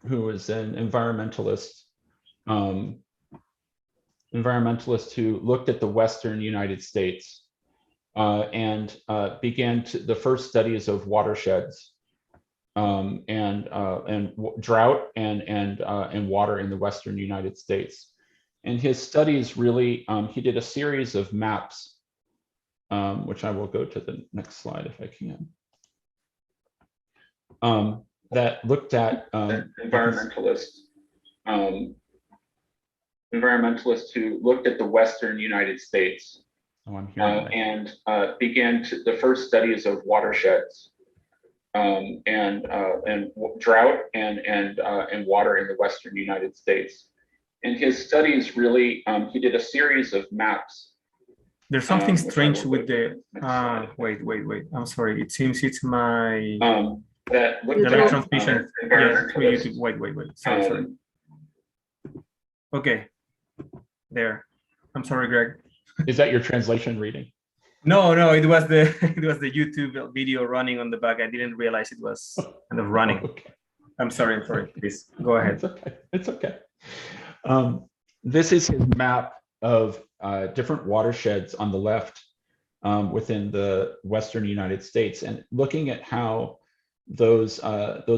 who was an environmentalist who looked at the Western United States and began the first studies of watersheds and drought and water in the Western United States. And his studies really, he did a series of maps, which I will go to the next slide if I can, that looked at environmentalists who looked at the Western United States and began the first studies of watersheds and drought and water in the Western United States. And his studies really, he did a series of maps. There's something strange with the, wait, I'm sorry. It seems it's my the transmission. Yes, through YouTube. Wait. Sorry. Okay, there. I'm sorry, Greg. Is that your translation reading? No, it was the YouTube video running on the back. I didn't realize it was kind of running. Oh, okay. I'm sorry. Please go ahead. It's okay. This is his map of different watersheds on the left within the Western United States, and looking at how those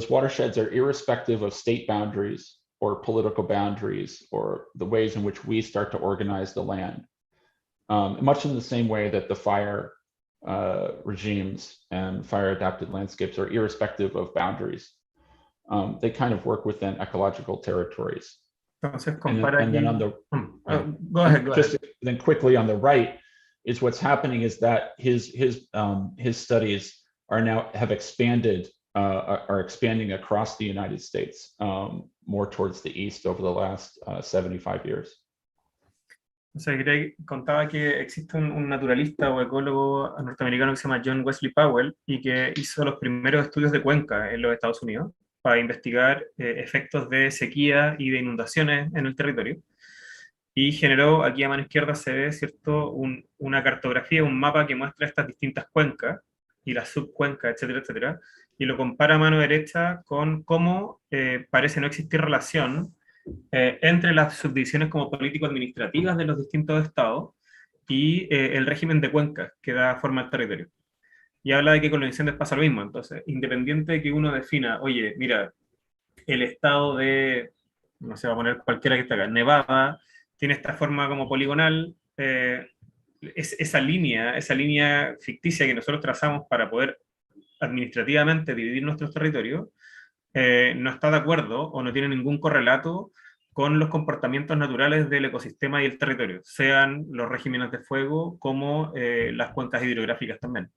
watersheds are irrespective of state boundaries or political boundaries or the ways in which we start to organize the land. Much in the same way that the fire regimes and fire adapted landscapes are irrespective of boundaries. They kind of work within ecological territories. Entonces, and then on the go ahead. Then quickly on the right is what's happening is that his studies have expanded, are expanding across the United States, more towards the east over the last 75 years. O sea, Greg contaba que existe un naturalista o ecólogo norteamericano que se llama John Wesley Powell y que hizo los primeros estudios de cuenca en los Estados Unidos para investigar efectos de sequía y de inundaciones en el territorio. Y generó, aquí a mano izquierda se ve, ¿cierto?, una cartografía, un mapa que muestra estas distintas cuencas y las subcuencas, etcétera, etcétera, y lo compara a mano derecha con cómo parece no existir relación entre las subdivisiones como político-administrativas de los distintos estados y el régimen de cuencas que da forma al territorio. Y habla de que con los incendios pasa lo mismo. Entonces, independiente de que uno defina, oye, mira, el estado de, no sé, va a poner cualquiera que está acá, Nevada, tiene esta forma como poligonal, esa línea ficticia que nosotros trazamos para poder administrativamente dividir nuestros territorios, no está de acuerdo o no tiene ningún correlato con los comportamientos naturales del ecosistema y el territorio, sean los regímenes de fuego como las cuencas hidrográficas también.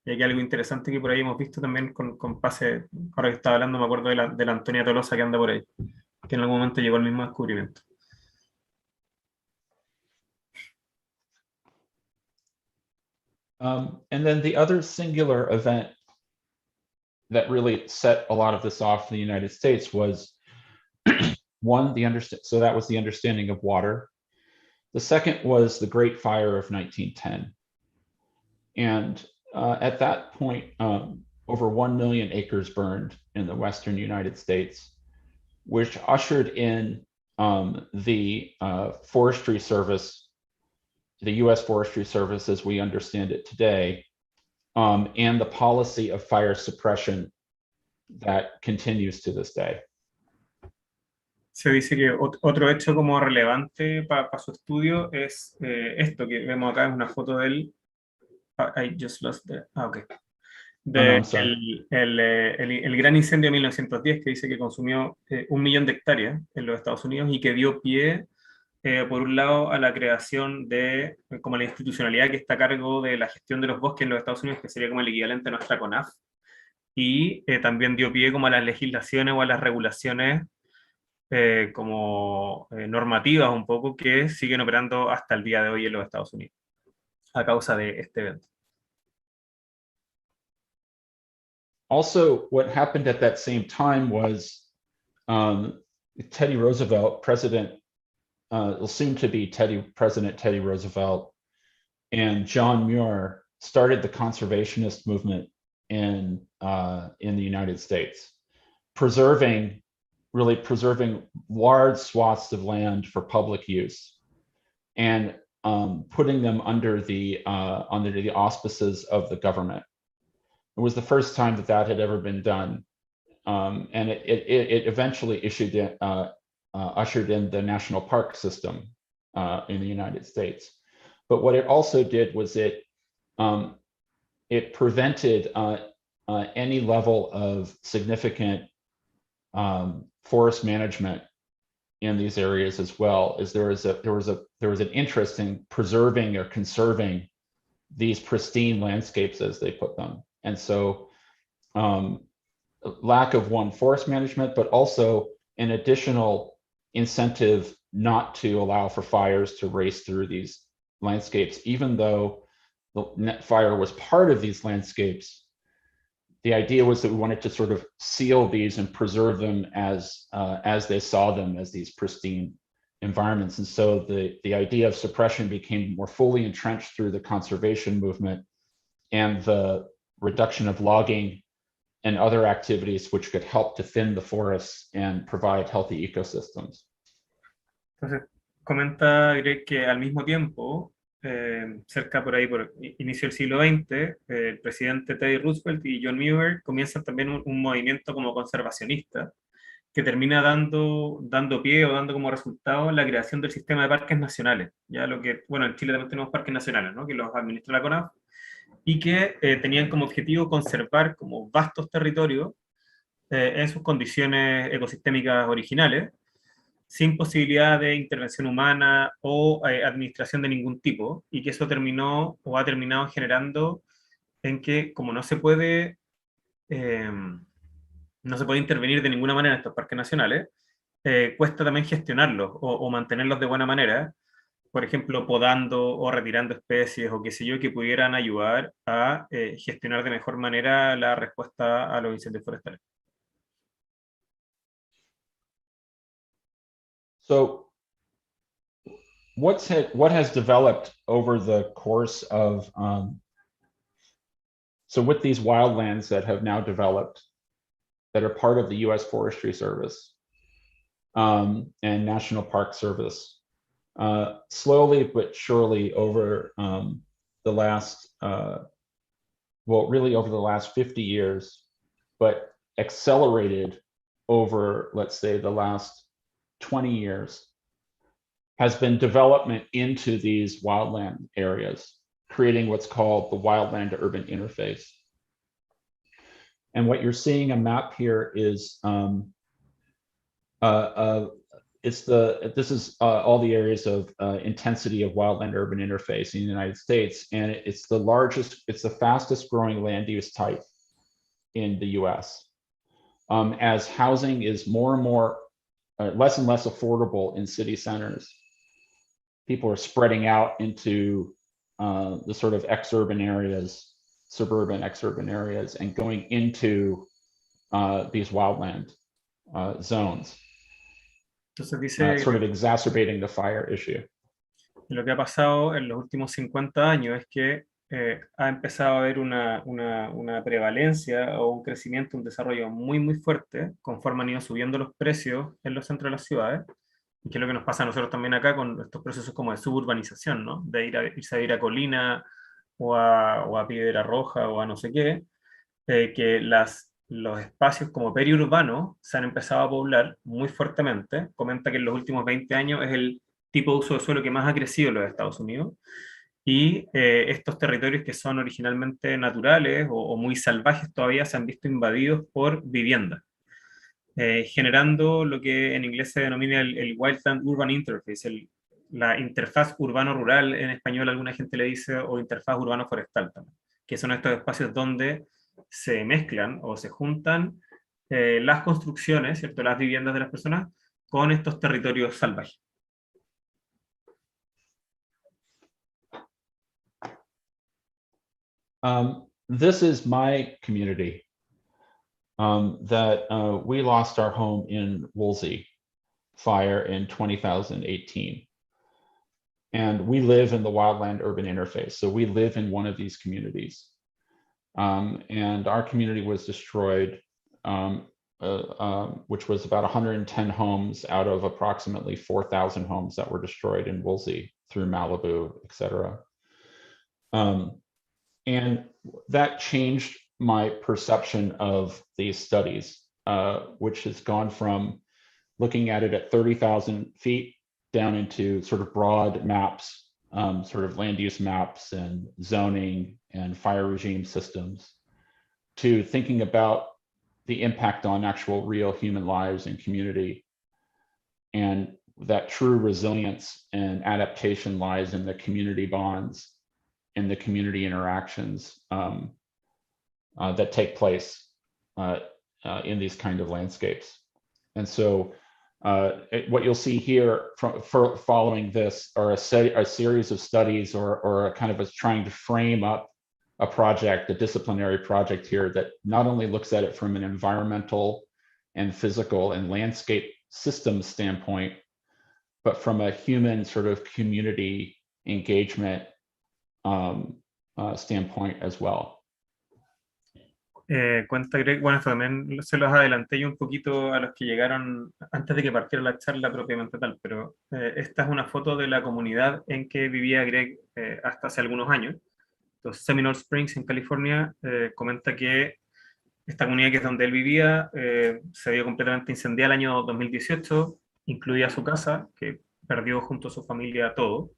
Y aquí algo interesante que por ahí hemos visto también con Pase, ahora que estaba hablando me acuerdo de la Antonia Tolosa que anda por ahí, que en algún momento llegó al mismo descubrimiento. And then the other singular event that really set a lot of this off in the United States was one, so that was the understanding of water. The second was the Great Fire of 1910. And at that point, over 1 million acres burned in the Western United States, which ushered in the Forestry Service, the US Forestry Service as we understand it today, and the policy of fire suppression that continues to this day. Se dice que otro hecho como relevante para su estudio es esto que vemos acá, es una foto de él. I just lost the... okay. El gran incendio de 1910 que dice que consumió 1 millón de hectáreas en los Estados Unidos y que dio pie, por un lado, a la creación de como la institucionalidad que está a cargo de la gestión de los bosques en los Estados Unidos, que sería como el equivalente a nuestra CONAF, y también dio pie como a las legislaciones o a las regulaciones como normativas un poco que siguen operando hasta el día de hoy en los Estados Unidos a causa de este evento. Also, what happened at that same time was Teddy Roosevelt, soon to be President Teddy Roosevelt, and John Muir started the conservationist movement in the United States, preserving really preserving large swaths of land for public use and putting them under the auspices of the government. It was the first time that that had ever been done, and it eventually ushered in the national park system in the United States. But what it also did was it prevented any level of significant forest management in these areas as well, as there was an interest in preserving or conserving these pristine landscapes as they put them. And so lack of forest management, but also an additional incentive not to allow for fires to race through these landscapes, even though the fire was part of these landscapes. The idea was that we wanted to sort of seal these and preserve them as they saw them, as these pristine environments. And so the idea of suppression became more fully entrenched through the conservation movement and the reduction of logging and other activities which could help to thin the forests and provide healthy ecosystems. Entonces, comenta Greg que al mismo tiempo, cerca por ahí, por inicio del siglo XX, el presidente Teddy Roosevelt y John Muir comienzan también un movimiento como conservacionista que termina dando pie o dando como resultado la creación del sistema de parques nacionales. Ya lo que, bueno, en Chile también tenemos parques nacionales, ¿no? Que los administra la CONAF y que tenían como objetivo conservar como vastos territorios en sus condiciones ecosistémicas originales, sin posibilidad de intervención humana o administración de ningún tipo, y que eso terminó o ha terminado generando en que, como no se puede intervenir de ninguna manera en estos parques nacionales, cuesta también gestionarlos o mantenerlos de buena manera, por ejemplo, podando o retirando especies o qué sé yo, que pudieran ayudar a gestionar de mejor manera la respuesta a los incendios forestales. So what has developed over the course of, so with these wildlands that have now developed, that are part of the U.S. Forestry Service and National Park Service, slowly but surely over the last, really over the last 50 years, but accelerated over, let's say, the last 20 years, has been development into these wildland areas, creating what's called the wildland to urban interface. And what you're seeing a map here is this is all the areas of intensity of wildland urban interface in the United States, and it's the fastest growing land use type in the US. As housing is more and more less and less affordable in city centers, people are spreading out into the sort of exurban areas, suburban exurban areas, and going into these wildland zones. Entonces dice, sort of exacerbating the fire issue. Lo que ha pasado en los últimos 50 años es que ha empezado a haber una prevalencia o un crecimiento, un desarrollo muy, muy fuerte conforme han ido subiendo los precios en los centros de las ciudades, y que es lo que nos pasa a nosotros también acá con estos procesos como de suburbanización, ¿no? De irse a ir a Colina o a Piedra Roja o a no sé qué, que los espacios como periurbanos se han empezado a poblar muy fuertemente. Comenta que en los últimos 20 años es el tipo de uso de suelo que más ha crecido en los Estados Unidos, y estos territorios que son originalmente naturales o muy salvajes todavía se han visto invadidos por viviendas, generando lo que en inglés se denomina el Wildland Urban Interface, la interfaz urbano-rural, en español alguna gente le dice, o interfaz urbano-forestal también, que son estos espacios donde se mezclan o se juntan las construcciones, ¿cierto? Las viviendas de las personas con estos territorios salvajes. This is my community that we lost our home in Woolsey fire in 2018. And we live in the wildland urban interface. So we live in one of these communities. And our community was destroyed which was about 110 homes out of approximately 4,000 homes that were destroyed in Woolsey through Malibu, et cetera. And that changed my perception of these studies, which has gone from looking at it at 30,000 feet down into sort of broad maps, sort of land use maps and zoning and fire regime systems, to thinking about the impact on actual real human lives and community. And that true resilience and adaptation lies in the community bonds and the community interactions that take place in these kind of landscapes. And so what you'll see here for following this are a series of studies or a kind of trying to frame up a project, a disciplinary project here that not only looks at it from an environmental and physical and landscape system standpoint, but from a human sort of community engagement standpoint as well. Cuenta Greg, bueno, esto también se los adelanté yo un poquito a los que llegaron antes de que partiera la charla propiamente tal, pero esta es una foto de la comunidad en que vivía Greg hasta hace algunos años. Entonces, Seminole Springs, en California, comenta que esta comunidad, que es donde él vivía, se vio completamente incendiada el año 2018, incluida su casa, que perdió junto a su familia todo,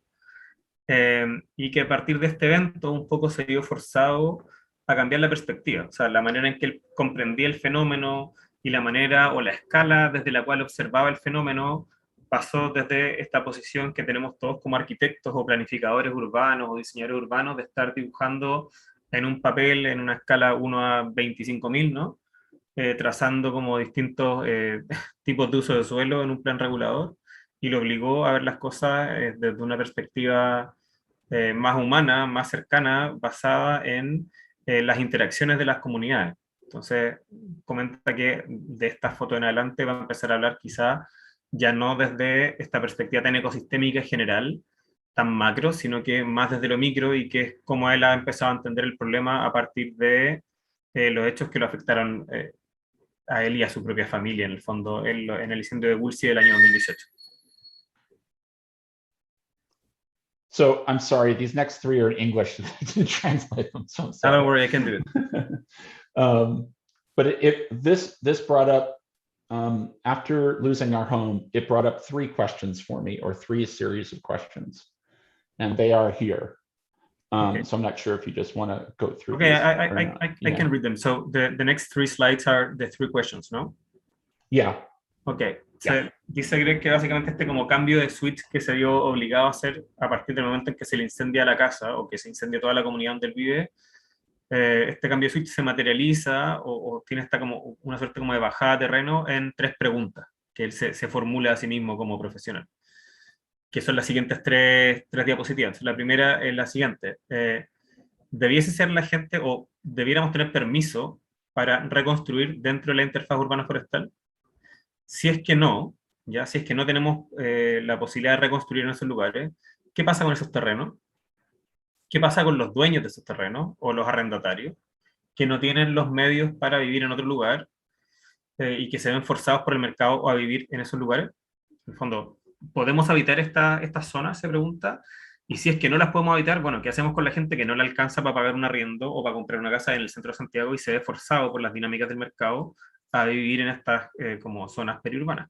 y que a partir de este evento un poco se vio forzado a cambiar la perspectiva, o sea, la manera en que él comprendía el fenómeno y la manera o la escala desde la cual observaba el fenómeno pasó desde esta posición que tenemos todos como arquitectos o planificadores urbanos o diseñadores urbanos, de estar dibujando en un papel en una escala 1 a 25.000, ¿no? Trazando como distintos tipos de uso de suelo en un plan regulador, y lo obligó a ver las cosas desde una perspectiva más humana, más cercana, basada en las interacciones de las comunidades. Entonces, comenta que de esta foto en adelante va a empezar a hablar quizá ya no desde esta perspectiva tan ecosistémica general, tan macro, sino que más desde lo micro, y que es como él ha empezado a entender el problema a partir de los hechos que lo afectaron a él y a su propia familia, en el fondo, en el incendio de Woolsey del año 2018. So I'm sorry, these next three are in English to translate them. So I'm sorry. Don't worry, I can do it. But this brought up, after losing our home, it brought up three questions for me, or three series of questions, and they are here. Okay. So I'm not sure if you just want to go through. Okay, these I can read them. So the next three slides are the three questions, no? Yeah. Ok, dice Greg que básicamente este como cambio de switch que se vio obligado a hacer a partir del momento en que se le incendia la casa o que se incendia toda la comunidad donde él vive, este cambio de switch se materializa o tiene esta como una suerte como de bajada a terreno en tres preguntas que él se formula a sí mismo como profesional, que son las siguientes tres diapositivas. La primera es la siguiente: ¿debiese ser la gente o debiéramos tener permiso para reconstruir dentro de la interfaz urbana forestal? Si es que no, ya, si es que no tenemos la posibilidad de reconstruir en esos lugares, ¿qué pasa con esos terrenos? ¿Qué pasa con los dueños de esos terrenos o los arrendatarios que no tienen los medios para vivir en otro lugar y que se ven forzados por el mercado a vivir en esos lugares? En el fondo, ¿podemos habitar estas zonas? Se pregunta. Y si es que no las podemos habitar, bueno, ¿qué hacemos con la gente que no le alcanza para pagar un arriendo o para comprar una casa en el centro de Santiago y se ve forzado por las dinámicas del mercado a vivir en estas como zonas periurbanas?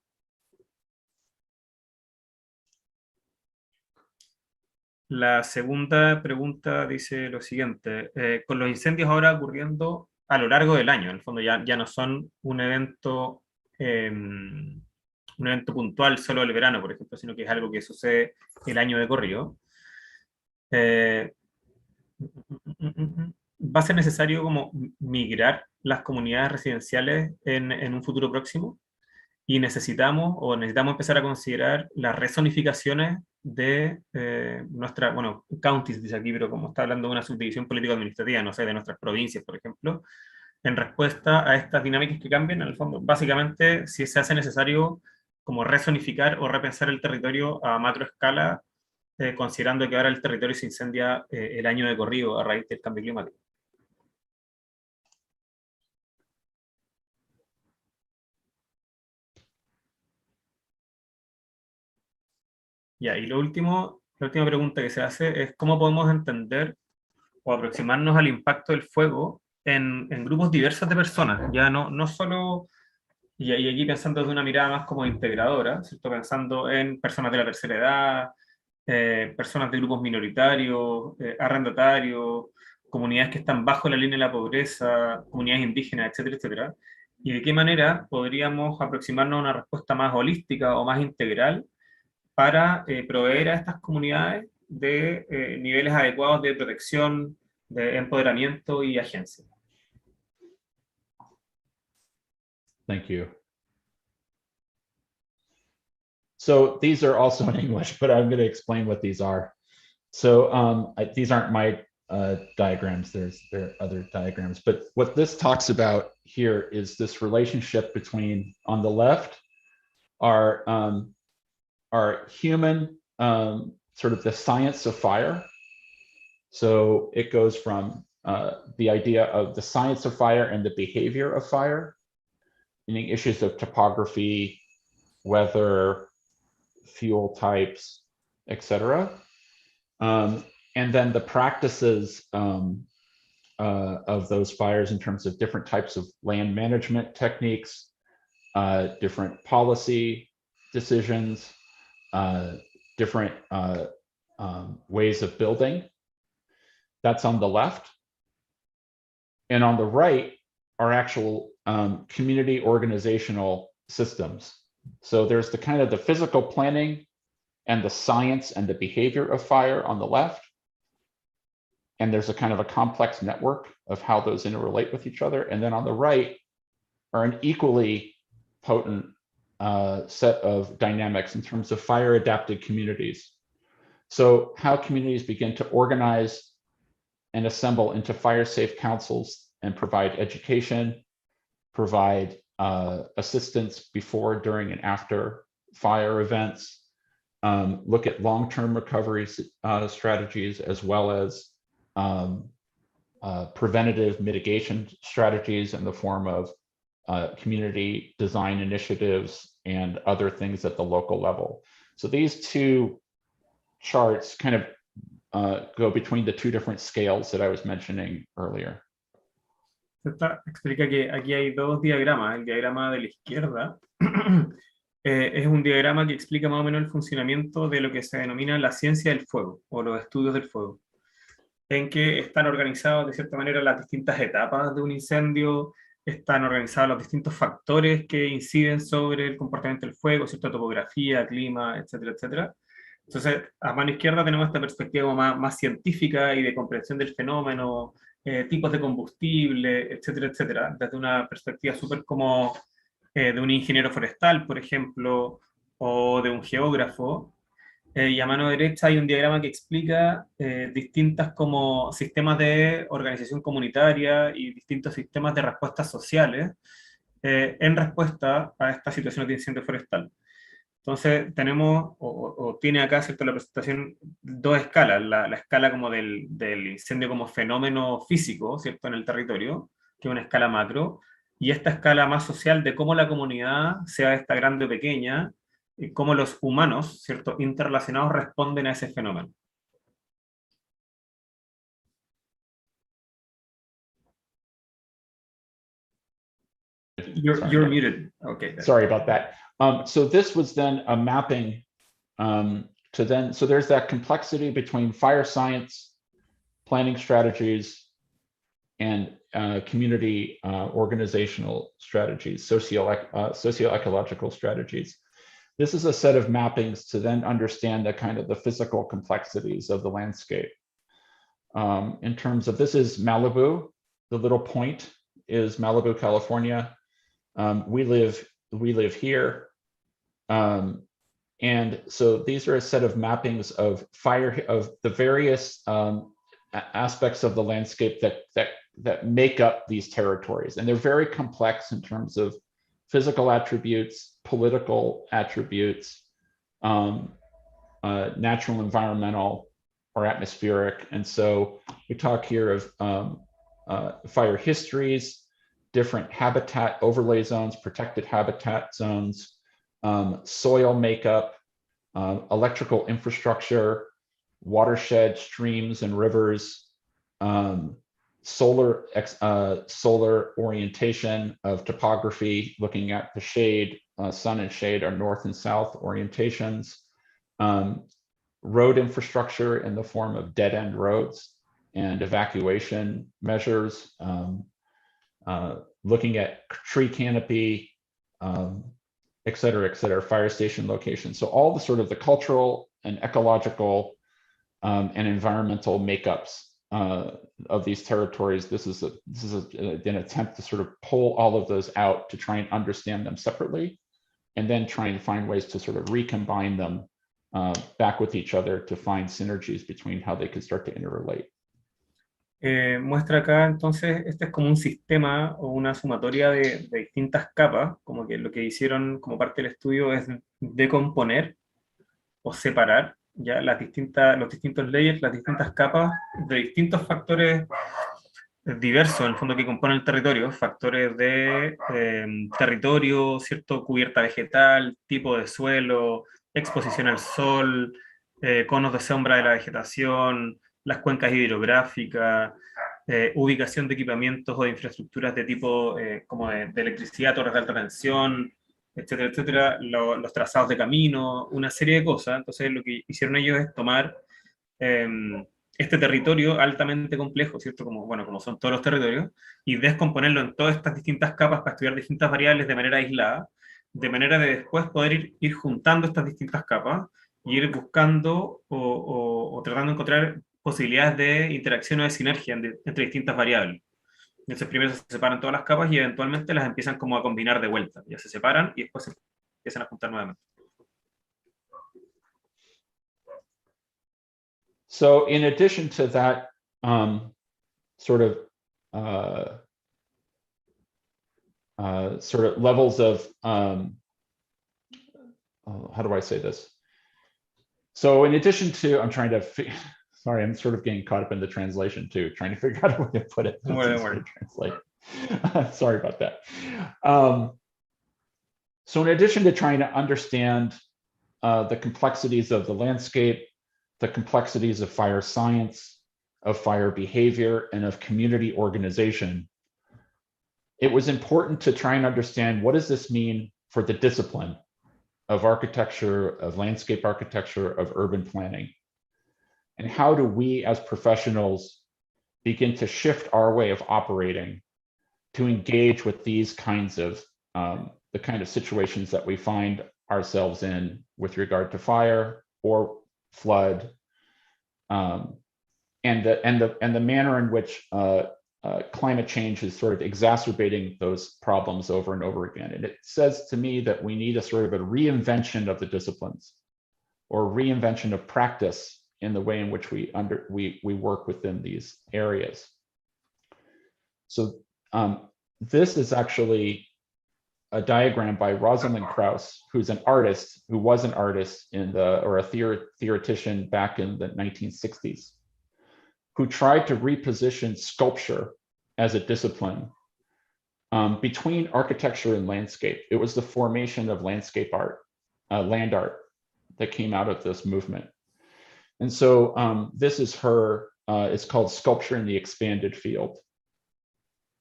La segunda pregunta dice lo siguiente: con los incendios ahora ocurriendo a lo largo del año, en el fondo ya no son un evento puntual solo del verano, por ejemplo, sino que es algo que sucede el año de corrido, ¿va a ser necesario como migrar las comunidades residenciales en un futuro próximo? Y necesitamos empezar a considerar las rezonificaciones de counties, dice aquí, pero como está hablando de una subdivisión político-administrativa, no sé, de nuestras provincias, por ejemplo, en respuesta a estas dinámicas que cambian, en el fondo, básicamente, si se hace necesario como rezonificar o repensar el territorio a macro escala, considerando que ahora el territorio se incendia el año de corrido a raíz del cambio climático. Ya, y la última pregunta que se hace es cómo podemos entender o aproximarnos al impacto del fuego en grupos diversos de personas, ya no solo, y aquí pensando desde una mirada más como integradora, ¿cierto? Pensando en personas de la tercera edad, personas de grupos minoritarios, arrendatarios, comunidades que están bajo la línea de la pobreza, comunidades indígenas, etcétera, etcétera. Y de qué manera podríamos aproximarnos a una respuesta más holística o más integral para proveer a estas comunidades de niveles adecuados de protección, de empoderamiento y agencia. Thank you. So these are also in English, but I'm going to explain what these are. So these aren't my diagrams. There are other diagrams, but what this talks about here is this relationship between, on the left, our human sort of the science of fire. So it goes from the idea of the science of fire and the behavior of fire, meaning issues of topography, weather, fuel types, etc. And then the practices of those fires in terms of different types of land management techniques, different policy decisions, different ways of building. That's on the left. And on the right are actual community organizational systems. So there's the kind of the physical planning and the science and the behavior of fire on the left. And there's a kind of a complex network of how those interrelate with each other. And then on the right are an equally potent set of dynamics in terms of fire adapted communities. So how communities begin to organize and assemble into fire safe councils and provide education, provide assistance before, during, and after fire events, look at long-term recovery strategies, as well as preventative mitigation strategies in the form of community design initiatives and other things at the local level. So these two charts kind of go between the two different scales that I was mentioning earlier. Explica que aquí hay dos diagramas. El diagrama de la izquierda es un diagrama que explica más o menos el funcionamiento de lo que se denomina la ciencia del fuego o los estudios del fuego, en que están organizados de cierta manera las distintas etapas de un incendio, están organizados los distintos factores que inciden sobre el comportamiento del fuego, cierta topografía, clima, etcétera, etcétera. Entonces, a mano izquierda tenemos esta perspectiva más científica y de comprensión del fenómeno, tipos de combustible, etcétera, etcétera, desde una perspectiva súper como de un ingeniero forestal, por ejemplo, o de un geógrafo. Y a mano derecha hay un diagrama que explica distintas como sistemas de organización comunitaria y distintos sistemas de respuestas sociales en respuesta a esta situación de incendio forestal. Entonces tenemos, tiene acá, ¿cierto?, la presentación dos escalas, la escala como del incendio como fenómeno físico, ¿cierto?, en el territorio, que es una escala macro, y esta escala más social de cómo la comunidad, sea esta grande o pequeña, y cómo los humanos, ¿cierto?, interrelacionados responden a ese fenómeno. You're muted. Okay. Sorry about that. So this was then a mapping to then, so there's that complexity between fire science, planning strategies, and community organizational strategies, socio-ecological strategies. This is a set of mappings to then understand the kind of the physical complexities of the landscape. In terms of, this is Malibu, the little point is Malibu, California. We live here. And so these are a set of mappings of fire, of the various aspects of the landscape that make up these territories. And they're very complex in terms of physical attributes, political attributes, natural, environmental, or atmospheric. And so we talk here of fire histories, different habitat overlay zones, protected habitat zones, soil makeup, electrical infrastructure, watershed, streams and rivers, solar orientation of topography, looking at the shade, sun and shade are north and south orientations, road infrastructure in the form of dead-end roads and evacuation measures, looking at tree canopy, et cetera, fire station locations. So all the sort of the cultural and ecological and environmental makeups of these territories. This is an attempt to sort of pull all of those out to try and understand them separately, and then try and find ways to sort of recombine them back with each other to find synergies between how they could start to interrelate. Muestra acá entonces, este es como un sistema o una sumatoria de distintas capas, como que lo que hicieron como parte del estudio es decomponer o separar ya los distintos layers, las distintas capas de distintos factores diversos, en el fondo, que componen el territorio, factores de territorio, cierto, cubierta vegetal, tipo de suelo, exposición al sol, conos de sombra de la vegetación, las cuencas hidrográficas, ubicación de equipamientos o de infraestructuras de tipo como de electricidad, torres de alta tensión, etcétera, etcétera, los trazados de camino, una serie de cosas. Entonces lo que hicieron ellos es tomar este territorio altamente complejo, ¿cierto? Como son todos los territorios, y descomponerlo en todas estas distintas capas para estudiar distintas variables de manera aislada, de manera de después poder ir juntando estas distintas capas y ir buscando o tratando de encontrar posibilidades de interacción o de sinergia entre distintas variables. Entonces primero se separan todas las capas y eventualmente las empiezan como a combinar de vuelta. Ya se separan y después se empiezan a juntar nuevamente. So in addition to that sort of levels of, how do I say this? So in addition to, I'm trying to, sorry, I'm sort of getting caught up in the translation too, trying to figure out a way to put it. Don't worry. Translate. Sorry about that. So in addition to trying to understand the complexities of the landscape, the complexities of fire science, of fire behavior, and of community organization, it was important to try and understand, what does this mean for the discipline of architecture, of landscape architecture, of urban planning? And how do we as professionals begin to shift our way of operating to engage with these kinds of, the kind of situations that we find ourselves in with regard to fire or flood, and the manner in which climate change is sort of exacerbating those problems over and over again. And it says to me that we need a sort of a reinvention of the disciplines, or reinvention of practice in the way in which we work within these areas. So this is actually a diagram by Rosalind Krauss, who's an artist, who was an artist or a theoretician back in the 1960s, who tried to reposition sculpture as a discipline between architecture and landscape. It was the formation of landscape art, land art, that came out of this movement. And so this is her, it's called Sculpture in the Expanded Field.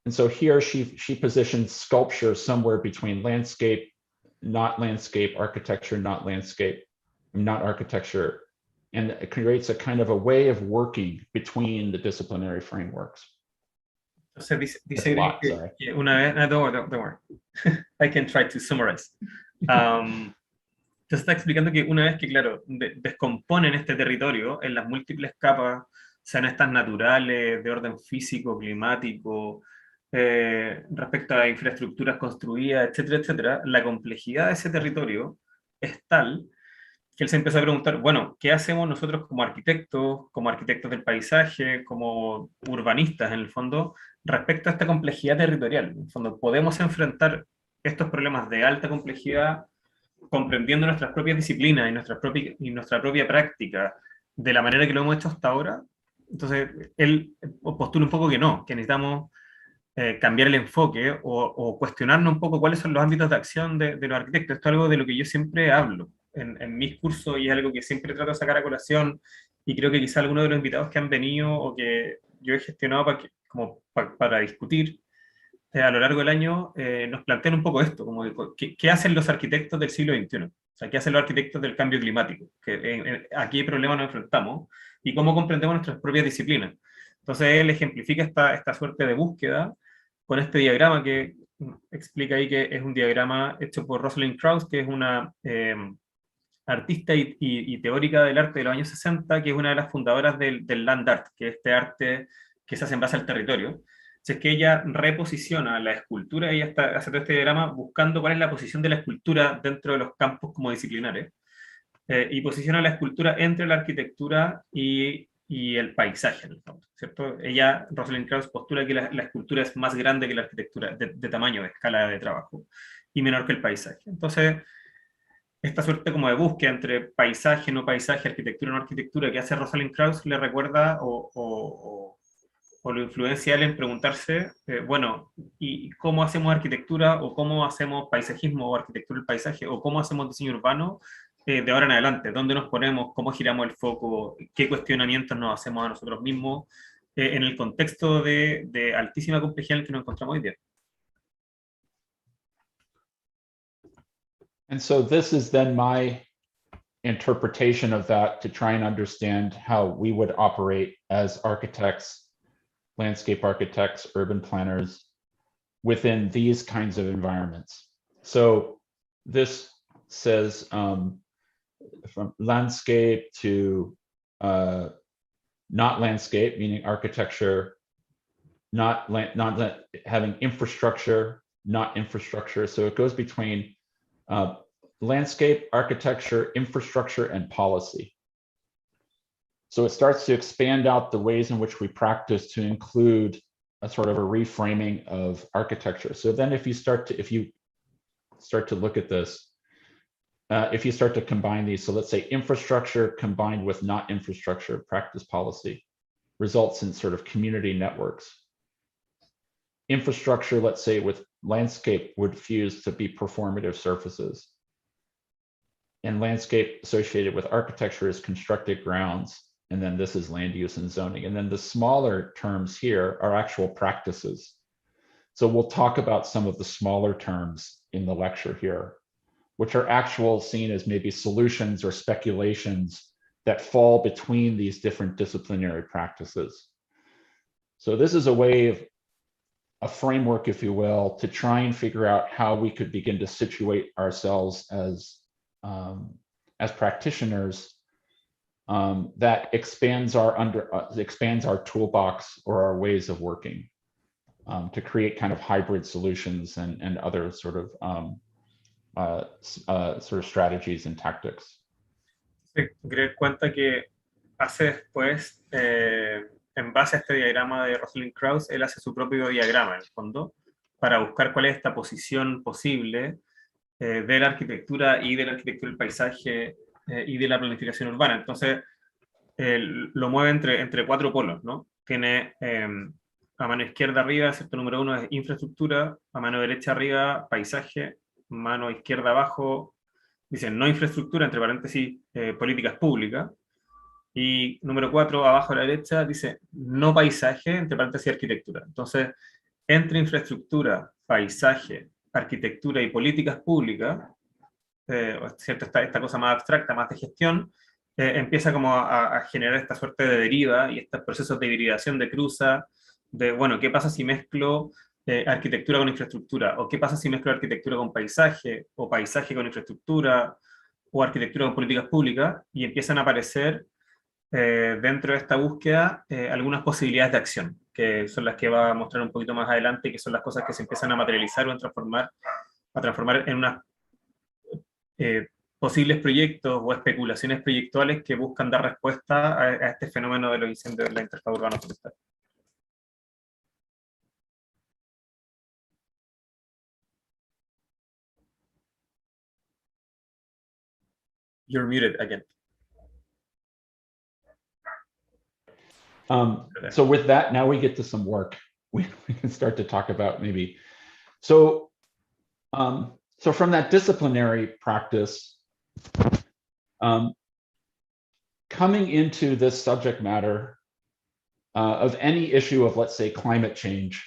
And so here she positions sculpture somewhere between landscape, not landscape, architecture, not landscape, not architecture, and it creates a kind of a way of working between the disciplinary frameworks. Entonces dice que una vez, don't worry. I can try to summarize. Entonces está explicando que una vez que, claro, descomponen este territorio en las múltiples capas, sean estas naturales, de orden físico, climático, respecto a infraestructuras construidas, etcétera, etcétera, la complejidad de ese territorio es tal que él se empezó a preguntar, bueno, ¿qué hacemos nosotros como arquitectos del paisaje, como urbanistas en el fondo, respecto a esta complejidad territorial? En el fondo, ¿podemos enfrentar estos problemas de alta complejidad comprendiendo nuestras propias disciplinas y nuestra propia práctica de la manera que lo hemos hecho hasta ahora? Entonces, él postula un poco que no, que necesitamos cambiar el enfoque o cuestionarnos un poco cuáles son los ámbitos de acción de los arquitectos. Esto es algo de lo que yo siempre hablo. en mis cursos y es algo que siempre trato de sacar a colación y creo que quizá algunos de los invitados que han venido o que yo he gestionado para discutir a lo largo del año nos plantean un poco esto, como ¿qué hacen los arquitectos del siglo XXI? O sea, ¿qué hacen los arquitectos del cambio climático? ¿A qué problemas nos enfrentamos? Y cómo comprendemos nuestras propias disciplinas. Entonces él ejemplifica esta suerte de búsqueda con este diagrama que explica ahí que es un diagrama hecho por Rosalind Krauss, que es una artista y teórica del arte de los años 60, que es una de las fundadoras del land art, que es este arte que se hace en base al territorio. Es que ella reposiciona la escultura, ella hace todo este diagrama buscando cuál es la posición de la escultura dentro de los campos como disciplinares, y posiciona la escultura entre la arquitectura y el paisaje, en el fondo, ¿cierto? Ella, Rosalind Krauss, postula que la escultura es más grande que la arquitectura, de tamaño, de escala de trabajo, y menor que el paisaje. Entonces, esta suerte como de búsqueda entre paisaje, no paisaje, arquitectura, no arquitectura, que hace Rosalind Krauss, le recuerda o lo influencia a él en preguntarse, bueno, ¿y cómo hacemos arquitectura o cómo hacemos paisajismo o arquitectura del paisaje o cómo hacemos diseño urbano de ahora en adelante? ¿Dónde nos ponemos? ¿Cómo giramos el foco? ¿Qué cuestionamientos nos hacemos a nosotros mismos en el contexto de altísima complejidad en el que nos encontramos hoy día? And so this is then my interpretation of that to try and understand how we would operate as architects, landscape architects, urban planners within these kinds of environments. So this says from landscape to not landscape, meaning architecture, not having infrastructure, not infrastructure. So it goes between landscape, architecture, infrastructure, and policy. So it starts to expand out the ways in which we practice to include a sort of a reframing of architecture. So then if you start to look at this, if you start to combine these, so let's say infrastructure combined with not infrastructure, practice policy, results in sort of community networks. Infrastructure, let's say with landscape, would fuse to be performative surfaces. And landscape associated with architecture is constructed grounds. And then this is land use and zoning. And then the smaller terms here are actual practices. So we'll talk about some of the smaller terms in the lecture here, which are actual seen as maybe solutions or speculations that fall between these different disciplinary practices. So this is a way of a framework, if you will, to try and figure out how we could begin to situate ourselves as practitioners that expands our toolbox or our ways of working to create kind of hybrid solutions and other sort of strategies and tactics. Sí, creer cuenta que hace después, en base a este diagrama de Rosalind Krauss, él hace su propio diagrama, en el fondo, para buscar cuál es esta posición posible de la arquitectura y de la arquitectura del paisaje y de la planificación urbana. Entonces, lo mueve entre cuatro polos, ¿no? Tiene a mano izquierda arriba, ¿cierto? Número uno es infraestructura, a mano derecha arriba, paisaje, mano izquierda abajo, dice no infraestructura, entre paréntesis, políticas públicas. Y número 4, abajo a la derecha, dice no paisaje, entre paréntesis, arquitectura. Entonces, entre infraestructura, paisaje, arquitectura y políticas públicas, ¿cierto? Esta cosa más abstracta, más de gestión, empieza como a generar esta suerte de deriva y estos procesos de hibridación de cruza, de, bueno, ¿qué pasa si mezclo arquitectura con infraestructura? ¿O qué pasa si mezclo arquitectura con paisaje? ¿O paisaje con infraestructura? ¿O arquitectura con políticas públicas? Y empiezan a aparecer dentro de esta búsqueda algunas posibilidades de acción, que son las que va a mostrar un poquito más adelante, que son las cosas que se empiezan a materializar o a transformar en unas posibles proyectos o especulaciones proyectuales que buscan dar respuesta a este fenómeno de los incendios en la interfaz urbano-forestal. You're muted again. So with that, now we get to some work. We can start to talk about maybe. So from that disciplinary practice, Coming into this subject matter of any issue of, let's say, climate change,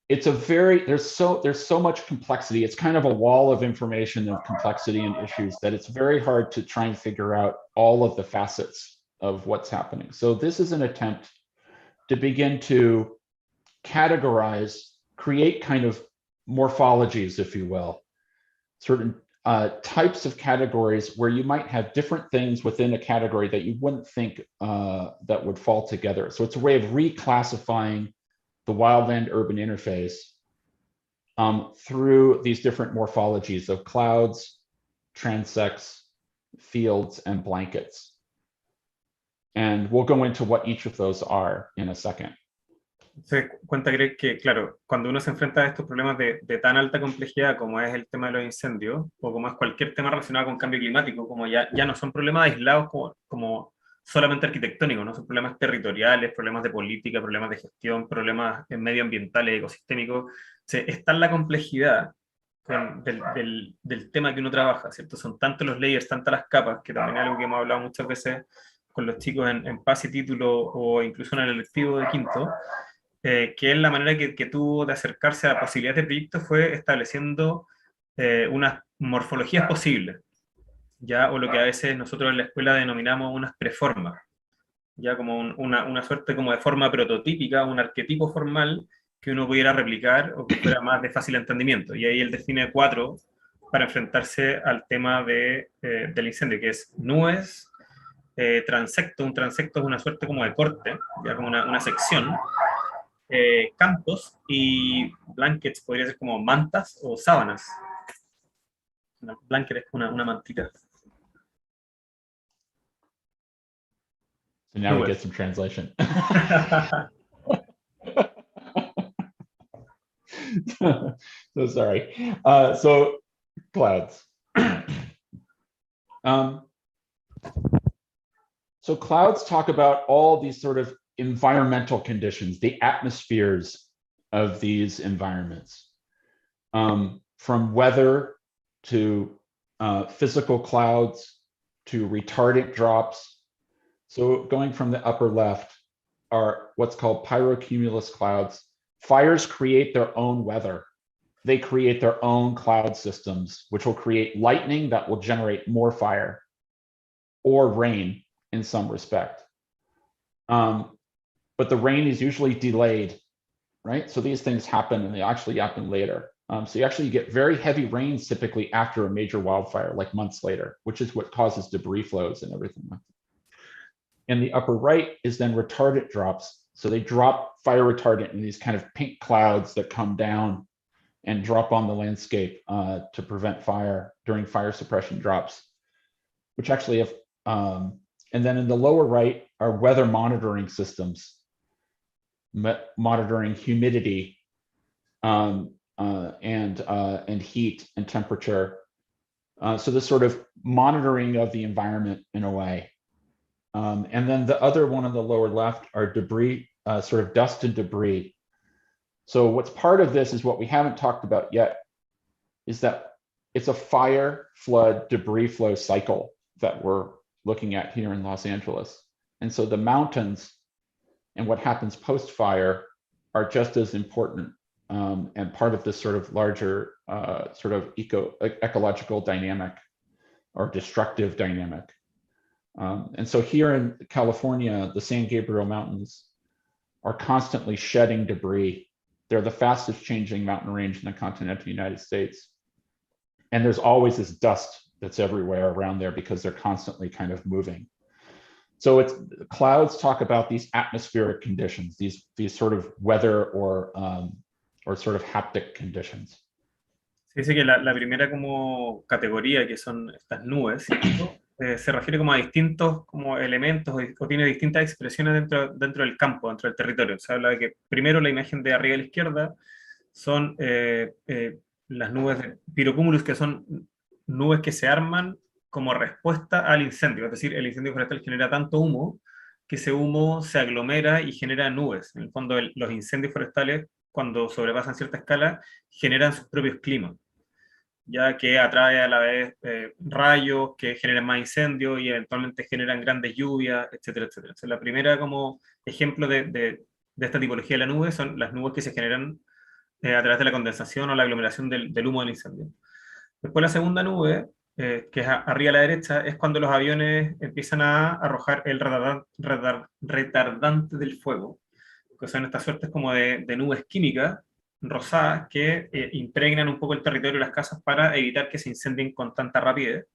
it's a there's so much complexity. It's kind of a wall of information and complexity and issues that it's very hard to try and figure out all of the facets of what's happening. So this is an attempt to begin to categorize, create kind of morphologies, if you will, certain types of categories where you might have different things within a category that you wouldn't think that would fall together. So it's a way of reclassifying the wildland-urban interface through these different morphologies of clouds, transects, fields, and blankets. And we'll go into what each of those are in a second. Se cuenta Greg que, claro, cuando uno se enfrenta a estos problemas de tan alta complejidad como es el tema de los incendios, o como es cualquier tema relacionado con cambio climático, como ya no son problemas aislados como solamente arquitectónicos, ¿no? Son problemas territoriales, problemas de política, problemas de gestión, problemas medioambientales, ecosistémicos. Está en la complejidad del tema que uno trabaja, ¿cierto? Son tantos los layers, tantas las capas, que también es algo que hemos hablado muchas veces con los chicos en pase y título, o incluso en el electivo de quinto, que es la manera que tuvo de acercarse a posibilidades de proyectos, fue estableciendo unas morfologías posibles, ¿ya? O lo que a veces nosotros en la escuela denominamos unas preformas, ya como una suerte como de forma prototípica, un arquetipo formal que uno pudiera replicar o que fuera más de fácil entendimiento. Y ahí él define 4 para enfrentarse al tema del incendio, que es nubes, transecto. Un transecto es una suerte como de corte, ya como una sección, campos, y blankets podría ser como mantas o sábanas. Una blanket es una mantita. So now we get some translation. So sorry. So clouds. So clouds talk about all these sort of environmental conditions, the atmospheres of these environments, from weather to physical clouds to retardant drops. So going from the upper left are what's called pyrocumulus clouds. Fires create their own weather. They create their own cloud systems, which will create lightning that will generate more fire, or rain in some respect. But the rain is usually delayed, right? So these things happen and they actually happen later. So you actually get very heavy rains typically after a major wildfire, like months later, which is what causes debris flows and everything like that. And the upper right is then retardant drops. So they drop fire retardant in these kind of pink clouds that come down and drop on the landscape to prevent fire during fire suppression drops, which actually have, and then in the lower right are weather monitoring systems, monitoring humidity and heat and temperature. So this sort of monitoring of the environment in a way. And then the other one on the lower left are debris, sort of dust and debris. So what's part of this is what we haven't talked about yet, is that it's a fire, flood, debris flow cycle that we're looking at here in Los Angeles. And so the mountains and what happens post-fire are just as important and part of this sort of larger sort of ecological dynamic or destructive dynamic. And so here in California, the San Gabriel Mountains are constantly shedding debris. They're the fastest changing mountain range in the continental United States. And there's always this dust that's everywhere around there because they're constantly kind of moving. So it's clouds talk about these atmospheric conditions, these sort of weather or sort of haptic conditions. Se dice que la primera como categoría, que son estas nubes, ¿cierto? Se refiere como a distintos como elementos o tiene distintas expresiones dentro del campo, dentro del territorio. Se habla de que primero la imagen de arriba a la izquierda son las nubes de pirocúmulus, que son nubes que se arman como respuesta al incendio. Es decir, el incendio forestal genera tanto humo que ese humo se aglomera y genera nubes. En el fondo, los incendios forestales, cuando sobrepasan cierta escala, generan sus propios climas. ya que atrae a la vez rayos que generan más incendios y eventualmente generan grandes lluvias, etcétera, etcétera. Entonces, la primera como ejemplo de esta tipología de la nube son las nubes que se generan a través de la condensación o la aglomeración del humo del incendio. Después la segunda nube, que es arriba a la derecha, es cuando los aviones empiezan a arrojar el retardante del fuego, que son estas suertes como de nubes químicas rosadas que impregnan un poco el territorio de las casas para evitar que se incendien con tanta rapidez.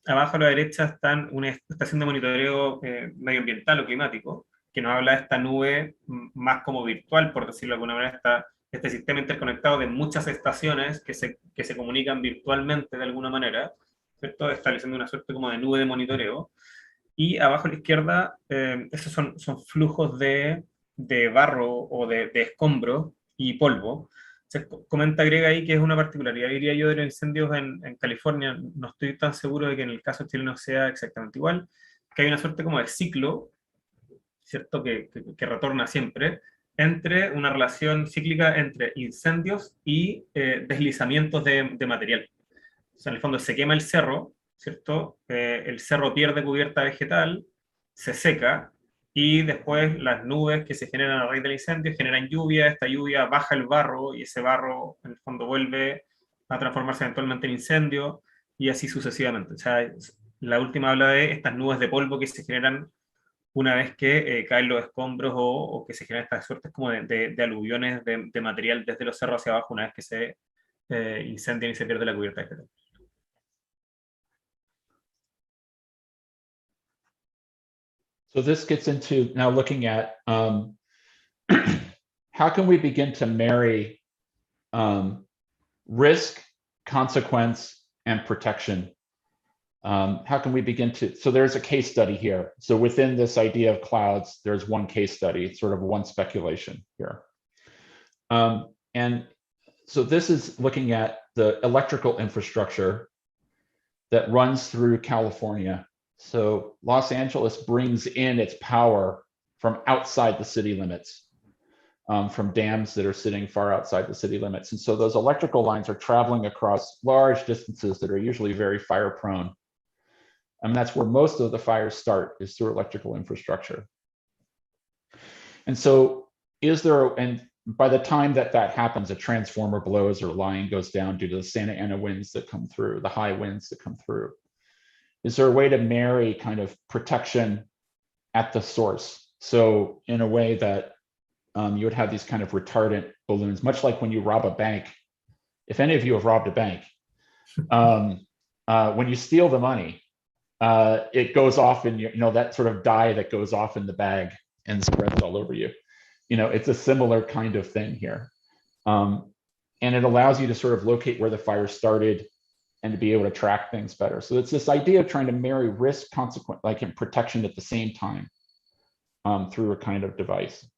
Abajo a la derecha están una estación de monitoreo medioambiental o climático, que nos habla de esta nube más como virtual, por decirlo de alguna manera, este sistema interconectado de muchas estaciones que se comunican virtualmente de alguna manera, ¿cierto? Estableciendo una suerte como de nube de monitoreo. Y abajo a la izquierda, esos son flujos de barro o de escombros y polvo. Se comenta, agrega ahí que es una particularidad, diría yo, de los incendios en California. No estoy tan seguro de que en el caso chileno sea exactamente igual, que hay una suerte como de ciclo, ¿cierto? Que retorna siempre, entre una relación cíclica entre incendios y deslizamientos de material. O sea, en el fondo se quema el cerro, ¿cierto? El cerro pierde cubierta vegetal, se seca, y después las nubes que se generan a raíz del incendio generan lluvia, esta lluvia baja el barro, y ese barro en el fondo vuelve a transformarse eventualmente en incendio, y así sucesivamente. O sea, la última habla de estas nubes de polvo que se generan una vez que caen los escombros o que se generan estas suertes como de aluviones de material desde los cerros hacia abajo una vez que se incendian y se pierde la cubierta vegetal. So this gets into now looking at how can we begin to marry risk, consequence, and protection. How can we begin to, so there's a case study here. So within this idea of clouds, there's one case study, sort of one speculation here. And so this is looking at the electrical infrastructure that runs through California. So Los Angeles brings in its power from outside the city limits, from dams that are sitting far outside the city limits. And so those electrical lines are traveling across large distances that are usually very fire prone. And that's where most of the fires start, is through electrical infrastructure. And so and by the time that happens, a transformer blows or a line goes down due to the Santa Ana winds that come through, the high winds that come through. Is there a way to marry kind of protection at the source? So in a way that you would have these kind of retardant balloons, much like when you rob a bank. If any of you have robbed a bank, when you steal the money, it goes off in that sort of dye that goes off in the bag and spreads all over you. It's a similar kind of thing here. And it allows you to sort of locate where the fire started and to be able to track things better. So it's this idea of trying to marry risk, consequence, like in protection at the same time, through a kind of device.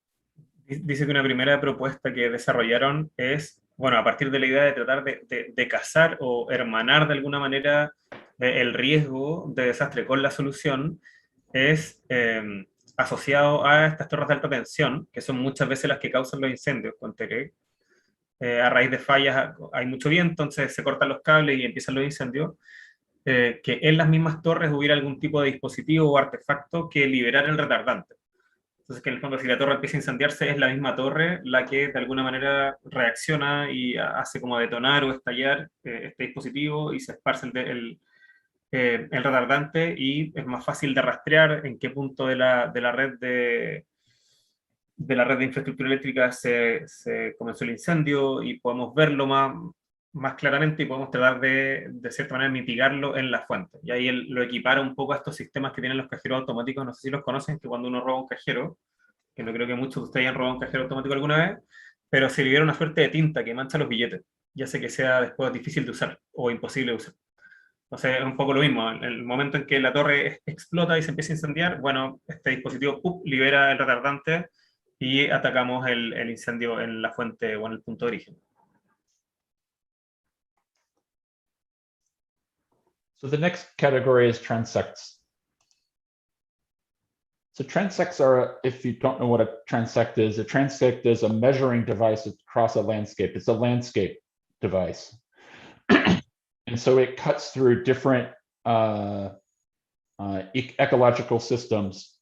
Dice que una primera propuesta que desarrollaron es, bueno, a partir de la idea de tratar de cazar o hermanar de alguna manera el riesgo de desastre con la solución, es asociado a estas torres de alta tensión, que son muchas veces las que causan los incendios, conté a raíz de fallas hay mucho viento, entonces se cortan los cables y empiezan los incendios, que en las mismas torres hubiera algún tipo de dispositivo o artefacto que liberara el retardante. Entonces, que en el fondo, si la torre empieza a incendiarse, es la misma torre la que de alguna manera reacciona y hace como detonar o estallar este dispositivo, y se esparce el retardante, y es más fácil de rastrear en qué punto de la red de infraestructura eléctrica se comenzó el incendio, y podemos verlo más claramente, y podemos tratar de cierta manera mitigarlo en la fuente. Y ahí él lo equipara un poco a estos sistemas que tienen los cajeros automáticos. No sé si los conocen, que cuando uno roba un cajero, que no creo que muchos de ustedes hayan robado un cajero automático alguna vez, pero se libera una suerte de tinta que mancha los billetes, ya sea que sea después difícil de usar o imposible de usar. Entonces es un poco lo mismo. En el momento en que la torre explota y se empieza a incendiar, bueno, este dispositivo libera el retardante y atacamos el incendio en la fuente o en el punto de origen. So the next category is transects. So transects are, if you don't know what a transect is a measuring device across a landscape. It's a landscape device. And so it cuts through different ecological systems,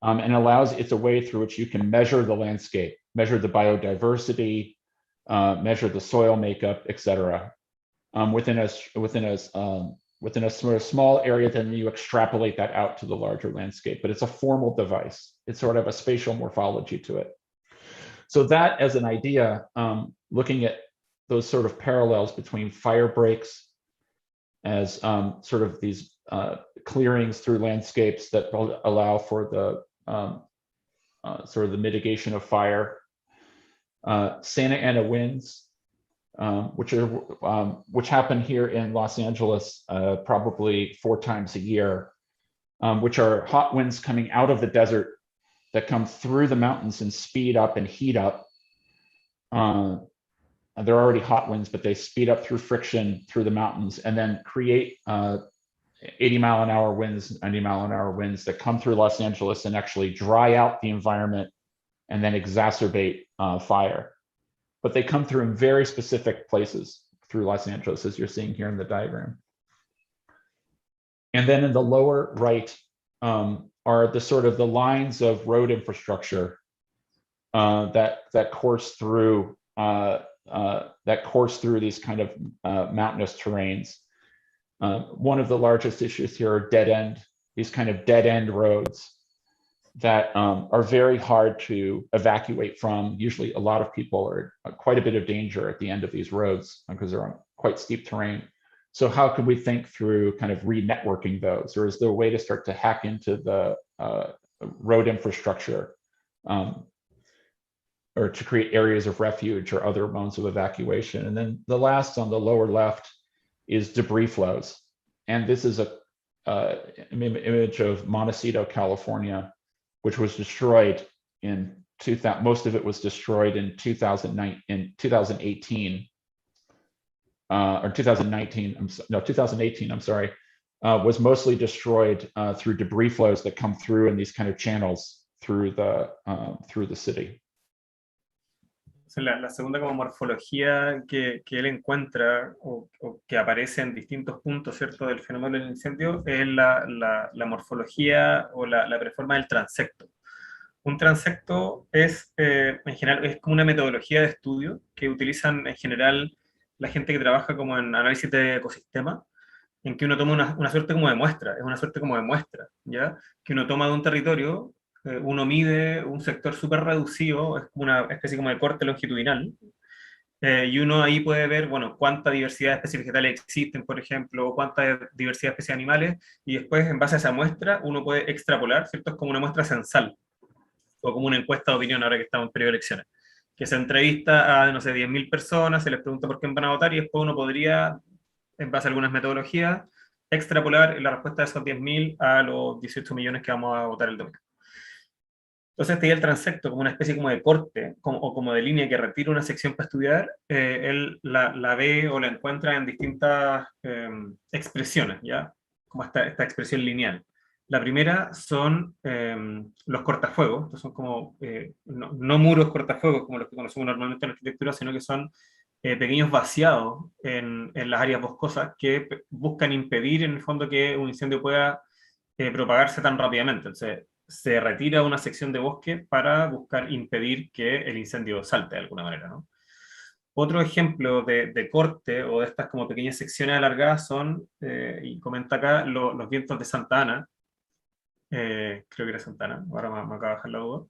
and it's a way through which you can measure the landscape, measure the biodiversity, measure the soil makeup, etc. Within a sort of small area, then you extrapolate that out to the larger landscape. But it's a formal device. It's sort of a spatial morphology to it. So that, as an idea, looking at those sort of parallels between fire breaks as sort of these clearings through landscapes that allow for the sort of the mitigation of fire, Santa Ana winds, which happen here in Los Angeles probably 4 times a year, which are hot winds coming out of the desert that come through the mountains and speed up and heat up. They're already hot winds, but they speed up through friction through the mountains and then create 80-mile-an-hour winds, 90-mile-an-hour winds that come through Los Angeles and actually dry out the environment and then exacerbate fire. But they come through in very specific places through Los Angeles, as you're seeing here in the diagram. And then in the lower right are the sort of the lines of road infrastructure that course through these kind of mountainous terrains. One of the largest issues here are these kind of dead end roads that are very hard to evacuate from. Usually a lot of people are quite a bit of danger at the end of these roads because they're on quite steep terrain. So how can we think through kind of re-networking those? Or is there a way to start to hack into the road infrastructure or to create areas of refuge or other modes of evacuation? And then the last on the lower left is debris flows. And this is an image of Montecito, California, which was destroyed in 2000. Most of it was destroyed in 2018. Or 2019, 2018, I'm sorry, was mostly destroyed through debris flows that come through in these kind of channels through the city. La segunda como morfología que él encuentra o que aparece en distintos puntos, ¿cierto?, del fenómeno del incendio es la morfología o la preforma del transecto. Un transecto es, en general, es como una metodología de estudio que utilizan en general la gente que trabaja como en análisis de ecosistema, en que uno toma una suerte como de muestra, es una suerte como de muestra, ¿ya? Que uno toma de un territorio, uno mide un sector súper reducido, es como una especie como de corte longitudinal, y uno ahí puede ver, bueno, cuánta diversidad de especies vegetales existen, por ejemplo, cuánta diversidad de especies animales, y después, en base a esa muestra, uno puede extrapolar, ¿cierto? Es como una muestra censal, o como una encuesta de opinión ahora que estamos en periodo de elecciones, que se entrevista a, no sé, 10.000 personas, se les pregunta por quién van a votar, y después uno podría, en base a algunas metodologías, extrapolar la respuesta de esos 10.000 a los 18 millones que vamos a votar el domingo. Entonces, este el transecto como una especie como de corte o como de línea que retira una sección para estudiar, él la ve o la encuentra en distintas expresiones, ¿ya? Como esta expresión lineal. La primera son los cortafuegos, estos son como, no muros cortafuegos como los que conocemos normalmente en la arquitectura, sino que son pequeños vaciados en las áreas boscosas que buscan impedir en el fondo que un incendio pueda propagarse tan rápidamente. Entonces, se retira una sección de bosque para buscar impedir que el incendio salte de alguna manera, ¿no? Otro ejemplo de corte o de estas como pequeñas secciones alargadas son, y comenta acá, los vientos de Santa Ana, creo que era Santa Ana, ahora me acaba de bajar la duda,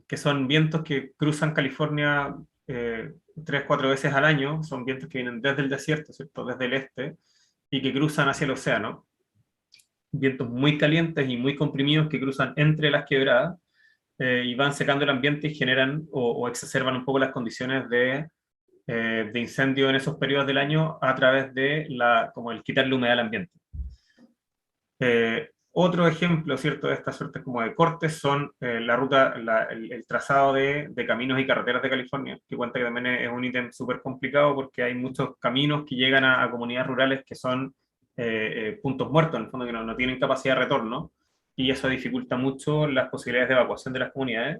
que son vientos que cruzan California 3-4 veces al año, son vientos que vienen desde el desierto, ¿cierto? Desde el este, y que cruzan hacia el océano. Vientos muy calientes y muy comprimidos que cruzan entre las quebradas y van secando el ambiente y generan o exacerban un poco las condiciones de incendio en esos periodos del año a través de como el quitarle humedad al ambiente. Otro ejemplo, ¿cierto?, de estas suertes como de cortes son la ruta, el trazado de caminos y carreteras de California, que cuenta que también es un ítem súper complicado porque hay muchos caminos que llegan a comunidades rurales que son puntos muertos, en el fondo que no tienen capacidad de retorno, y eso dificulta mucho las posibilidades de evacuación de las comunidades.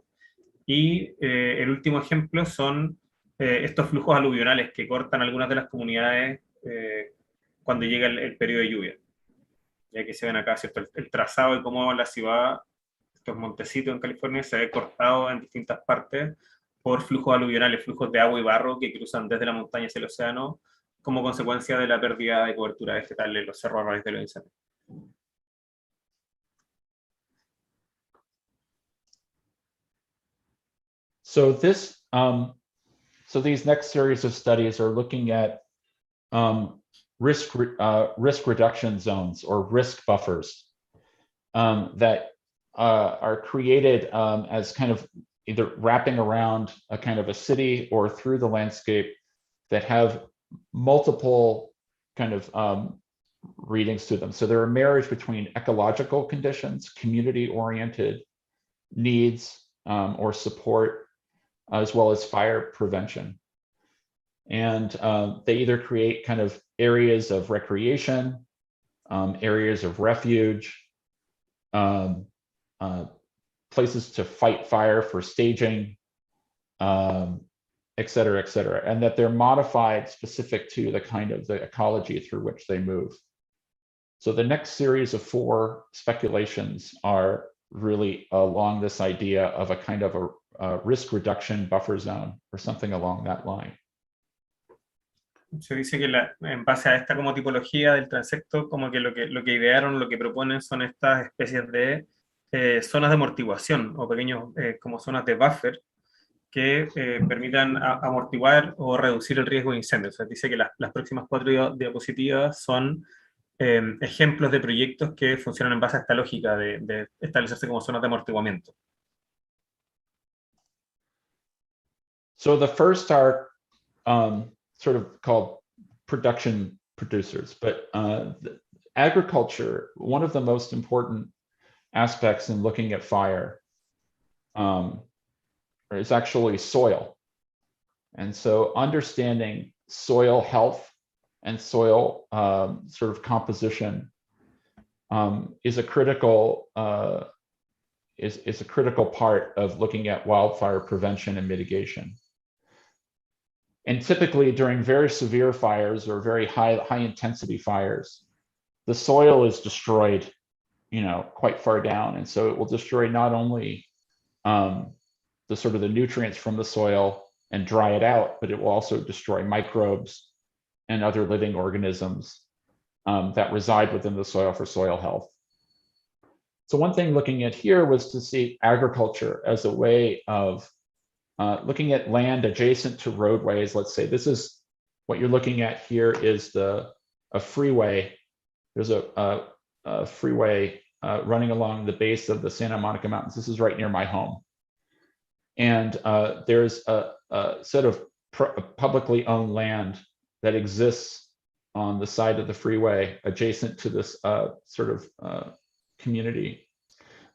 Y el último ejemplo son estos flujos aluvionales que cortan algunas de las comunidades cuando llega el periodo de lluvia. Ya que se ven acá, ¿cierto? El trazado de cómo la ciudad, estos montecitos en California, se ve cortado en distintas partes por flujos aluvionales, flujos de agua y barro que cruzan desde la montaña hacia el océano como consecuencia de la pérdida de cobertura vegetal en los cerros a raíz de los incendios. So these next series of studies are looking at risk reduction zones or risk buffers that are created as kind of either wrapping around a kind of a city or through the landscape that have multiple kind of readings to them. So they're a marriage between ecological conditions, community-oriented needs or support, as well as fire prevention. And they either create kind of areas of recreation, areas of refuge, places to fight fire for staging, et cetera, and that they're modified specific to the kind of the ecology through which they move. So the next series of 4 speculations are really along this idea of a kind of a risk reduction buffer zone or something along that line. Se dice que en base a esta como tipología del transecto, como que lo que idearon, lo que proponen son estas especies de zonas de amortiguación o pequeños como zonas de buffer que permitan amortiguar o reducir el riesgo de incendios. O sea, dice que las próximas 4 diapositivas son ejemplos de proyectos que funcionan en base a esta lógica de establecerse como zonas de amortiguamiento. So the first are sort of called production producers, but agriculture, one of the most important aspects in looking at fire is actually soil. And so understanding soil health and soil sort of composition is a critical is a critical part of looking at wildfire prevention and mitigation. And typically during very severe fires or very high intensity fires, the soil is destroyed, quite far down. And so it will destroy not only the sort of the nutrients from the soil and dry it out, but it will also destroy microbes and other living organisms that reside within the soil for soil health. So one thing looking at here was to see agriculture as a way of looking at land adjacent to roadways. Let's say this is what you're looking at here is a freeway. There's a freeway running along the base of the Santa Monica Mountains. This is right near my home. And there's a set of publicly owned land that exists on the side of the freeway adjacent to this sort of community.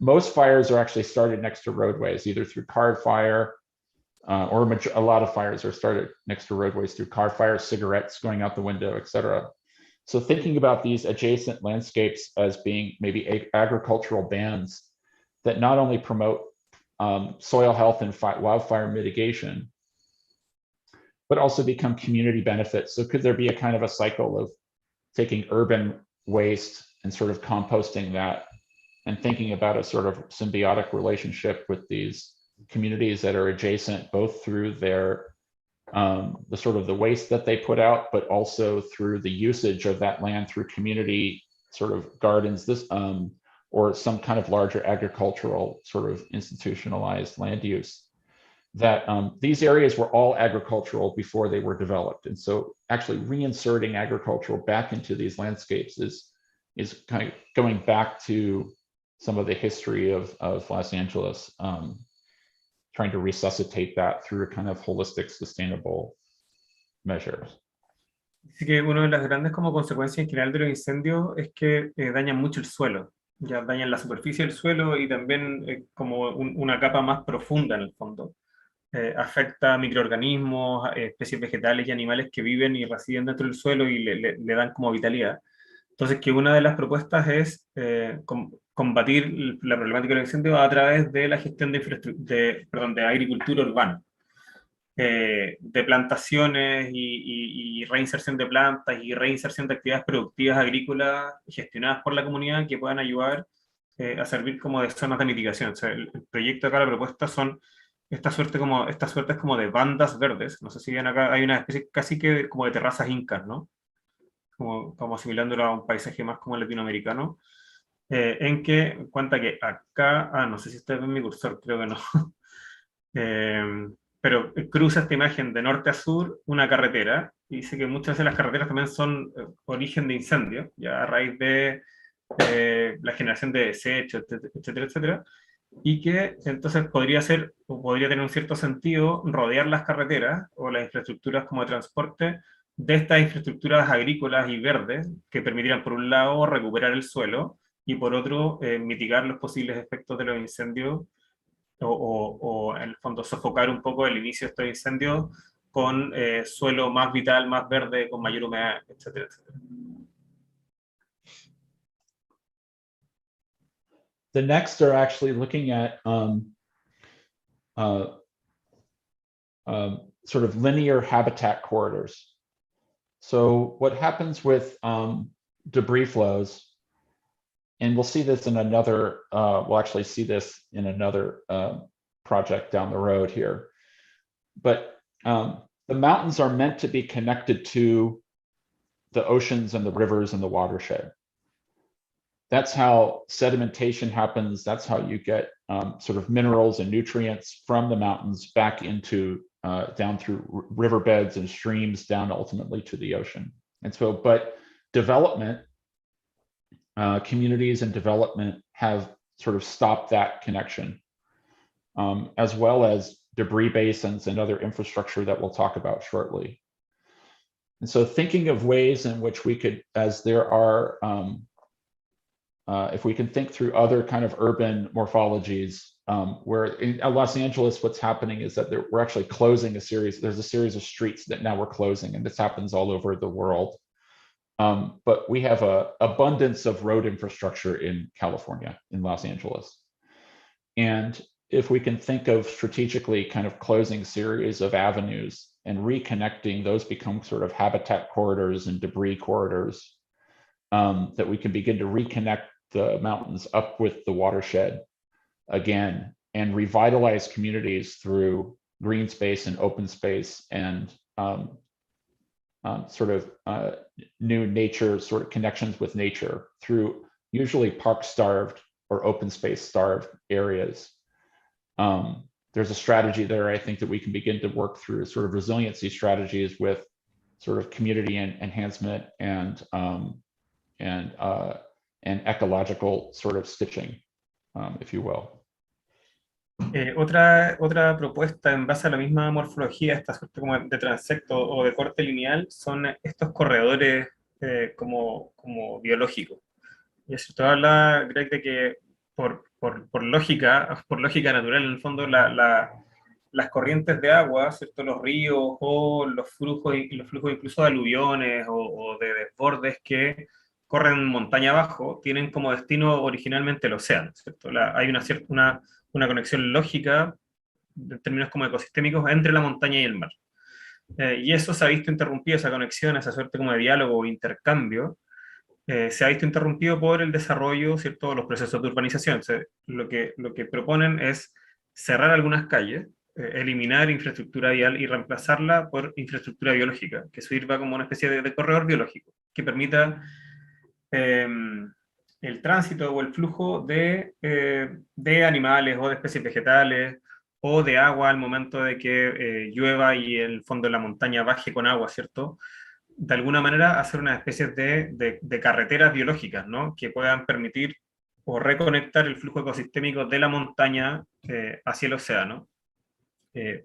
Most fires are actually started next to roadways, either through car fire, or a lot of fires are started next to roadways through car fire, cigarettes going out the window, et cetera. So thinking about these adjacent landscapes as being maybe agricultural bands that not only promote soil health and wildfire mitigation, but also become community benefits. So could there be a kind of a cycle of taking urban waste and sort of composting that and thinking about a sort of symbiotic relationship with these communities that are adjacent, both through their the sort of the waste that they put out, but also through the usage of that land through community sort of gardens, or some kind of larger agricultural sort of institutionalized land use. That these areas were all agricultural before they were developed. And so actually reinserting agricultural back into these landscapes is kind of going back to some of the history of Los Angeles, trying to resuscitate that through a kind of holistic, sustainable measures. Así que una de las grandes como consecuencias en general de los incendios es que dañan mucho el suelo, ya dañan la superficie del suelo y también como una capa más profunda en el fondo. Afecta a microorganismos, especies vegetales y animales que viven y residen dentro del suelo y le dan como vitalidad. Entonces, que una de las propuestas es combatir la problemática del incendio a través de la gestión de agricultura urbana. de plantaciones y reinserción de plantas y reinserción de actividades productivas agrícolas gestionadas por la comunidad que puedan ayudar a servir como de zonas de mitigación. O sea, el proyecto acá, la propuesta son estas suertes como de bandas verdes. No sé si ven acá, hay una especie casi que como de terrazas incas, ¿no? Como asimilándolo a un paisaje más como latinoamericano, en que cuenta que acá, no sé si ustedes ven mi cursor, creo que no, pero cruza esta imagen de norte a sur una carretera, y dice que muchas veces las carreteras también son origen de incendio, ya a raíz de la generación de desechos, etcétera, etcétera, y que entonces podría ser, o podría tener un cierto sentido, rodear las carreteras o las infraestructuras como de transporte de estas infraestructuras agrícolas y verdes que permitirían, por un lado, recuperar el suelo y por otro, mitigar los posibles efectos de los incendios o en el fondo sofocar un poco el inicio de estos incendios con suelo más vital, más verde, con mayor humedad, etcétera, etcétera. The next are actually looking at sort of linear habitat corridors. So what happens with debris flows, and we'll see this in another, we'll actually see this in another project down the road here. But the mountains are meant to be connected to the oceans and the rivers and the watershed. That's how sedimentation happens. That's how you get sort of minerals and nutrients from the mountains back into down through riverbeds and streams down ultimately to the ocean. And so, but development, communities and development have sort of stopped that connection, as well as debris basins and other infrastructure that we'll talk about shortly. And so thinking of ways in which we could, as there are, if we can think through other kind of urban morphologies, where in Los Angeles, what's happening is that we're actually closing a series, there's a series of streets that now we're closing, and this happens all over the world. But we have an abundance of road infrastructure in California, in Los Angeles. And if we can think of strategically kind of closing series of avenues and reconnecting, those become sort of habitat corridors and debris corridors, that we can begin to reconnect the mountains up with the watershed again and revitalize communities through green space and open space and sort of new nature sort of connections with nature through usually park starved or open space starved areas. There's a strategy there, I think, that we can begin to work through sort of resiliency strategies with sort of community enhancement and ecological sort of stitching, if you will. Otra propuesta en base a la misma morfología, esta suerte como de transecto o de corte lineal, son estos corredores como biológicos. Y eso te habla, Greg, de que por lógica natural, en el fondo, las corrientes de agua, ¿cierto? Los ríos o los flujos incluso de aluviones o de desbordes que corren montaña abajo, tienen como destino originalmente el océano, ¿cierto? Hay una conexión lógica, en términos como ecosistémicos, entre la montaña y el mar. Y eso se ha visto interrumpido, esa conexión, esa suerte como de diálogo o intercambio, se ha visto interrumpido por el desarrollo, ¿cierto?, de los procesos de urbanización. O sea, lo que proponen es cerrar algunas calles, eliminar infraestructura vial y reemplazarla por infraestructura biológica, que sirva como una especie de corredor biológico, que permita el tránsito o el flujo de animales o de especies vegetales o de agua al momento de que llueva y el fondo de la montaña baje con agua, ¿cierto? De alguna manera hacer una especie de carreteras biológicas, ¿no? Que puedan permitir o reconectar el flujo ecosistémico de la montaña hacia el océano,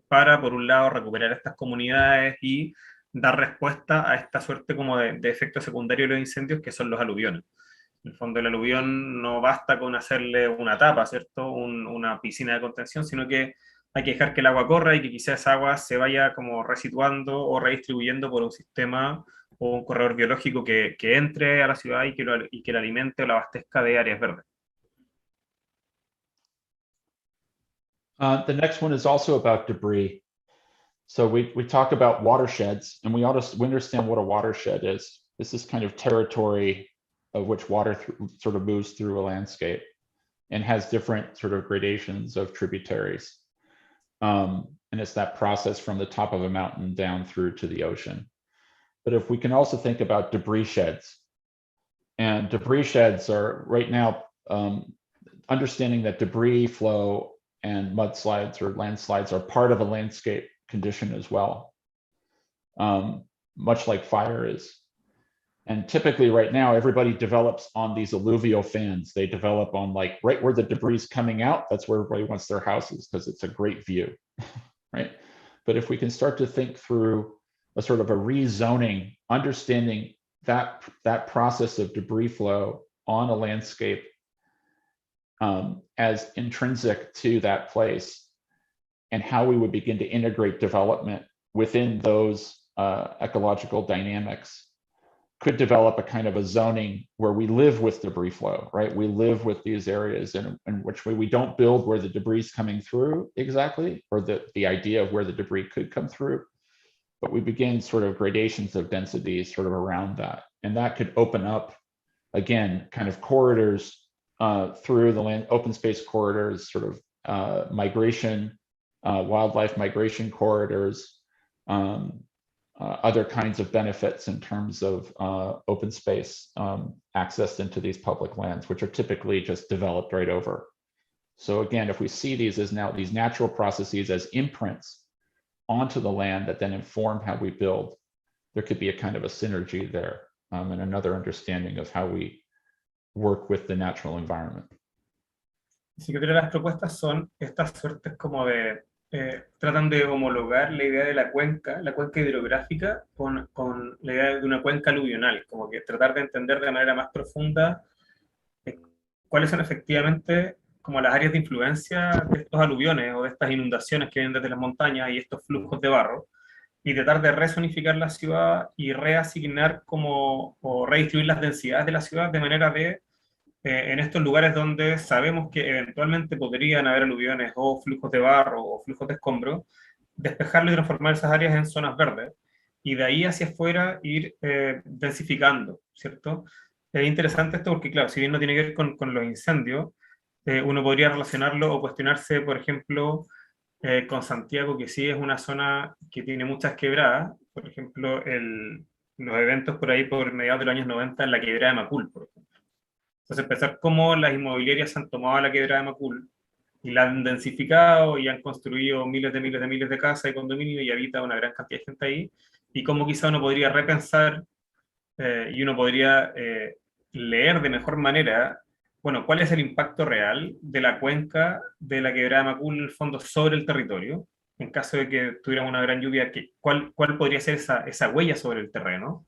para, por un lado, recuperar estas comunidades y dar respuesta a esta suerte como de efecto secundario de los incendios, que son los aluviones. En el fondo, el aluvión no basta con hacerle una tapa, ¿cierto? Una piscina de contención, sino que hay que dejar que el agua corra y que quizás esa agua se vaya como resituando o redistribuyendo por un sistema o un corredor biológico que entre a la ciudad y que lo alimente o la abastezca de áreas verdes. The next one is also about debris. So we talk about watersheds, and we understand what a watershed is. This is kind of territory of which water sort of moves through a landscape and has different sort of gradations of tributaries. And it's that process from the top of a mountain down through to the ocean. But if we can also think about debris sheds, and debris sheds are right now, understanding that debris flow and mudslides or landslides are part of a landscape condition as well, much like fire is. And typically right now, everybody develops on these alluvial fans. They develop on like right where the debris is coming out. That's where everybody wants their houses because it's a great view, right? But if we can start to think through a sort of a rezoning, understanding that process of debris flow on a landscape as intrinsic to that place, and how we would begin to integrate development within those ecological dynamics, could develop a kind of a zoning where we live with debris flow, right? We live with these areas in which way we don't build where the debris is coming through exactly, or the idea of where the debris could come through, but we begin sort of gradations of density sort of around that. And that could open up, again, kind of corridors through the land, open space corridors, sort of migration, wildlife migration corridors, other kinds of benefits in terms of open space accessed into these public lands, which are typically just developed right over. So again, if we see these as now these natural processes as imprints onto the land that then inform how we build, there could be a kind of a synergy there, and another understanding of how we work with the natural environment. Así que otra de las propuestas son estas suertes como de tratan de homologar la idea de la cuenca hidrográfica con la idea de una cuenca aluvional, como que tratar de entender de manera más profunda cuáles son efectivamente como las áreas de influencia de estos aluviones o de estas inundaciones que vienen desde las montañas y estos flujos de barro, y tratar de resonificar la ciudad y reasignar como, o redistribuir las densidades de la ciudad de manera de en estos lugares donde sabemos que eventualmente podrían haber aluviones o flujos de barro o flujos de escombro, despejarlo y transformar esas áreas en zonas verdes, y de ahí hacia afuera ir densificando, ¿cierto? Es interesante esto porque, claro, si bien no tiene que ver con los incendios, uno podría relacionarlo o cuestionarse, por ejemplo, con Santiago, que sí es una zona que tiene muchas quebradas, por ejemplo, los eventos por ahí por mediados de los años 90 en la quebrada de Macul, por ejemplo. Entonces, pensar cómo las inmobiliarias han tomado la quebrada de Macul y la han densificado y han construido miles de casas y condominios y habita una gran cantidad de gente ahí, y cómo quizá uno podría repensar y uno podría leer de mejor manera, bueno, cuál es el impacto real de la cuenca de la quebrada de Macul en el fondo sobre el territorio, en caso de que tuviéramos una gran lluvia, cuál podría ser esa huella sobre el terreno.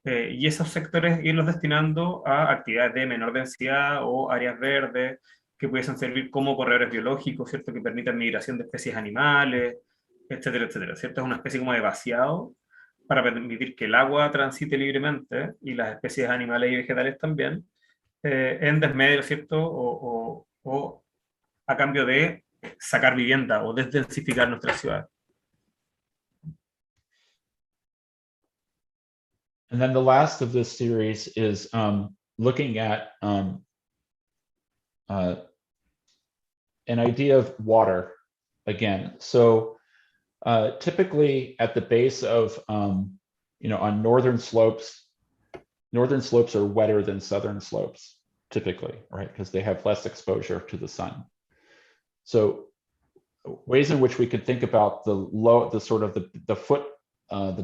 Y esos sectores irlos destinando a actividades de menor densidad o áreas verdes que pudiesen servir como corredores biológicos, ¿cierto? Que permitan migración de especies animales, etcétera, etcétera, ¿cierto? Es una especie como de vaciado para permitir que el agua transite libremente y las especies animales y vegetales también, en desmedro, ¿cierto? O a cambio de sacar vivienda o desdensificar nuestras ciudades. And then the last of this series is looking at an idea of water again. So typically at the base of, on northern slopes are wetter than southern slopes, typically, right? Because they have less exposure to the sun. So ways in which we could think about the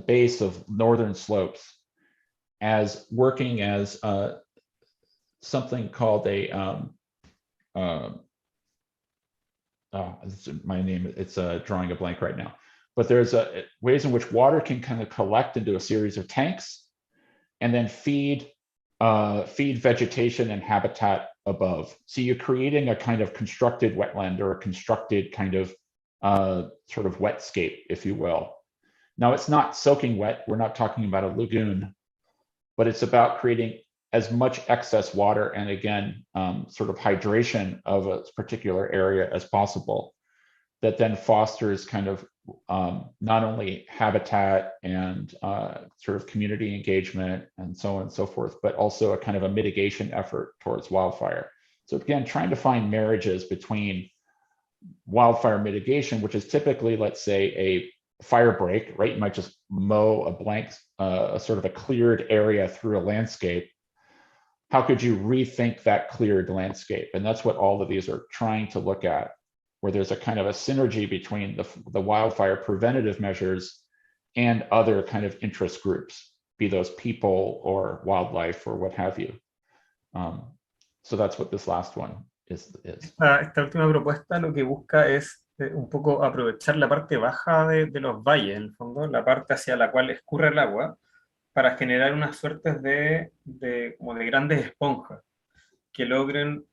base of northern slopes as working as something called it's drawing a blank right now, but there's ways in which water can kind of collect into a series of tanks and then feed vegetation and habitat above. So you're creating a kind of constructed wetland or a constructed kind of sort of wetscape, if you will. Now it's not soaking wet. We're not talking about a lagoon, but it's about creating as much excess water and again, sort of hydration of a particular area as possible, that then fosters kind of not only habitat and sort of community engagement and so on and so forth, but also a kind of a mitigation effort towards wildfire. So again, trying to find marriages between wildfire mitigation, which is typically, let's say, a fire break, right? You might just mow a blank, a sort of a cleared area through a landscape. How could you rethink that cleared landscape? And that's what all of these are trying to look at, where there's a kind of a synergy between the wildfire preventative measures and other kind of interest groups, be those people or wildlife or what have you. So that's what this last one is. Esta última propuesta lo que busca es un poco aprovechar la parte baja de los valles, en el fondo, la parte hacia la cual escurre el agua, para generar unas suertes como de grandes esponjas que logren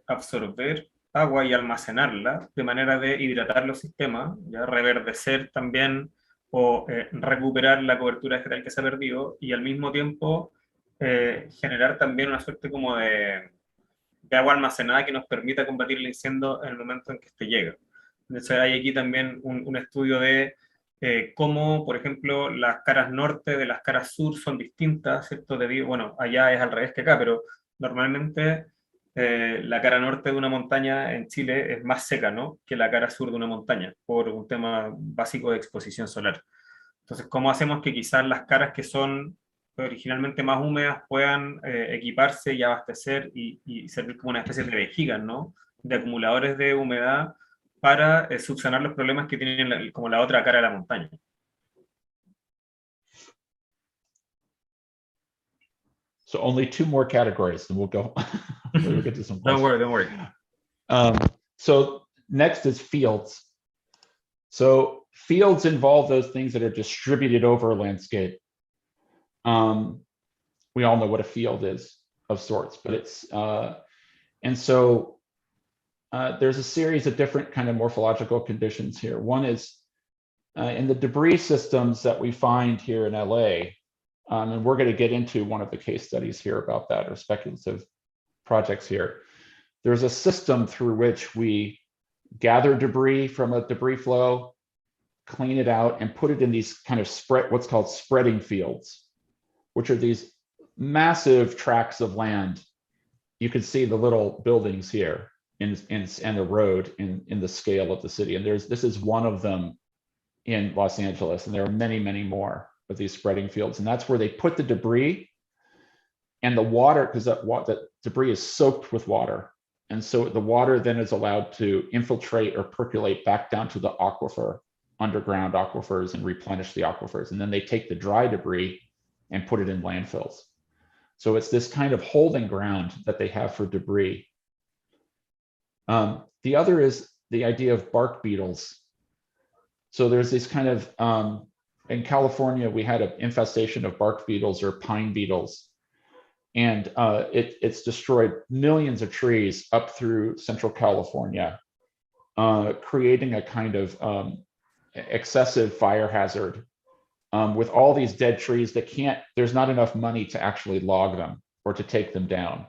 absorber agua y almacenarla de manera de hidratar los sistemas, ya reverdecer también o recuperar la cobertura vegetal que se ha perdido y al mismo tiempo generar también una suerte como de agua almacenada que nos permita combatir el incendio en el momento en que este llega. Entonces hay aquí también un estudio de cómo, por ejemplo, las caras norte de las caras sur son distintas, ¿cierto? Bueno, allá es al revés que acá, pero normalmente la cara norte de una montaña en Chile es más seca, ¿no?, que la cara sur de una montaña, por un tema básico de exposición solar. Entonces, ¿cómo hacemos que quizás las caras que son originalmente más húmedas puedan equiparse y abastecer y servir como una especie de vejigas, ¿no?, de acumuladores de humedad para subsanar los problemas que tienen como la otra cara de la montaña? So only 2 more categories, and we'll go. We'll get to some questions. Don't worry. So next is fields. So fields involve those things that are distributed over a landscape. We all know what a field is of sorts, but it's and so there's a series of different kind of morphological conditions here. One is in the debris systems that we find here in LA, and we're going to get into one of the case studies here about that, or speculative projects here. There's a system through which we gather debris from a debris flow, clean it out, and put it in these kind of what's called spreading fields, which are these massive tracts of land. You can see the little buildings here and the road in the scale of the city. And this is one of them in Los Angeles, and there are many, many more of these spreading fields. And that's where they put the debris and the water, because that debris is soaked with water. And so the water then is allowed to infiltrate or percolate back down to the aquifer, underground aquifers, and replenish the aquifers. And then they take the dry debris and put it in landfills. So it's this kind of holding ground that they have for debris. The other is the idea of bark beetles. So there's this kind of, in California, we had an infestation of bark beetles or pine beetles. And it's destroyed millions of trees up through Central California, creating a kind of excessive fire hazard with all these dead trees that there's not enough money to actually log them or to take them down.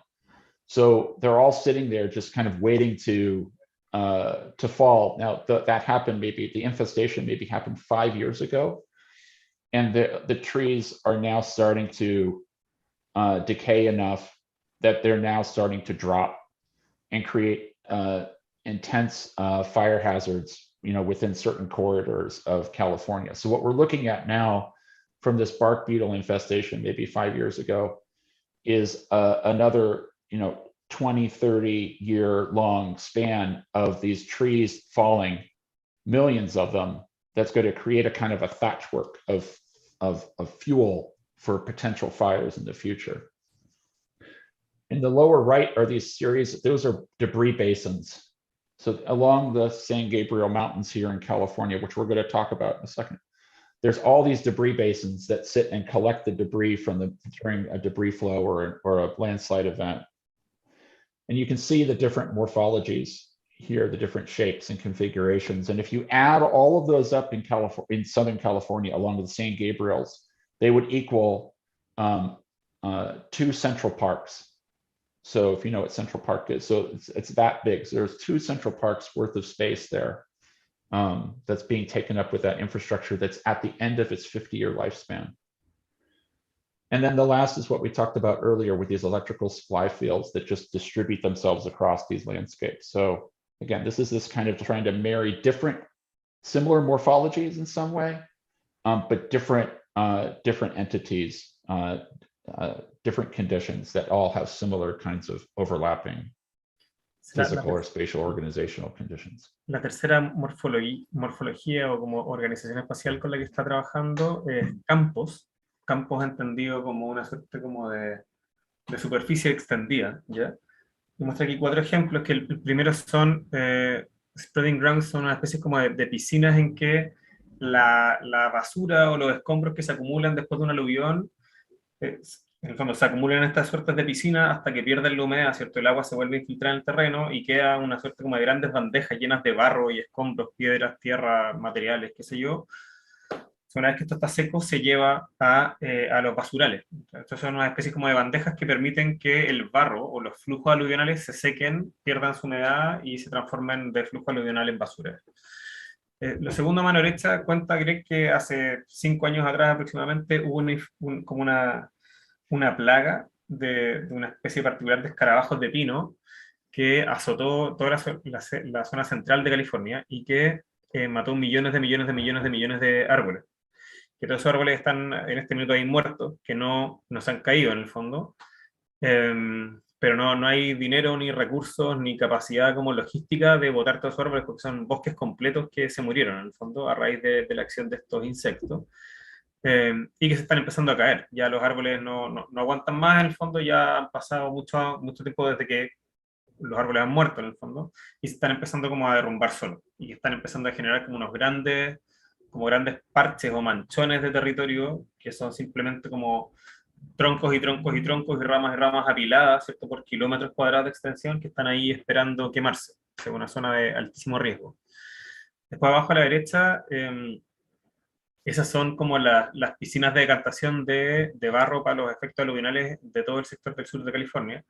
So they're all sitting there just kind of waiting to fall. Now that happened, the infestation maybe happened 5 years ago. And the trees are now starting to decay enough that they're now starting to drop and create intense fire hazards, within certain corridors of California. So what we're looking at now from this bark beetle infestation, maybe 5 years ago, is another, 20, 30 year long span of these trees falling, millions of them, that's going to create a kind of a thatchwork of fuel for potential fires in the future. In the lower right are these series, those are debris basins. So along the San Gabriel Mountains here in California, which we're going to talk about in a second, there's all these debris basins that sit and collect the debris during a debris flow or a landslide event. And you can see the different morphologies here, the different shapes and configurations. And if you add all of those up in Southern California along the San Gabriels, they would equal 2 Central Parks. So if you know what Central Park is, so it's that big. So there's 2 Central Parks worth of space there that's being taken up with that infrastructure that's at the end of its 50-year lifespan. And then the last is what we talked about earlier with these electrical supply fields that just distribute themselves across these landscapes. So again, this is this kind of trying to marry similar morphologies in some way, but different entities, different conditions that all have similar kinds of overlapping physical or spatial organizational conditions. La tercera morfología o como organización espacial con la que está trabajando es campos entendido como una suerte como de superficie extendida, ¿ya? Y muestra aquí 4 ejemplos, que el primero son spreading grounds, son una especie como de piscinas en que la basura o los escombros que se acumulan después de un aluvión, en el fondo se acumulan en estas suertes de piscinas hasta que pierden la humedad, ¿cierto? El agua se vuelve a infiltrar en el terreno y queda una suerte como de grandes bandejas llenas de barro y escombros, piedras, tierra, materiales, qué sé yo. Una vez que esto está seco, se lleva a los basurales. Entonces son una especie como de bandejas que permiten que el barro o los flujos aluvionales se sequen, pierdan su humedad y se transformen de flujo aluvional en basura. Lo segundo a mano derecha cuenta Greg que hace 5 años atrás aproximadamente hubo como una plaga de una especie particular de escarabajos de pino que azotó toda la zona central de California y que mató millones de árboles. Que todos esos árboles están en este minuto ahí muertos, que no se han caído en el fondo, pero no hay dinero, ni recursos, ni capacidad como logística de botar todos esos árboles, porque son bosques completos que se murieron en el fondo a raíz de la acción de estos insectos. Y que se están empezando a caer. Ya los árboles no aguantan más en el fondo, ya han pasado mucho tiempo desde que los árboles han muerto en el fondo, y se están empezando como a derrumbar solos, y están empezando a generar como unos grandes parches o manchones de territorio que son simplemente como troncos y troncos y troncos y ramas apiladas, ¿cierto? Por kilómetros cuadrados de extensión que están ahí esperando quemarse, es una zona de altísimo riesgo. Después abajo a la derecha, esas son como las piscinas de decantación de barro para los efectos aluvionales de todo el sector del sur de California.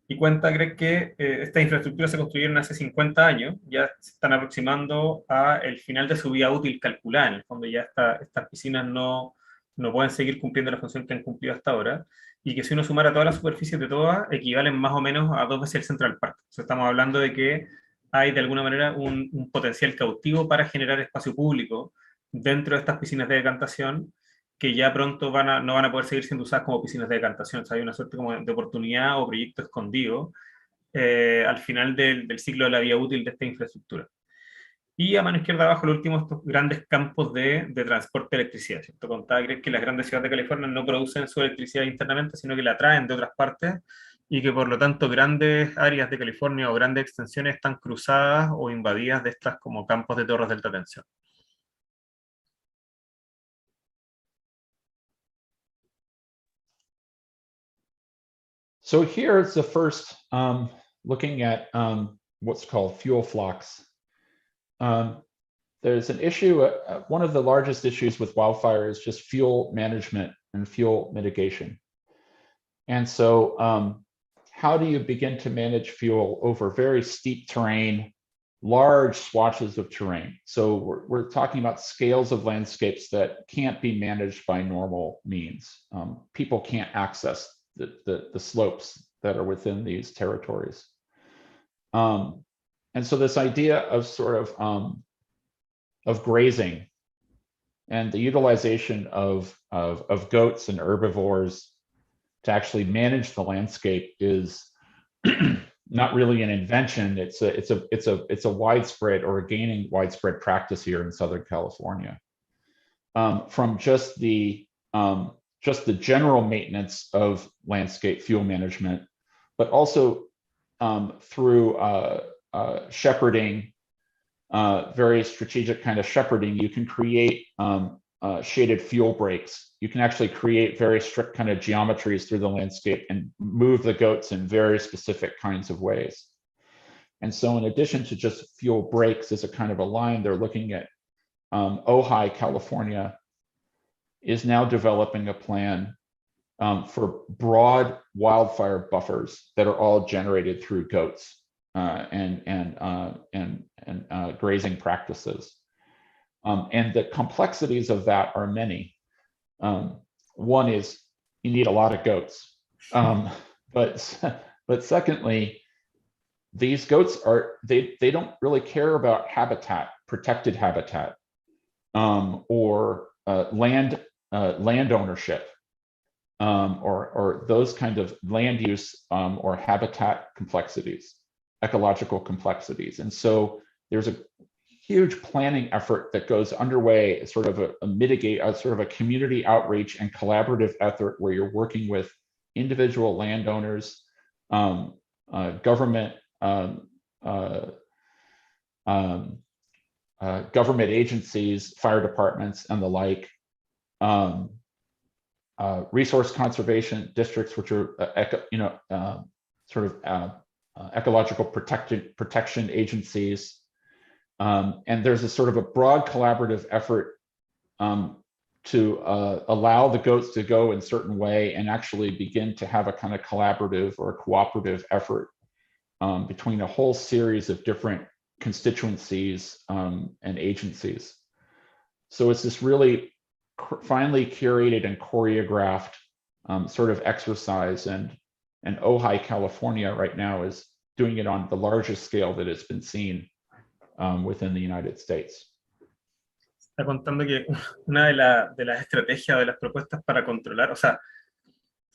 Y cuenta Greg que estas infraestructuras se construyeron hace 50 años, ya se están aproximando al final de su vida útil calculada. En el fondo ya estas piscinas no pueden seguir cumpliendo la función que han cumplido hasta ahora, y que si uno sumara todas las superficies de todas, equivalen más o menos a 2 veces el Central Park. Entonces estamos hablando de que hay de alguna manera un potencial cautivo para generar espacio público dentro de estas piscinas de decantación, que ya pronto no van a poder seguir siendo usadas como piscinas de decantación. O sea, hay una suerte como de oportunidad o proyecto escondido al final del ciclo de la vida útil de esta infraestructura. Y a mano izquierda abajo, lo último, estos grandes campos de transporte de electricidad, ¿cierto? Contaba Greg que las grandes ciudades de California no producen su electricidad internamente, sino que la traen de otras partes, y que por lo tanto grandes áreas de California o grandes extensiones están cruzadas o invadidas de estas como campos de torres de alta tensión. So here is the first looking at what's called fuel flux. There's an issue, one of the largest issues with wildfire is just fuel management and fuel mitigation. And so how do you begin to manage fuel over very steep terrain, large swatches of terrain? So we're talking about scales of landscapes that can't be managed by normal means. People can't access the slopes that are within these territories. And so this idea of sort of grazing and the utilization of goats and herbivores to actually manage the landscape is not really an invention. It's a widespread or a gaining widespread practice here in Southern California. From just the general maintenance of landscape fuel management, but also through shepherding, very strategic kind of shepherding, you can create shaded fuel breaks. You can actually create very strict kind of geometries through the landscape and move the goats in very specific kinds of ways. And so in addition to just fuel breaks as a kind of a line, they're looking at Ojai, California, is now developing a plan for broad wildfire buffers that are all generated through goats. grazing practices. And the complexities of that are many. One is you need a lot of goats, but secondly, these goats they don't really care about habitat, protected habitat, or land ownership, or those kind of land use or habitat complexities, ecological complexities. And so there's a huge planning effort that goes underway, sort of a community outreach and collaborative effort where you're working with individual landowners, government government agencies, fire departments, and the like, resource conservation districts, which are ecological protection agencies. And there's a sort of a broad collaborative effort to allow the goats to go in a certain way and actually begin to have a kind of collaborative or cooperative effort between a whole series of different constituencies and agencies. So it's this really finely curated and choreographed sort of exercise, and Ojai, California right now is doing it on the largest scale that it's been seen within the United States. Está contando que una de las estrategias, de las propuestas para controlar, o sea,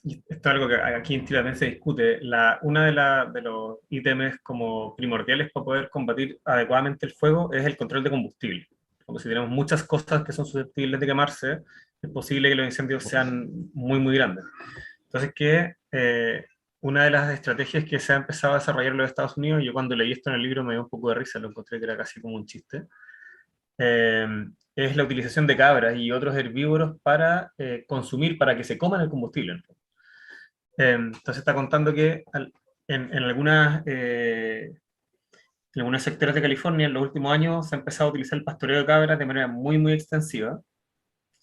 y esto es algo que aquí en Chile también se discute, una de los ítems como primordiales para poder combatir adecuadamente el fuego es el control de combustible. Como si tenemos muchas cosas que son susceptibles de quemarse, es posible que los incendios sean muy, muy grandes. Entonces, una de las estrategias que se ha empezado a desarrollar en los Estados Unidos, yo cuando leí esto en el libro me dio un poco de risa, lo encontré que era casi como un chiste, es la utilización de cabras y otros herbívoros para consumir, para que se coman el combustible. Entonces está contando que en algunos sectores de California en los últimos años se ha empezado a utilizar el pastoreo de cabras de manera muy, muy extensiva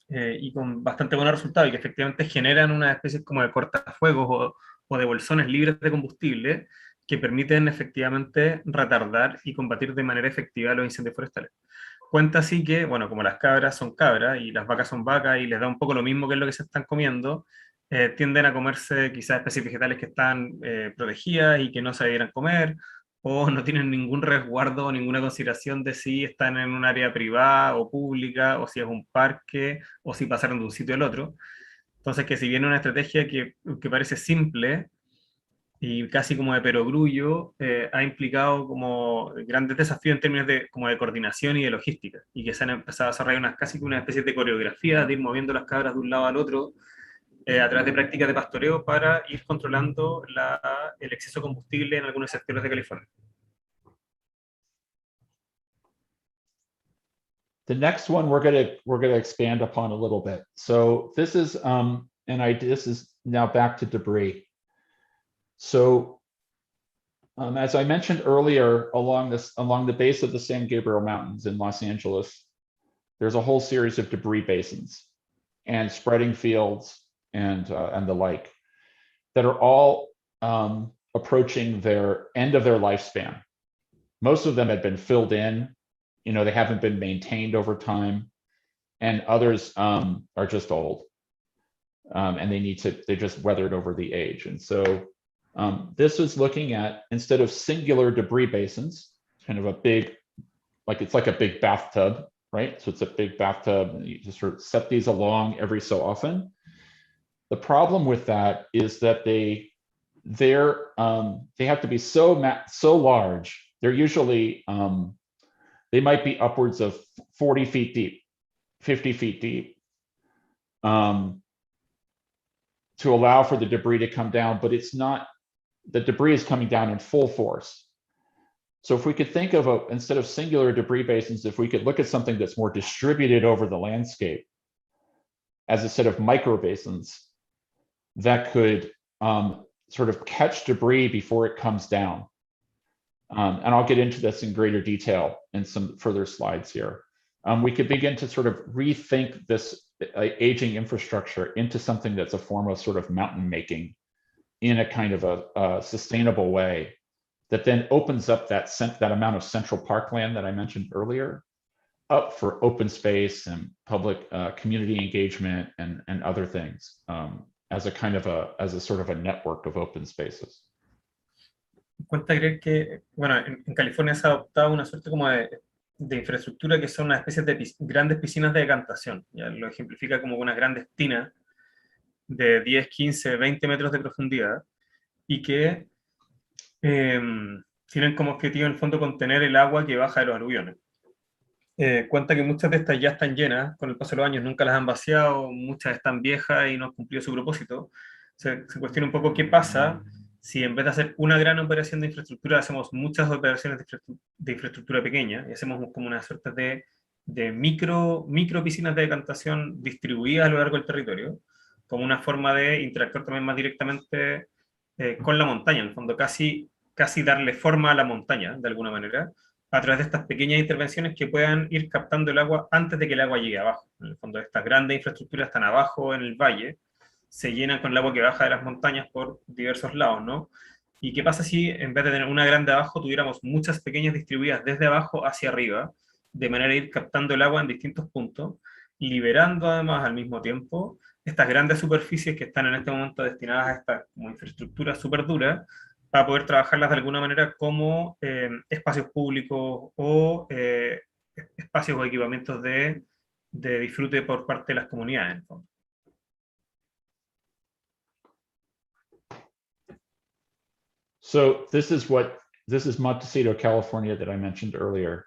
y con bastante buenos resultados, y que efectivamente generan una especie como de cortafuegos o de bolsones libres de combustible que permiten efectivamente retardar y combatir de manera efectiva los incendios forestales. Cuenta así que, bueno, como las cabras son cabras y las vacas son vacas y les da un poco lo mismo que es lo que se están comiendo, tienden a comerse quizás especies vegetales que están protegidas y que no se debieran comer, o no tienen ningún resguardo o ninguna consideración de si están en un área privada o pública, o si es un parque, o si pasaron de un sitio al otro. Entonces, que si bien es una estrategia que parece simple y casi como de perogrullo, ha implicado como grandes desafíos en términos de coordinación y de logística, y que se han empezado a desarrollar casi una especie de coreografía de ir moviendo las cabras de un lado al otro a través de prácticas de pastoreo para ir controlando el exceso de combustible en algunos sectores de California. The next one we're going to expand upon a little bit. So this is this is now back to debris. So as I mentioned earlier, along the base of the San Gabriel Mountains in Los Angeles, there's a whole series of debris basins and spreading fields and the like that are all approaching their end of their lifespan. Most of them had been filled in, they haven't been maintained over time, and others are just old, and they just weathered over the age. And so this is looking at, instead of singular debris basins, kind of a big, it's like a big bathtub, right? So it's a big bathtub, and you just sort of set these along every so often. The problem with that is that they have to be so large. They're usually they might be upwards of 40 feet deep, 50 feet deep, to allow for the debris to come down, but it's not, the debris is coming down in full force. So if we could think of instead of singular debris basins, if we could look at something that's more distributed over the landscape as a set of micro basins that could sort of catch debris before it comes down. And I'll get into this in greater detail in some further slides here. We could begin to sort of rethink this aging infrastructure into something that's a form of sort of mountain making in a kind of a sustainable way, that then opens up that amount of central parkland that I mentioned earlier up for open space and public community engagement and other things as a sort of a network of open spaces. Cuenta creer que, bueno, en California se ha adoptado una suerte como de infraestructura que son una especie de grandes piscinas de decantación. Ya lo ejemplifica como unas grandes tinas de 10, 15, 20 metros de profundidad y que tienen como objetivo en el fondo contener el agua que baja de los aluviones. Cuenta que muchas de estas ya están llenas, con el paso de los años nunca las han vaciado, muchas están viejas y no han cumplido su propósito. Se cuestiona un poco qué pasa si en vez de hacer una gran operación de infraestructura, hacemos muchas operaciones de infraestructura pequeña y hacemos como una suerte de micro piscinas de decantación distribuidas a lo largo del territorio, como una forma de interactuar también más directamente con la montaña, en el fondo casi darle forma a la montaña, de alguna manera, a través de estas pequeñas intervenciones que puedan ir captando el agua antes de que el agua llegue abajo. En el fondo, estas grandes infraestructuras están abajo en el valle, se llenan con el agua que baja de las montañas por diversos lados, ¿no? ¿Y qué pasa si en vez de tener una grande abajo, tuviéramos muchas pequeñas distribuidas desde abajo hacia arriba, de manera de ir captando el agua en distintos puntos, liberando además al mismo tiempo estas grandes superficies que están en este momento destinadas a esta como infraestructura súper dura, para poder trabajarlas de alguna manera como espacios públicos o espacios o equipamientos de disfrute por parte de las comunidades. ¿No? So this is Montecito, California, that I mentioned earlier.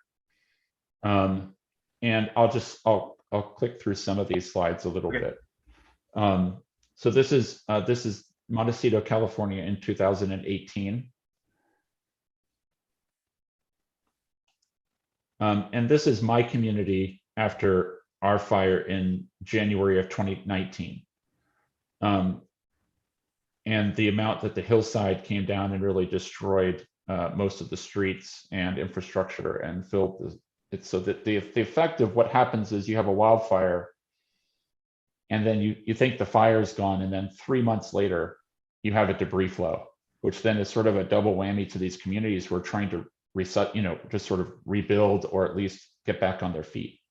And I'll click through some of these slides a little bit. So this is Montecito, California in 2018. And this is my community after our fire in January of 2019. And the amount that the hillside came down and really destroyed most of the streets and infrastructure and filled it, so that the effect of what happens is you have a wildfire and then you think the fire's gone, and then 3 months later you have a debris flow, which then is sort of a double whammy to these communities who are trying to reset, just sort of rebuild or at least get back on their feet.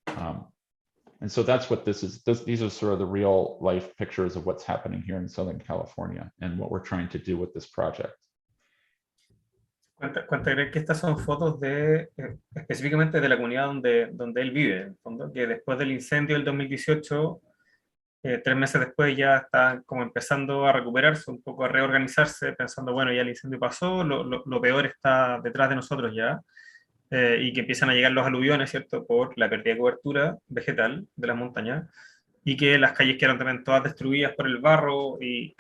And so that's what this is. These are sort of the real life pictures of what's happening here in Southern California and what we're trying to do with this project. Cuenta que estas son fotos específicamente de la comunidad donde él vive, en el fondo, que después del incendio del 2018, 3 meses después ya está como empezando a recuperarse, un poco a reorganizarse, pensando, bueno, ya el incendio pasó, lo peor está detrás de nosotros ya, y que empiezan a llegar los aluviones, ¿cierto?, por la pérdida de cobertura vegetal de las montañas, y que las calles quedaron también todas destruidas por el barro y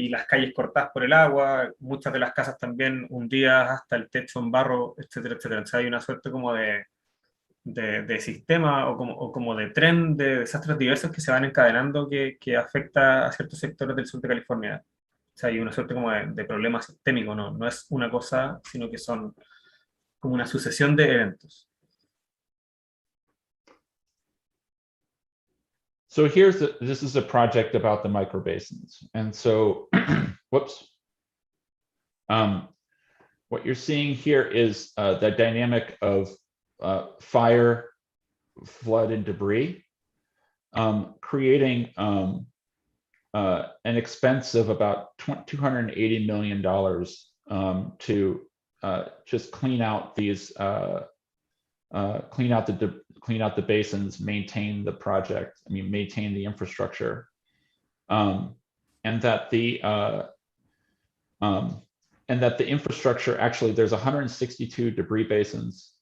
las calles cortadas por el agua, muchas de las casas también hundidas hasta el techo en barro, etcétera, etcétera. O sea, hay una suerte como de sistema o como de tren de desastres diversos que se van encadenando que afecta a ciertos sectores del sur de California. O sea, hay una suerte como de problema sistémico, no es una cosa, sino que son como una sucesión de eventos. So this is a project about the microbasins. And so, whoops. What you're seeing here is the dynamic of fire, flood, and debris, creating an expense of about $280 million to just clean out these, clean out the basins, maintain the project, maintain the infrastructure, and that the infrastructure, actually, there's 162 debris basins.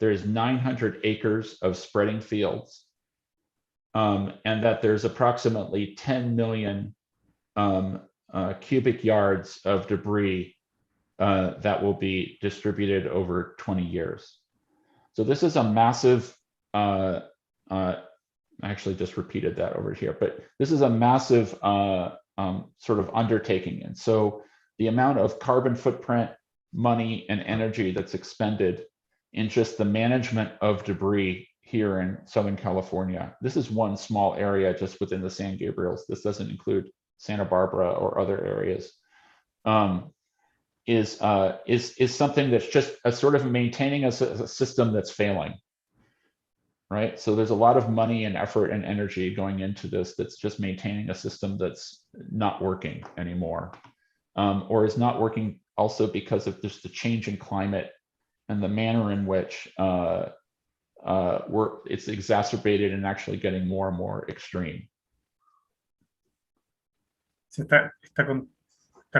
There's 900 acres of spreading fields, and that there's approximately 10 million cubic yards of debris that will be distributed over 20 years. So this is a massive, I actually just repeated that over here, but this is a massive sort of undertaking. And so the amount of carbon footprint, money, and energy that's expended in just the management of debris here in Southern California. This is one small area just within the San Gabriels. This doesn't include Santa Barbara or other areas. is something that's just a sort of maintaining a system that's failing, right? So there's a lot of money and effort and energy going into this that's just maintaining a system that's not working anymore, or is not working also because of just the change in climate and the manner in which it's exacerbated and actually getting more and more extreme. Se está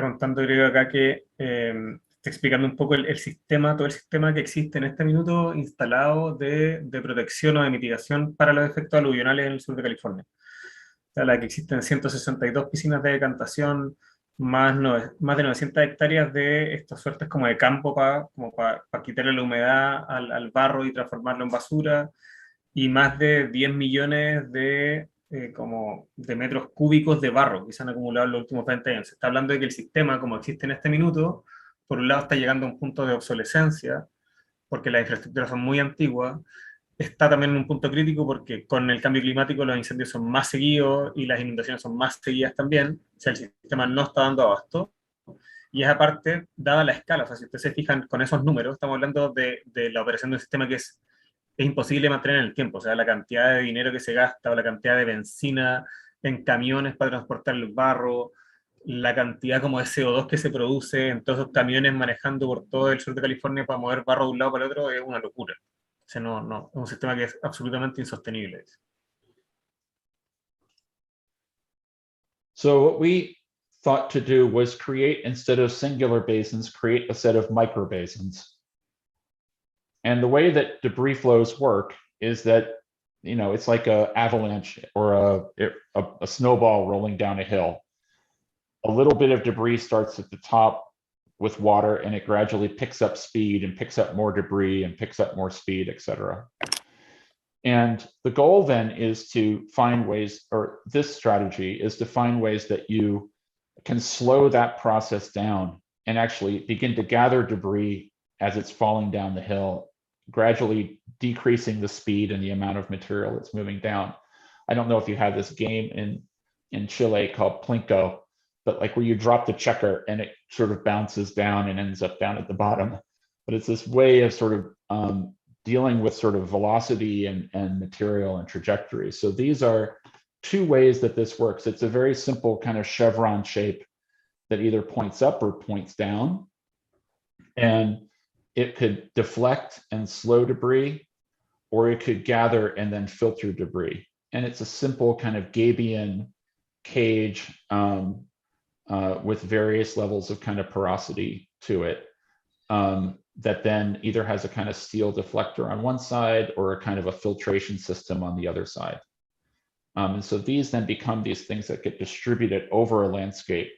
contando, creo, acá que está explicando un poco el sistema, todo el sistema que existe en este minuto instalado de protección o de mitigación para los efectos aluvionales en el sur de California. O sea, la que existen 162 piscinas de decantación, más de 900 hectáreas de estas suertes como de campo para quitarle la humedad al barro y transformarlo en basura, y más de 10 millones de metros cúbicos de barro que se han acumulado en los últimos 20 años. Se está hablando de que el sistema, como existe en este minuto, por un lado está llegando a un punto de obsolescencia, porque las infraestructuras son muy antiguas, está también en un punto crítico porque con el cambio climático los incendios son más seguidos y las inundaciones son más seguidas también, o sea, el sistema no está dando abasto, y es aparte, dada la escala, o sea, si ustedes se fijan con esos números, estamos hablando de la operación de un sistema que es imposible mantener en el tiempo, o sea, la cantidad de dinero que se gasta o la cantidad de benzina en camiones para transportar el barro, la cantidad como de CO2 que se produce en todos esos camiones manejando por todo el sur de California para mover barro de un lado para el otro, es una locura. O sea, no, es un sistema que es absolutamente insostenible. So what we thought to do was create, instead of singular basins, create a set of micro basins. And the way that debris flows work is that, it's like an avalanche or a snowball rolling down a hill. A little bit of debris starts at the top with water, and it gradually picks up speed and picks up more debris and picks up more speed, etc. And the goal then is to find ways, or this strategy is to find ways that you can slow that process down and actually begin to gather debris as it's falling down the hill, gradually decreasing the speed and the amount of material that's moving down. I don't know if you have this game in Chile called Plinko, but like where you drop the checker and it sort of bounces down and ends up down at the bottom. But it's this way of sort of dealing with sort of velocity and material and trajectory. So these are two ways that this works. It's a very simple kind of chevron shape that either points up or points down. And it could deflect and slow debris, or it could gather and then filter debris. And it's a simple kind of Gabian cage with various levels of kind of porosity to it, that then either has a kind of steel deflector on one side or a kind of a filtration system on the other side. And so these then become these things that get distributed over a landscape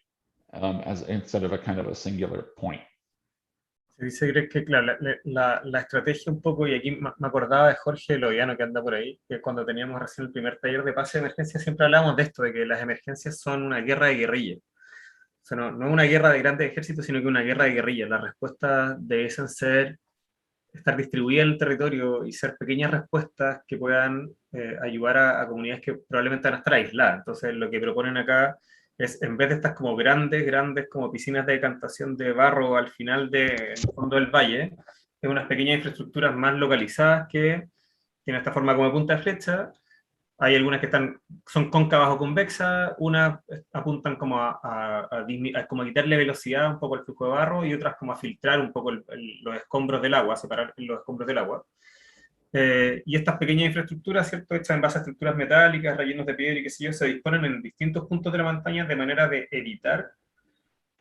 instead of a kind of a singular point. Se dice que, claro, la estrategia un poco, y aquí me acordaba de Jorge Loviano que anda por ahí, que cuando teníamos recién el primer taller de pase de emergencia siempre hablábamos de esto, de que las emergencias son una guerra de guerrilla. O sea, no una guerra de grandes ejércitos, sino que una guerra de guerrilla. Las respuestas deben estar distribuidas en el territorio y ser pequeñas respuestas que puedan ayudar a comunidades que probablemente van a estar aisladas. Entonces, lo que proponen acá es, en vez de estas como grandes como piscinas de decantación de barro al final del fondo del valle, es unas pequeñas infraestructuras más localizadas que tienen esta forma como de punta de flecha. Hay algunas que son cóncavas o convexas, unas apuntan como como a quitarle velocidad un poco al flujo de barro, y otras como a filtrar un poco los escombros del agua, separar los escombros del agua. Y estas pequeñas infraestructuras, ¿cierto?, hechas en base a estructuras metálicas, rellenos de piedra y qué sé yo, se disponen en distintos puntos de la montaña de manera de evitar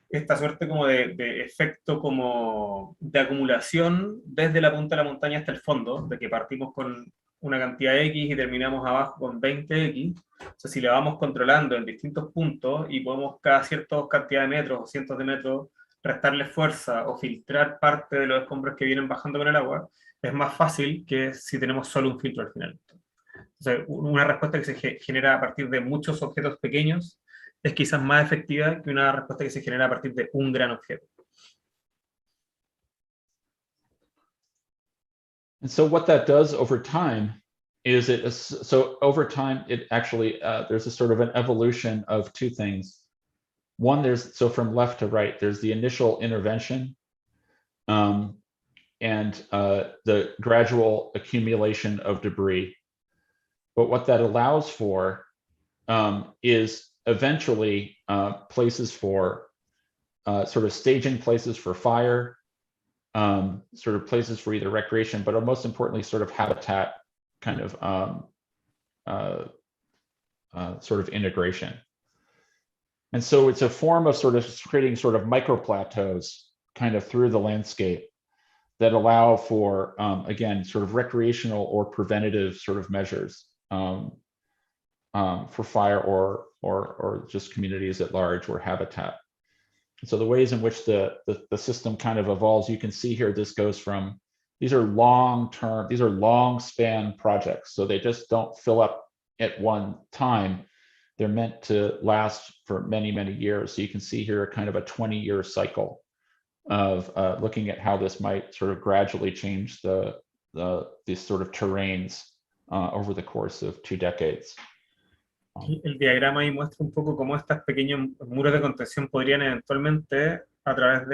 esta suerte como de efecto como de acumulación desde la punta de la montaña hasta el fondo, de que partimos con una cantidad X y terminamos abajo con 20X. O sea, si la vamos controlando en distintos puntos y podemos cada cierta cantidad de metros o cientos de metros restarle fuerza o filtrar parte de los escombros que vienen bajando con el agua, es más fácil que si tenemos solo un filtro al final. Entonces, una respuesta que se genera a partir de muchos objetos pequeños es quizás más efectiva que una respuesta que se genera a partir de un gran objeto. And so what that does over time is so over time, it actually, there's a sort of an evolution of two things. so from left to right, there's the initial intervention, and the gradual accumulation of debris. But what that allows for is eventually places for sort of staging places for fire, sort of places for either recreation, but most importantly, sort of habitat kind of sort of integration. And so it's a form of sort of creating sort of micro plateaus kind of through the landscape that allow for, again, sort of recreational or preventative sort of measures for fire or just communities at large or habitat. And so the ways in which the system kind of evolves, you can see here, this goes from, these are long-term, these are long span projects. So they just don't fill up at one time. They're meant to last for many, many years. So you can see here kind of a 20-year cycle of looking at how this might sort of gradually change these sort of terrains over the course of 2 decades. El diagrama ahí muestra un poco cómo estos pequeños muros de contención podrían eventualmente, a través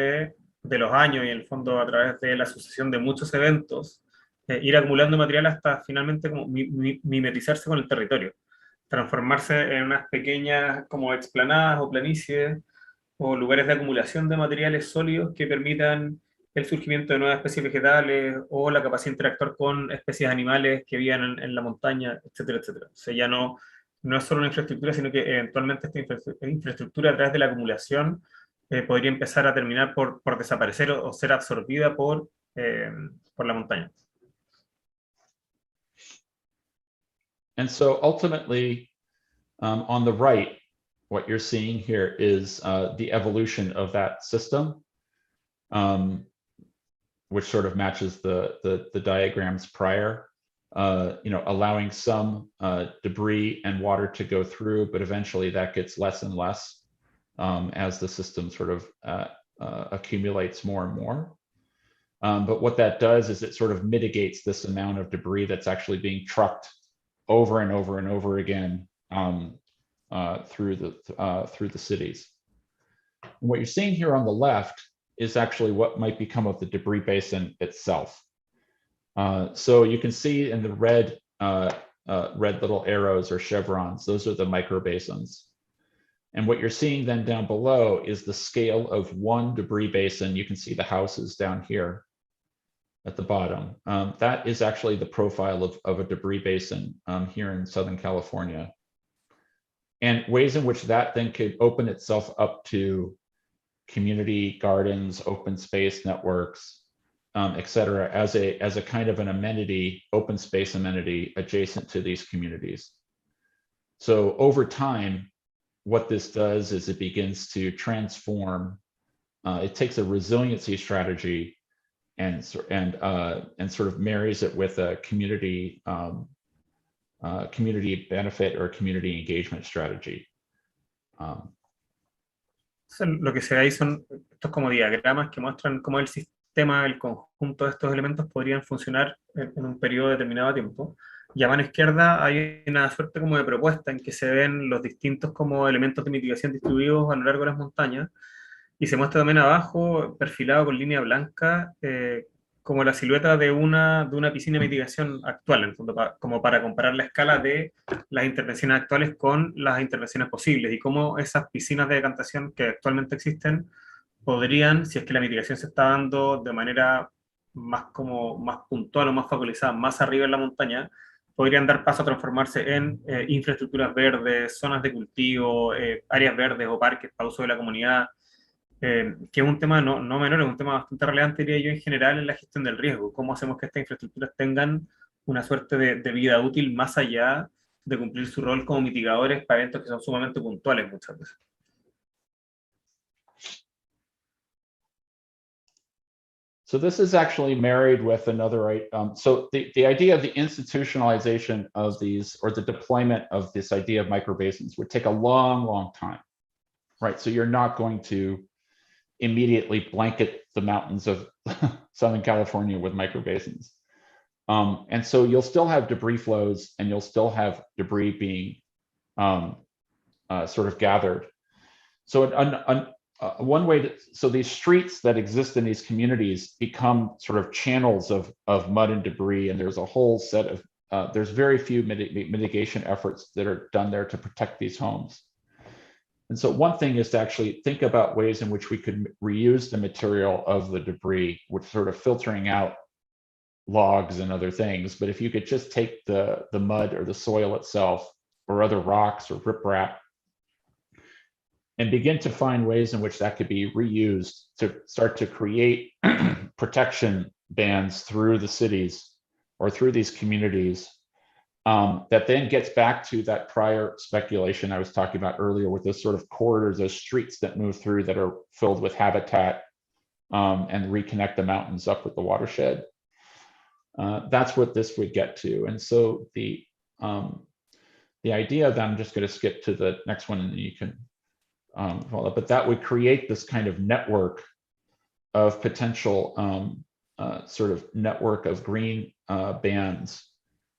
de los años y en el fondo a través de la sucesión de muchos eventos, ir acumulando material hasta finalmente como mimetizarse con el territorio, transformarse en unas pequeñas como explanadas o planicies o lugares de acumulación de materiales sólidos que permitan el surgimiento de nuevas especies vegetales o la capacidad de interactuar con especies animales que vivan en la montaña, etcétera, etcétera. O sea, ya no es solo una infraestructura, sino que eventualmente esta infraestructura a través de la acumulación podría empezar a terminar por desaparecer o ser absorbida por la montaña. And so ultimately, on the right, what you're seeing here is the evolution of that system, which sort of matches the diagrams prior. Allowing some debris and water to go through, but eventually that gets less and less as the system sort of accumulates more and more. But what that does is it sort of mitigates this amount of debris that's actually being trucked over and over and over again through the cities. And what you're seeing here on the left is actually what might become of the debris basin itself. So you can see in the red little arrows or chevrons, those are the micro basins. And what you're seeing then down below is the scale of one debris basin. You can see the houses down here at the bottom. That is actually the profile of a debris basin here in Southern California. And ways in which that then could open itself up to community gardens, open space networks, et cetera, as a kind of an amenity, open space amenity adjacent to these communities. So over time, what this does is it begins to transform. It takes a resiliency strategy and sort of marries it with a community benefit or community engagement strategy. Lo que se ve ahí son estos como diagramas que muestran cómo el conjunto de estos elementos podrían funcionar en un periodo determinado de tiempo. Y a mano izquierda hay una suerte como de propuesta en que se ven los distintos como elementos de mitigación distribuidos a lo largo de las montañas, y se muestra también abajo, perfilado con línea blanca, como la silueta de una piscina de mitigación actual, en el fondo, como para comparar la escala de las intervenciones actuales con las intervenciones posibles, y cómo esas piscinas de decantación que actualmente existen podrían, si es que la mitigación se está dando de manera más puntual o más focalizada, más arriba en la montaña, podrían dar paso a transformarse en infraestructuras verdes, zonas de cultivo, áreas verdes o parques para uso de la comunidad, que es un tema no menor, es un tema bastante relevante, diría yo, en general en la gestión del riesgo. ¿Cómo hacemos que estas infraestructuras tengan una suerte de vida útil más allá de cumplir su rol como mitigadores para eventos que son sumamente puntuales muchas veces? So this is actually married with another, so the idea of the institutionalization of these, or the deployment of this idea of microbasins, would take a long, long time, right? So you're not going to immediately blanket the mountains of Southern California with microbasins. And so you'll still have debris flows and you'll still have debris being sort of gathered. So one way to, so these streets that exist in these communities become sort of channels of mud and debris, and there's a whole set of, there's very few mitigation efforts that are done there to protect these homes. And so one thing is to actually think about ways in which we could reuse the material of the debris, which sort of filtering out logs and other things. But if you could just take the mud or the soil itself or other rocks or riprap and begin to find ways in which that could be reused to start to create protection bands through the cities or through these communities, that then gets back to that prior speculation I was talking about earlier with those sort of corridors, those streets that move through that are filled with habitat, and reconnect the mountains up with the watershed. That's what this would get to. And so the idea that I'm just going to skip to the next one and you can follow, but that would create this kind of network of potential sort of network of green bands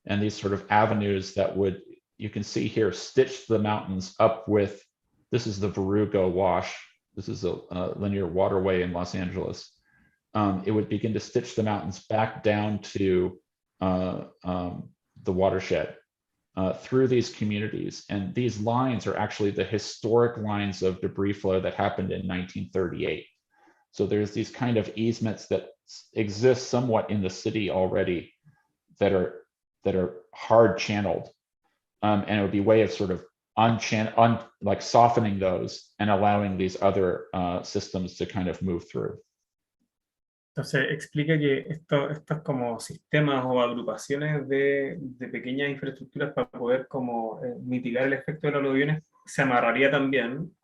and these sort of avenues that would, you can see here, stitch the mountains up with, this is the Verruga Wash. This is a linear waterway in Los Angeles. It would begin to stitch the mountains back down to the watershed through these communities. And these lines are actually the historic lines of debris flow that happened in 1938. So there's these kind of easements that exist somewhat in the city already that are hard channeled. And it would be a way of sort of like softening those and allowing these other systems to kind of move through. Entonces explica que estos como sistemas o agrupaciones de pequeñas infraestructuras para poder como mitigar el efecto de los aluviones se amarraría también.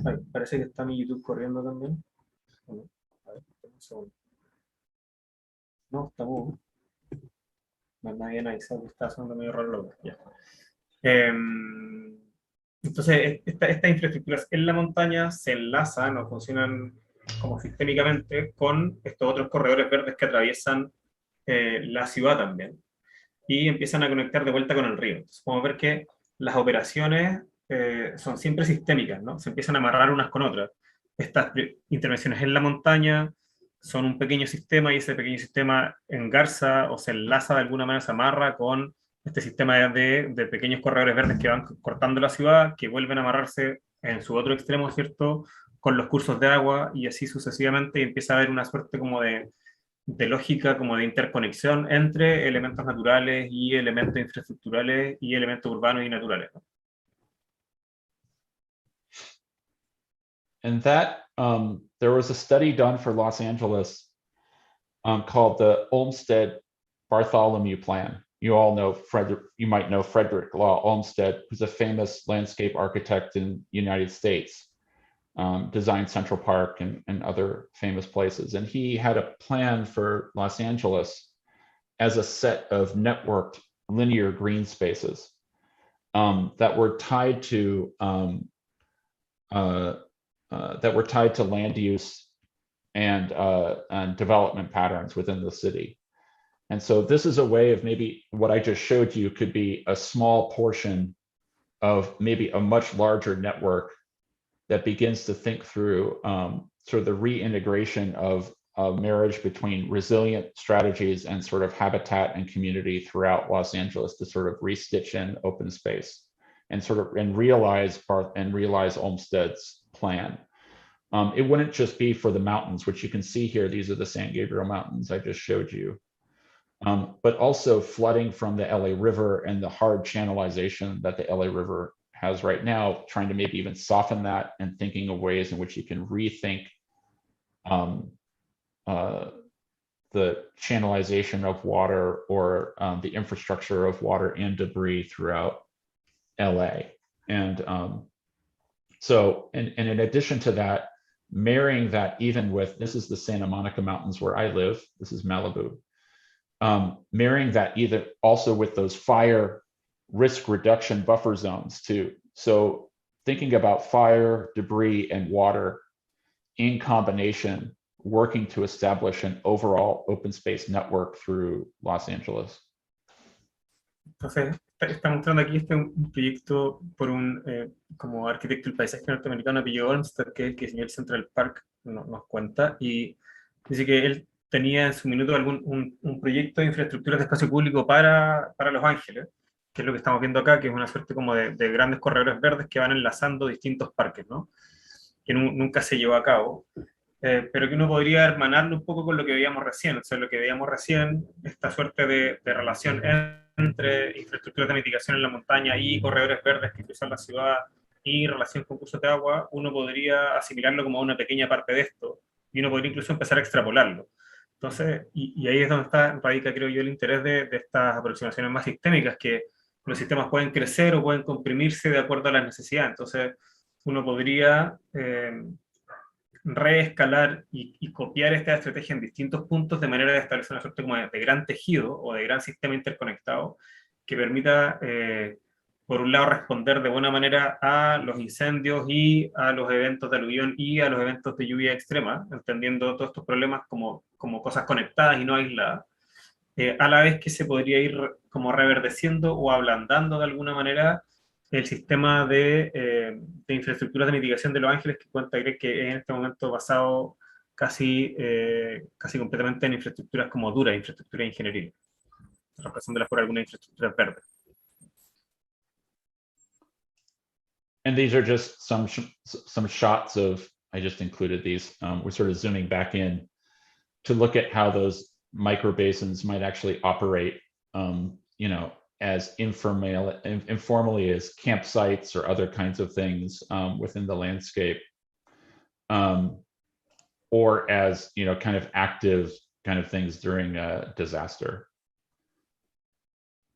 Ay, parece que está mi YouTube corriendo también. A ver, un segundo. No, está mudo. Nadie avisado que está sonando medio raro loco. Ya. Entonces, estas infraestructuras en la montaña se enlazan o funcionan como sistémicamente con estos otros corredores verdes que atraviesan la ciudad también y empiezan a conectar de vuelta con el río. Entonces, podemos ver que las operaciones son siempre sistémicas, ¿no? Se empiezan a amarrar unas con otras. Estas intervenciones en la montaña son un pequeño sistema y ese pequeño sistema engarza o se enlaza de alguna manera, se amarra con este sistema de pequeños corredores verdes que van cortando la ciudad, que vuelven a amarrarse en su otro extremo, ¿cierto?, con los cursos de agua y así sucesivamente, y empieza a haber una suerte como de lógica, como de interconexión entre elementos naturales y elementos infraestructurales y elementos urbanos y naturales, ¿no? And that, there was a study done for Los Angeles called the Olmstead Bartholomew Plan. You all know you might know Frederick Law Olmstead, who's a famous landscape architect in the United States, designed Central Park and other famous places. And he had a plan for Los Angeles as a set of networked linear green spaces that were tied to land use and development patterns within the city. And so this is a way of maybe what I just showed you could be a small portion of maybe a much larger network that begins to think through sort of the reintegration of marriage between resilient strategies and sort of habitat and community throughout Los Angeles to sort of restitch in open space and sort of realize Olmstead's plan. It wouldn't just be for the mountains, which you can see here. These are the San Gabriel Mountains I just showed you. But also flooding from the LA River and the hard channelization that the LA River has right now, trying to maybe even soften that and thinking of ways in which you can rethink the channelization of water or the infrastructure of water and debris throughout LA. And so, and in addition to that, marrying that even with, this is the Santa Monica Mountains where I live, this is Malibu, marrying that either also with those fire risk reduction buffer zones too. So thinking about fire, debris, and water in combination, working to establish an overall open space network through Los Angeles. Entonces, está mostrando aquí un proyecto por un como arquitecto del paisaje norteamericano, P. Olmstead, que es el que diseñó el Central Park, nos cuenta, y dice que él tenía en su minuto un proyecto de infraestructuras de espacio público para Los Ángeles, que es lo que estamos viendo acá, que es una suerte como de grandes corredores verdes que van enlazando distintos parques, ¿no? Que nunca se llevó a cabo, pero que uno podría hermanarlo un poco con lo que veíamos recién, o sea, lo que veíamos recién, esta suerte de relación entre infraestructuras de mitigación en la montaña y corredores verdes que cruzan la ciudad y relación con cursos de agua, uno podría asimilarlo como una pequeña parte de esto, y uno podría incluso empezar a extrapolarlo. Entonces, y ahí es donde radica, creo yo, el interés de estas aproximaciones más sistémicas, que los sistemas pueden crecer o pueden comprimirse de acuerdo a las necesidades. Entonces, uno podría reescalar y copiar esta estrategia en distintos puntos de manera de establecer una suerte como de gran tejido o de gran sistema interconectado que permita, por un lado, responder de buena manera a los incendios y a los eventos de aluvión y a los eventos de lluvia extrema, entendiendo todos estos problemas como cosas conectadas y no aisladas, a la vez que se podría ir como reverdeciendo o ablandando de alguna manera el sistema de infraestructuras de mitigación de Los Ángeles, que cuenta Greg que es en este momento basado casi completamente en infraestructuras como duras, infraestructura de ingeniería, reemplazándolas por algunas infraestructuras verdes. And these are just some shots of, I just included these. We're sort of zooming back in to look at how those micro basins might actually operate, you know, as informally as campsites or other kinds of things within the landscape, or as, you know, kind of active kind of things during a disaster.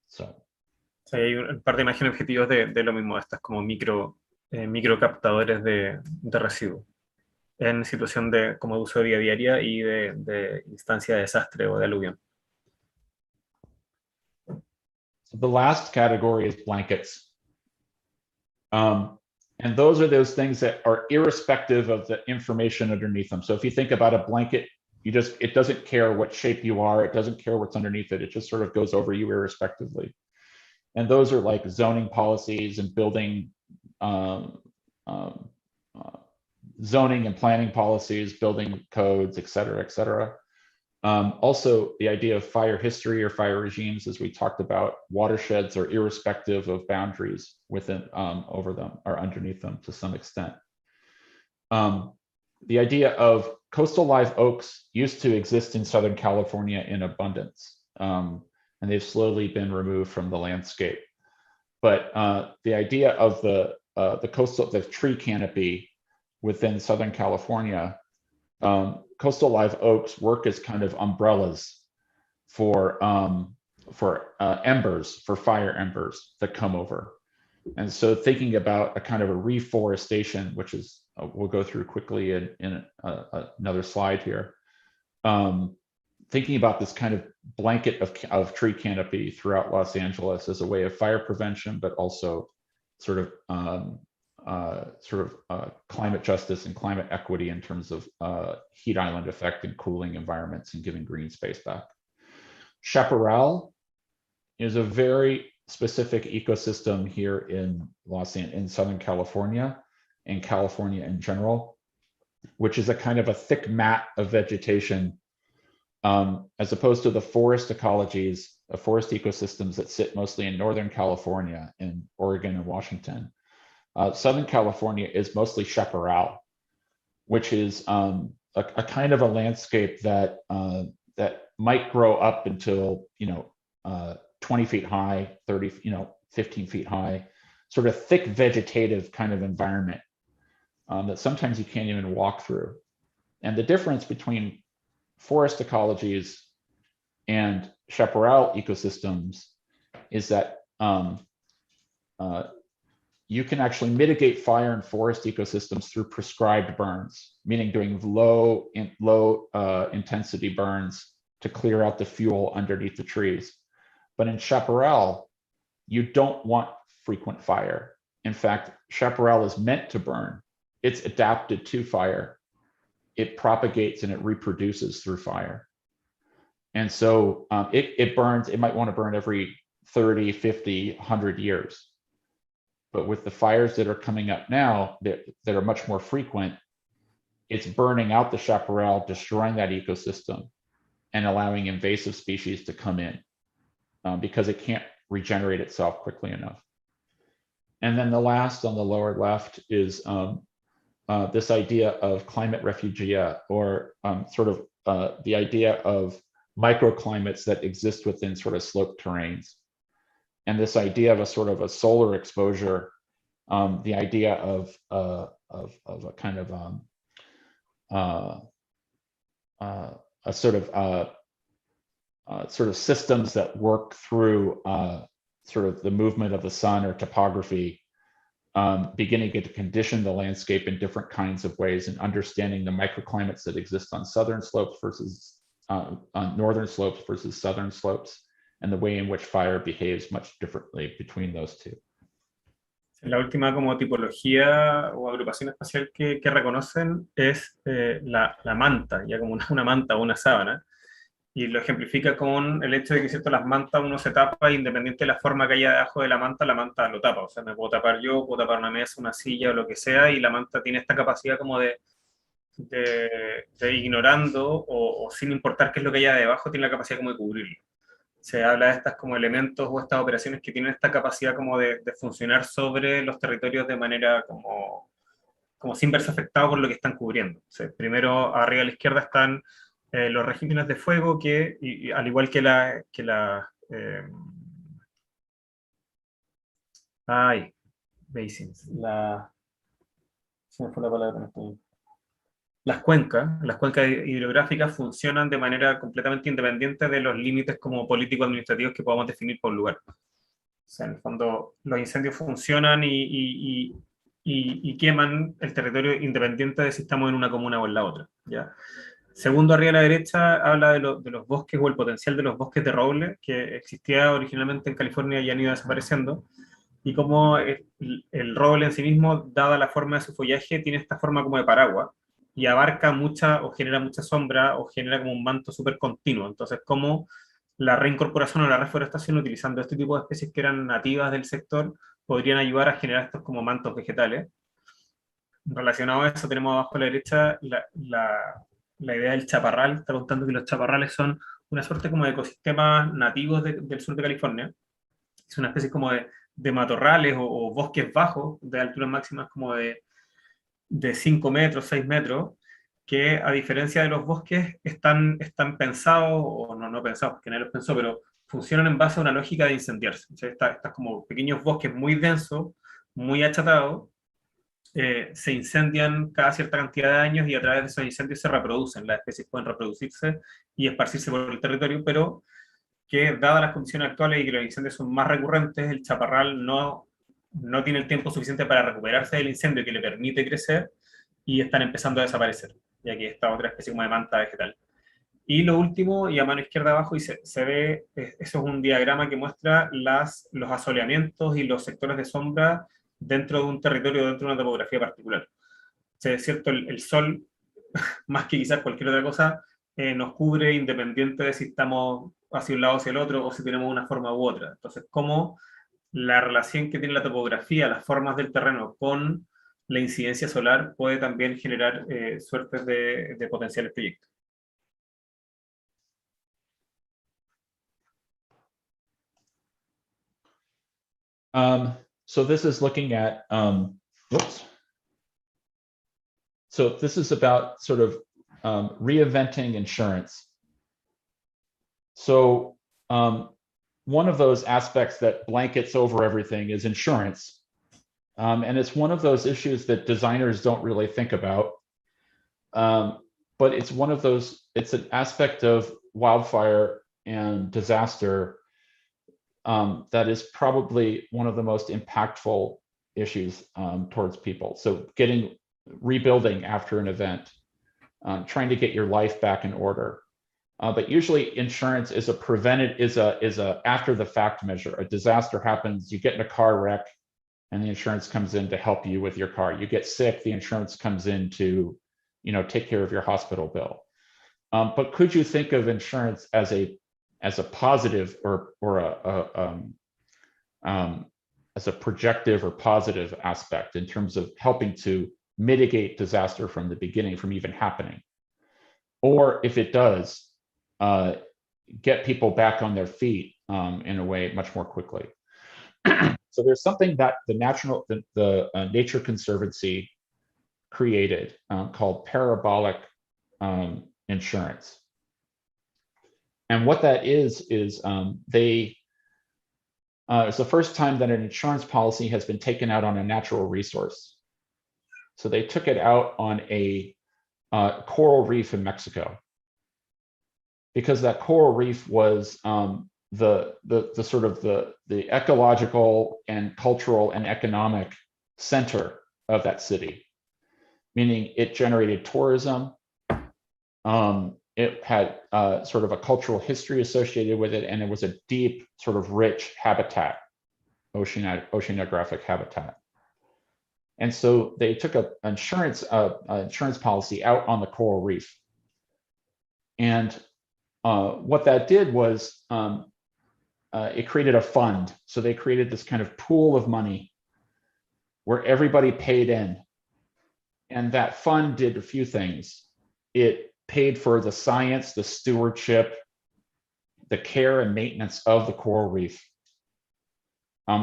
So. Sí, hay un par de imágenes objetivos de lo mismo, estas como microcaptadores de residuos en situación de como de uso de vida diaria y de instancia de desastre o de aluvión. The last category is blankets. And those are those things that are irrespective of the information underneath them. So if you think about a blanket, it doesn't care what shape you are, it doesn't care what's underneath it, it just sort of goes over you irrespectively. And those are like zoning policies and building, zoning and planning policies, building codes, et cetera, et cetera. Also, the idea of fire history or fire regimes, as we talked about, watersheds are irrespective of boundaries within, over them or underneath them to some extent. The idea of coastal live oaks used to exist in Southern California in abundance, and they've slowly been removed from the landscape. But the idea of the tree canopy within Southern California, coastal live oaks work as kind of umbrellas for embers, for fire embers that come over. And so thinking about a kind of a reforestation, which is, we'll go through quickly in another slide here. Thinking about this kind of blanket of tree canopy throughout Los Angeles as a way of fire prevention, but also sort of climate justice and climate equity in terms of heat island effect and cooling environments and giving green space back. Chaparral is a very specific ecosystem here in Southern California and California in general, which is a kind of a thick mat of vegetation, as opposed to the forest ecologies, forest ecosystems that sit mostly in Northern California, in Oregon and Washington. Southern California is mostly chaparral, which is a kind of a landscape that might grow up until 20 feet high, 30, 15 feet high, sort of thick vegetative kind of environment that sometimes you can't even walk through. And the difference between forest ecologies and chaparral ecosystems is that you can actually mitigate fire in forest ecosystems through prescribed burns, meaning doing low intensity burns to clear out the fuel underneath the trees. But in chaparral, you don't want frequent fire. In fact, chaparral is meant to burn. It's adapted to fire. It propagates and it reproduces through fire. And so it burns, it might want to burn every 30, 50, 100 years. But with the fires that are coming up now that are much more frequent, it's burning out the chaparral, destroying that ecosystem, and allowing invasive species to come in because it can't regenerate itself quickly enough. And then the last on the lower left is this idea of climate refugia, or the idea of microclimates that exist within sort of sloped terrains. And this idea of a sort of a solar exposure, the idea of a kind of a sort of systems that work through sort of the movement of the sun or topography, beginning to condition the landscape in different kinds of ways, and understanding the microclimates that exist on southern slopes versus on northern slopes versus southern slopes, and the way in which fire behaves much differently between those two. La última como tipología o agrupación espacial que reconocen es la manta, ya como una manta o una sábana, y lo ejemplifica con el hecho de que, ¿cierto?, las mantas uno se tapa independiente de la forma que haya debajo de la manta lo tapa. O sea, me puedo tapar yo, puedo tapar una mesa, una silla o lo que sea, y la manta tiene esta capacidad como de ignorando o sin importar qué es lo que haya debajo, tiene la capacidad como de cubrirlo. Se habla de estas como elementos o estas operaciones que tienen esta capacidad como de funcionar sobre los territorios de manera como sin verse afectados por lo que están cubriendo. O sea, primero, arriba a la izquierda están los regímenes de fuego que, y al igual que Basins, se me fue la palabra en español. Las cuencas hidrográficas funcionan de manera completamente independiente de los límites como político-administrativos que podamos definir por lugar. O sea, en el fondo, los incendios funcionan y queman el territorio independiente de si estamos en una comuna o en la otra, ¿ya? Segundo, arriba a la derecha, habla de los bosques o el potencial de los bosques de roble, que existía originalmente en California y han ido desapareciendo, y cómo el roble en sí mismo, dada la forma de su follaje, tiene esta forma como de paraguas, y abarca o genera mucha sombra, o genera como un manto súper continuo. Entonces, cómo la reincorporación o la reforestación, utilizando este tipo de especies que eran nativas del sector, podrían ayudar a generar estos como mantos vegetales. Relacionado a eso, tenemos abajo a la derecha la idea del chaparral. Está contando que los chaparrales son una suerte como de ecosistemas nativos del sur de California. Es una especie como de matorrales o bosques bajos, de alturas máximas como de 5 metros, 6 metros, que a diferencia de los bosques están pensados, o no pensados, porque nadie los pensó, pero funcionan en base a una lógica de incendiarse. O sea, estas como pequeños bosques muy densos, muy achatados, se incendian cada cierta cantidad de años, y a través de esos incendios se reproducen. Las especies pueden reproducirse y esparcirse por el territorio, pero que, dadas las condiciones actuales y que los incendios son más recurrentes, el chaparral no tiene el tiempo suficiente para recuperarse del incendio que le permite crecer, y están empezando a desaparecer, ya que esta otra especie como de manta vegetal. Y lo último, y a mano izquierda abajo, y se ve, eso es un diagrama que muestra los asoleamientos y los sectores de sombra dentro de un territorio, dentro de una topografía particular. O sea, es cierto, el sol, más que quizás cualquier otra cosa, nos cubre independiente de si estamos hacia un lado o hacia el otro, o si tenemos una forma u otra. Entonces, cómo la relación que tiene la topografía, las formas del terreno con la incidencia solar puede también generar suertes de potenciales proyectos. So this is looking at, So this is about sort of reinventing insurance. So one of those aspects that blankets over everything is insurance. And it's one of those issues that designers don't really think about. But it's it's an aspect of wildfire and disaster that is probably one of the most impactful issues towards people. So rebuilding after an event, trying to get your life back in order. But usually insurance is a after the fact measure. A disaster happens, you get in a car wreck, and the insurance comes in to help you with your car. You get sick, the insurance comes in to, take care of your hospital bill. But could you think of insurance as a as a positive or as a projective or positive aspect in terms of helping to mitigate disaster from the beginning from even happening. Or if it does, get people back on their feet in a way much more quickly. So there's something that the Nature Conservancy created called parabolic insurance. And what that is it's the first time that an insurance policy has been taken out on a natural resource. So they took it out on a coral reef in Mexico, because that coral reef was the sort of the ecological and cultural and economic center of that city, meaning it generated tourism. It had sort of a cultural history associated with it, and it was a deep, sort of rich habitat, oceanographic habitat. And so they took an insurance policy out on the coral reef. And what that did was it created a fund. So they created this kind of pool of money where everybody paid in. And that fund did a few things. It paid for the science, the stewardship, the care and maintenance of the coral reef.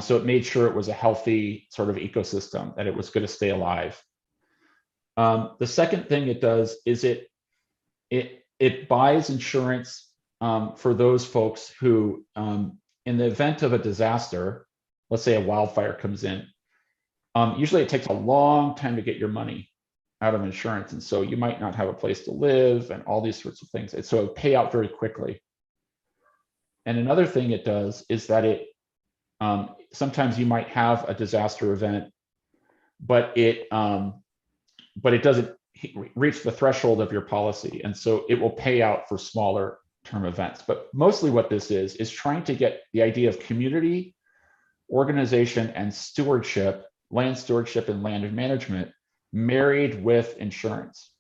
So it made sure it was a healthy sort of ecosystem, that it was going to stay alive. The second thing it does is it buys insurance for those folks who, in the event of a disaster, let's say a wildfire comes in, usually it takes a long time to get your money out of insurance. And so you might not have a place to live and all these sorts of things. And so it would pay out very quickly. And another thing it does is that it, sometimes you might have a disaster event, but it doesn't reach the threshold of your policy. And so it will pay out for smaller term events. But mostly what this is trying to get the idea of community organization and stewardship, land stewardship and land management married with insurance,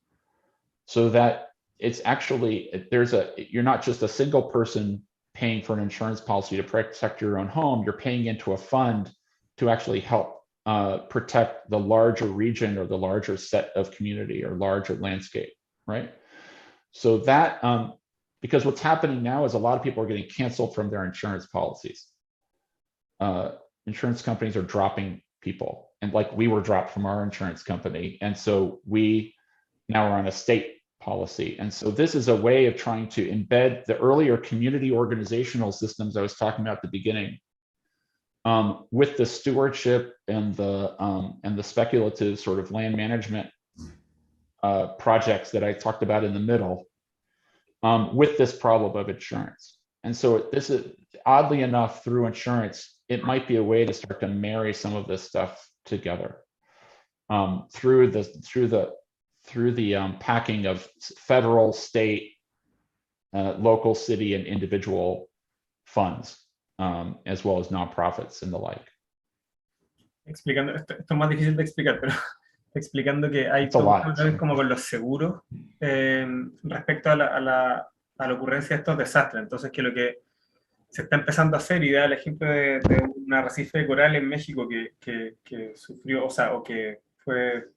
so that it's actually, you're not just a single person paying for an insurance policy to protect your own home, you're paying into a fund to actually help protect the larger region or the larger set of community or larger landscape, right? So that, because what's happening now is a lot of people are getting canceled from their insurance policies. Insurance companies are dropping people, and like we were dropped from our insurance company. And so we now are on a state policy. And so this is a way of trying to embed the earlier community organizational systems I was talking about at the beginning, with the stewardship and the speculative sort of land management projects that I talked about in the middle, with this problem of insurance. And so this is, oddly enough, through insurance, it might be a way to start to marry some of this stuff together, through the packing of federal, state, local, city, and individual funds, as well as nonprofits and the like. Explicando, esto es más difícil de explicar, pero explicando que hay It's a lot. como con los seguros respecto a la ocurrencia de estos desastres. Entonces, que lo que se está empezando a hacer, y da el ejemplo de un arrecife de coral en México que sufrió, o que fue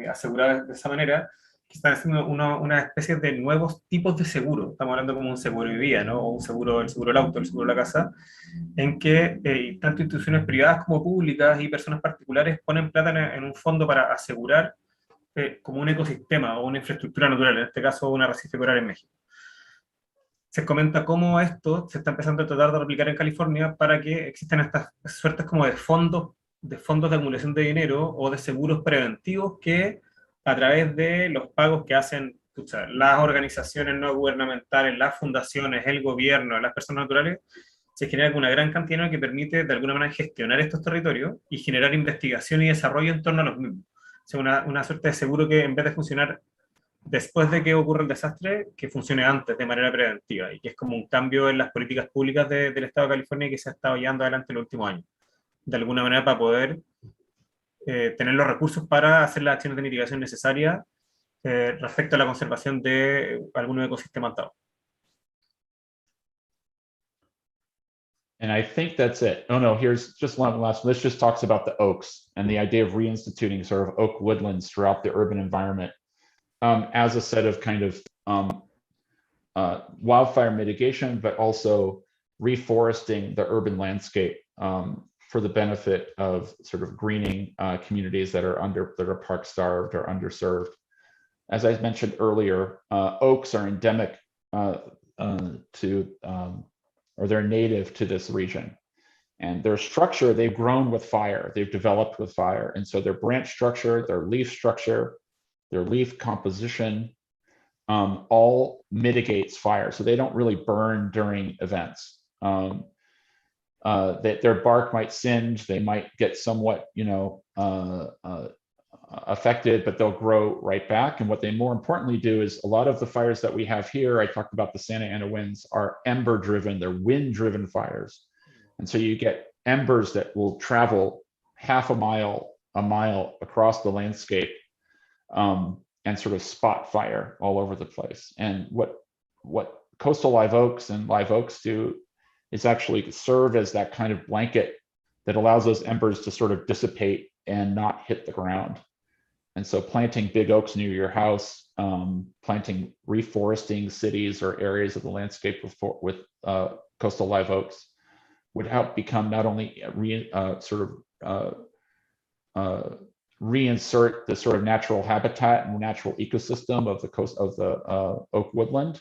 asegurada de esa manera, que están haciendo una especie de nuevos tipos de seguro. Estamos hablando como un seguro de vida, ¿no? O un seguro, el seguro del auto, el seguro de la casa, en que tanto instituciones privadas como públicas y personas particulares ponen plata en un fondo para asegurar como un ecosistema o una infraestructura natural, en este caso un arrecife coral en México. Se comenta cómo esto se está empezando a tratar de replicar en California para que existan estas suertes como de fondos de acumulación de dinero o de seguros preventivos que, a través de los pagos que hacen las organizaciones no gubernamentales, las fundaciones, el gobierno, las personas naturales, se genera una gran cantidad de dinero que permite de alguna manera gestionar estos territorios y generar investigación y desarrollo en torno a los mismos. O sea, una suerte de seguro que, en vez de funcionar después de que ocurre el desastre, que funcione antes de manera preventiva, y que es como un cambio en las políticas públicas del Estado de California que se ha estado llevando adelante en los últimos años, de alguna manera para poder tener los recursos para hacer las acciones de mitigación necesarias respecto a la conservación de algunos ecosistemas dados. And I think that's it. Oh no, here's just one last one. This just talks about the oaks and the idea of reinstituting sort of oak woodlands throughout the urban environment as a set of kind of wildfire mitigation, but also reforesting the urban landscape for the benefit of sort of greening communities that are park starved or underserved. As I mentioned earlier, oaks are endemic or they're native to this region. And their structure, they've grown with fire, they've developed with fire. And so their branch structure, their leaf structure, their leaf composition, all mitigates fire. So they don't really burn during events. Their bark might singe, they might get somewhat, affected, but they'll grow right back. And what they more importantly do is a lot of the fires that we have here, I talked about the Santa Ana winds, are ember driven, they're wind driven fires. And so you get embers that will travel half a mile across the landscape and sort of spot fire all over the place. And what coastal live oaks and live oaks do is actually serve as that kind of blanket that allows those embers to sort of dissipate and not hit the ground. And so planting big oaks near your house, planting, reforesting cities or areas of the landscape with coastal live oaks would help become not only reinsert the sort of natural habitat and natural ecosystem of the coast of the oak woodland,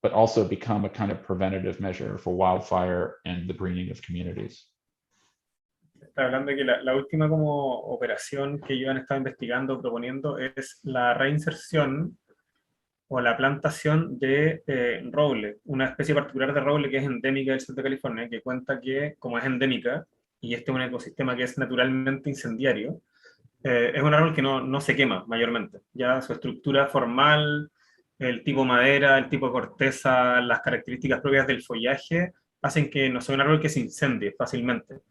but also become a kind of preventative measure for wildfire and the greening of communities. Está hablando de que la última como operación que ellos han estado investigando, proponiendo, es la reinserción o la plantación de roble, una especie particular de roble que es endémica del sur de California, que cuenta que, como es endémica, y este es un ecosistema que es naturalmente incendiario, es un árbol que no se quema mayormente. Ya su estructura formal, el tipo madera, el tipo de corteza, las características propias del follaje, hacen que no sea un árbol que se incendie fácilmente.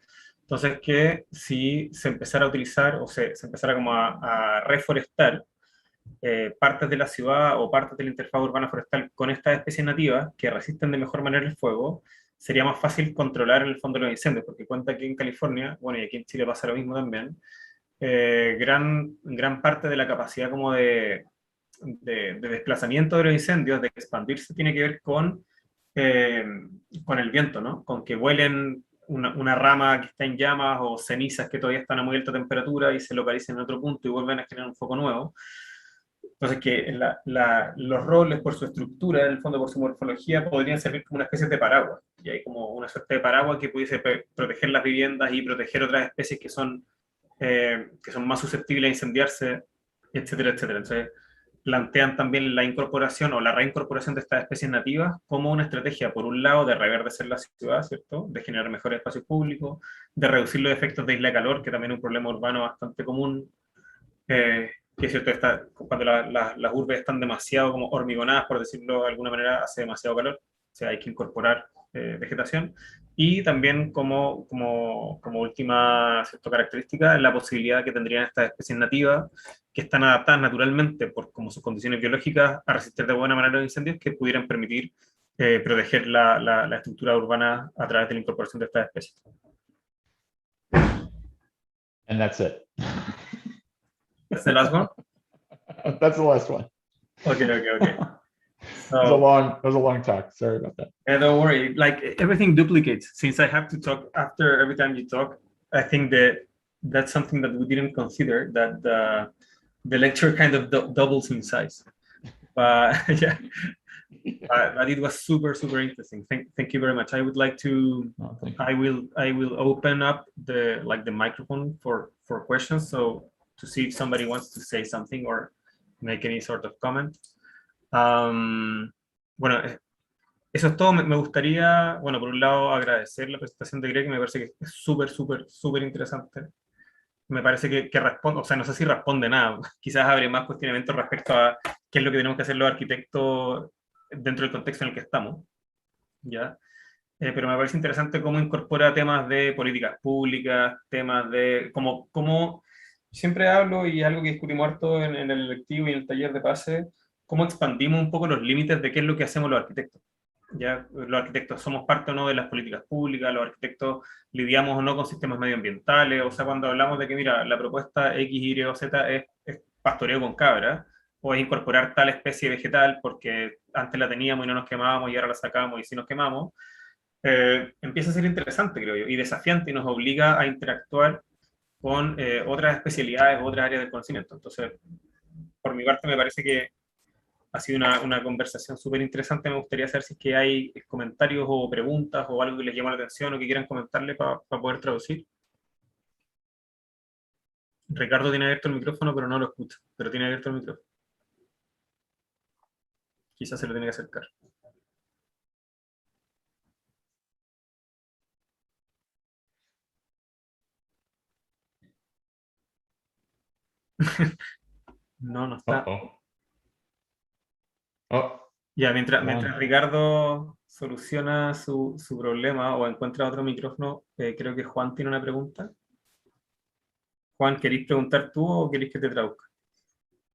Entonces, que si se empezara a utilizar o se empezara como a reforestar partes de la ciudad o partes de la interfaz urbana forestal con estas especies nativas que resisten de mejor manera el fuego, sería más fácil controlar en el fondo los incendios, porque cuenta que en California, bueno, y aquí en Chile pasa lo mismo también, gran parte de la capacidad como de desplazamiento de los incendios, de expandirse, tiene que ver con el viento, ¿no? Con que vuelen una rama que está en llamas o cenizas que todavía están a muy alta temperatura y se localicen en otro punto y vuelven a generar un foco nuevo. Entonces, que los robles, por su estructura, en el fondo por su morfología, podrían servir como una especie de paraguas. Y hay como una suerte de paraguas que pudiese proteger las viviendas y proteger otras especies que son más susceptibles a incendiarse, etcétera, etcétera. Entonces, plantean también la incorporación o la reincorporación de estas especies nativas como una estrategia, por un lado, de reverdecer la ciudad, ¿cierto? De generar mejores espacios públicos, de reducir los efectos de isla de calor, que también es un problema urbano bastante común, que es cierto, cuando las urbes están demasiado como hormigonadas, por decirlo de alguna manera, hace demasiado calor, o sea, hay que incorporar vegetación, y también como última, ¿cierto?, característica, la posibilidad que tendrían estas especies nativas, que están adaptadas naturalmente, por como sus condiciones biológicas, a resistir de buena manera los incendios, que pudieran permitir proteger la estructura urbana a través de la incorporación de estas especies. And that's it. That's the last one? That's the last one. Okay. It was a long talk. Sorry about that. Yeah, don't worry. Like, everything duplicates. Since I have to talk after every time you talk, I think that's something that we didn't consider, that the lecture kind of doubles in size. But yeah, but it was super interesting. Thank you very much. I would like to. Oh, thank you. I will open up the microphone for questions. So to see if somebody wants to say something or make any sort of comment. Bueno, eso es todo. Me gustaría, bueno, por un lado agradecer la presentación de Greg, que me parece que es súper interesante. Me parece que responde, o sea, no sé si responde nada, quizás abre más cuestionamientos respecto a qué es lo que tenemos que hacer los arquitectos dentro del contexto en el que estamos, ¿ya? Pero me parece interesante cómo incorpora temas de políticas públicas, temas de, como siempre hablo, y es algo que discutimos harto en el electivo y en el taller de pase, cómo expandimos un poco los límites de qué es lo que hacemos los arquitectos. Ya los arquitectos somos parte o no de las políticas públicas, los arquitectos lidiamos o no con sistemas medioambientales, o sea, cuando hablamos de que, mira, la propuesta X, Y o Z es pastoreo con cabra, o es incorporar tal especie vegetal porque antes la teníamos y no nos quemábamos y ahora la sacamos y sí nos quemamos, empieza a ser interesante, creo yo, y desafiante y nos obliga a interactuar con otras especialidades, otras áreas del conocimiento. Entonces, por mi parte, me parece que ha sido una conversación súper interesante. Me gustaría saber si es que hay comentarios o preguntas o algo que les llama la atención o que quieran comentarle para poder traducir. Ricardo tiene abierto el micrófono, pero no lo escucho. Pero tiene abierto el micrófono. Quizás se lo tiene que acercar. No, no está. Uh-oh. Oh, Ya, mientras Juan. Ricardo soluciona su problema o encuentra otro micrófono, creo que Juan tiene una pregunta. Juan, ¿queréis preguntar tú o queréis que te traduzca?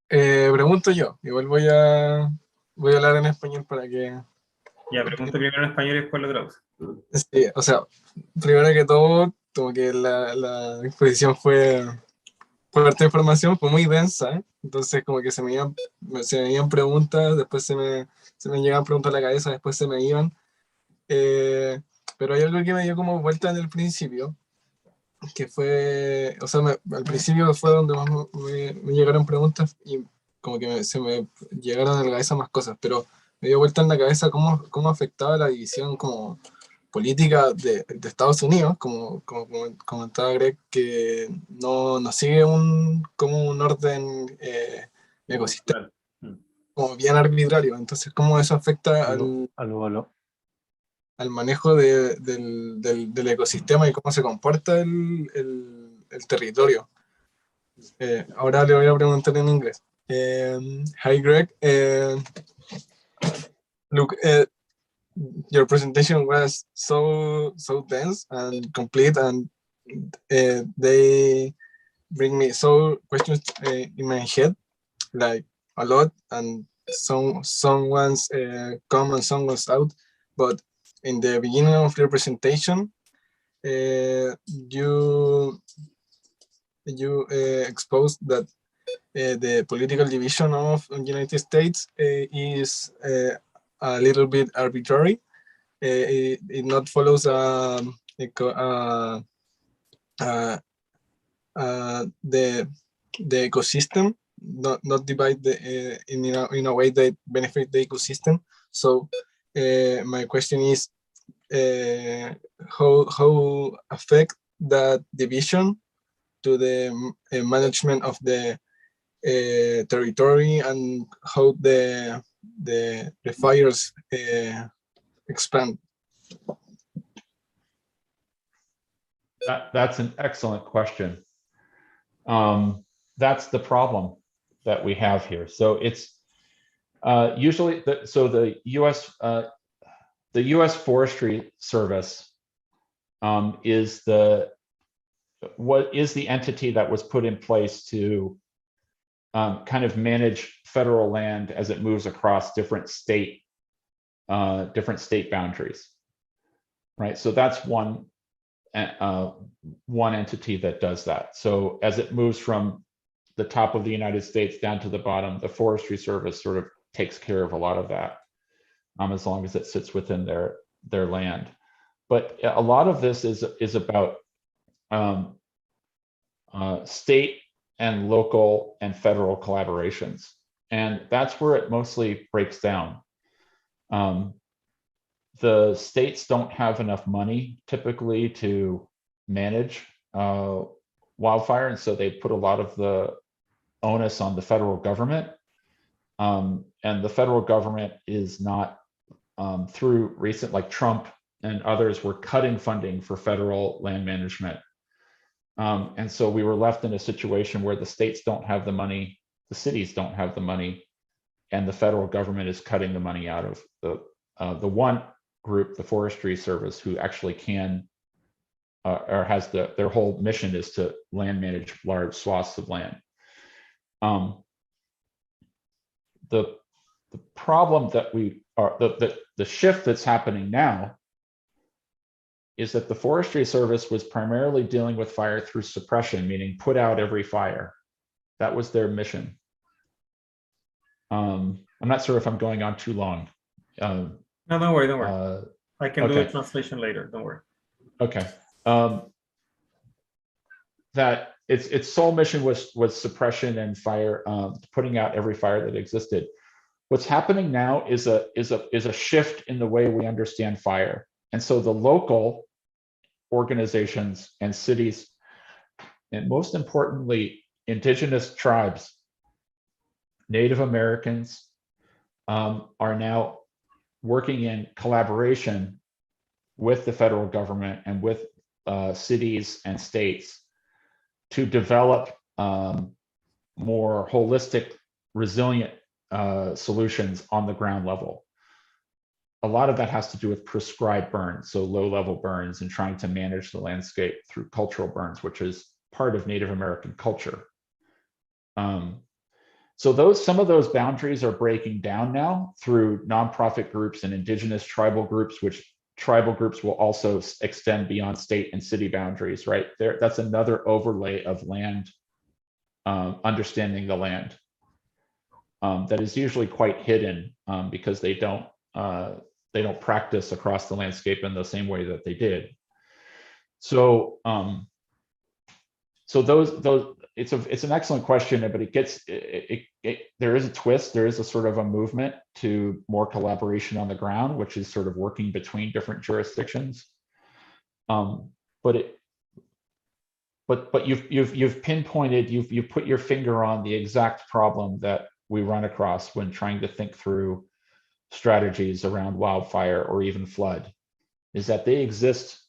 Pregunto yo, igual voy a hablar en español para que... Ya, pregunto primero en español y después lo traduzco. Sí, o sea, primero que todo, como que la exposición fue harta información, fue muy densa, ¿eh? Entonces como que se me iban preguntas, después se me llegaban preguntas a la cabeza, después se me iban. Pero hay algo que me dio como vuelta en el principio, que fue, o sea, al principio fue donde más me llegaron preguntas y como que se me llegaron a la cabeza más cosas, pero me dio vuelta en la cabeza cómo afectaba la división como política de Estados Unidos, como comentaba Greg, que no sigue como un orden ecosistema Claro. como bien arbitrario, entonces cómo eso afecta al manejo del ecosistema y cómo se comporta el territorio. Ahora le voy a preguntar en inglés. Hi Greg, look, your presentation was so dense and complete, and they bring me so questions in my head, like a lot, and someone's come and someone's out. But in the beginning of your presentation, you exposed that the political division of the United States is a little bit arbitrary. It not follows the ecosystem, not divide in a way that benefit the ecosystem. So my question is, how affect that division to the management of the territory, and how the fires expand? That's an excellent question. That's the problem that we have here. So it's usually the U.S. Forestry Service is the entity that was put in place to kind of manage federal land as it moves across different state boundaries, right? So that's one entity that does that. So as it moves from the top of the United States down to the bottom, the Forestry Service sort of takes care of a lot of that, as long as it sits within their land. But a lot of this is about state and local and federal collaborations, and that's where it mostly breaks down. The states don't have enough money typically to manage wildfire, and so they put a lot of the onus on the federal government. And the federal government is not, through recent, like Trump and others were cutting funding for federal land management. And so we were left in a situation where the states don't have the money, the cities don't have the money, and the federal government is cutting the money out of the one group, the Forestry Service, who actually can or has their whole mission is to land manage large swaths of land. The problem that we are, the shift that's happening now is that the Forestry Service was primarily dealing with fire through suppression, meaning put out every fire. That was their mission. I'm not sure if I'm going on too long. No, don't worry, don't worry. I can do okay. the translation later, don't worry. Okay. That its sole mission was suppression and fire, putting out every fire that existed. What's happening now is a shift in the way we understand fire. And so the local organizations and cities, and most importantly, indigenous tribes, Native Americans, are now working in collaboration with the federal government and with cities and states to develop more holistic, resilient solutions on the ground level. A lot of that has to do with prescribed burns, so low-level burns, and trying to manage the landscape through cultural burns, which is part of Native American culture. So some of those boundaries are breaking down now through nonprofit groups and indigenous tribal groups, which tribal groups will also extend beyond state and city boundaries, right? That's another overlay of land, understanding the land, that is usually quite hidden because they don't practice across the landscape in the same way that they did. So those it's an excellent question, but there is a twist. There is a sort of a movement to more collaboration on the ground, which is sort of working between different jurisdictions. But you've pinpointed, you've put your finger on the exact problem that we run across when trying to think through strategies around wildfire or even flood, is that they exist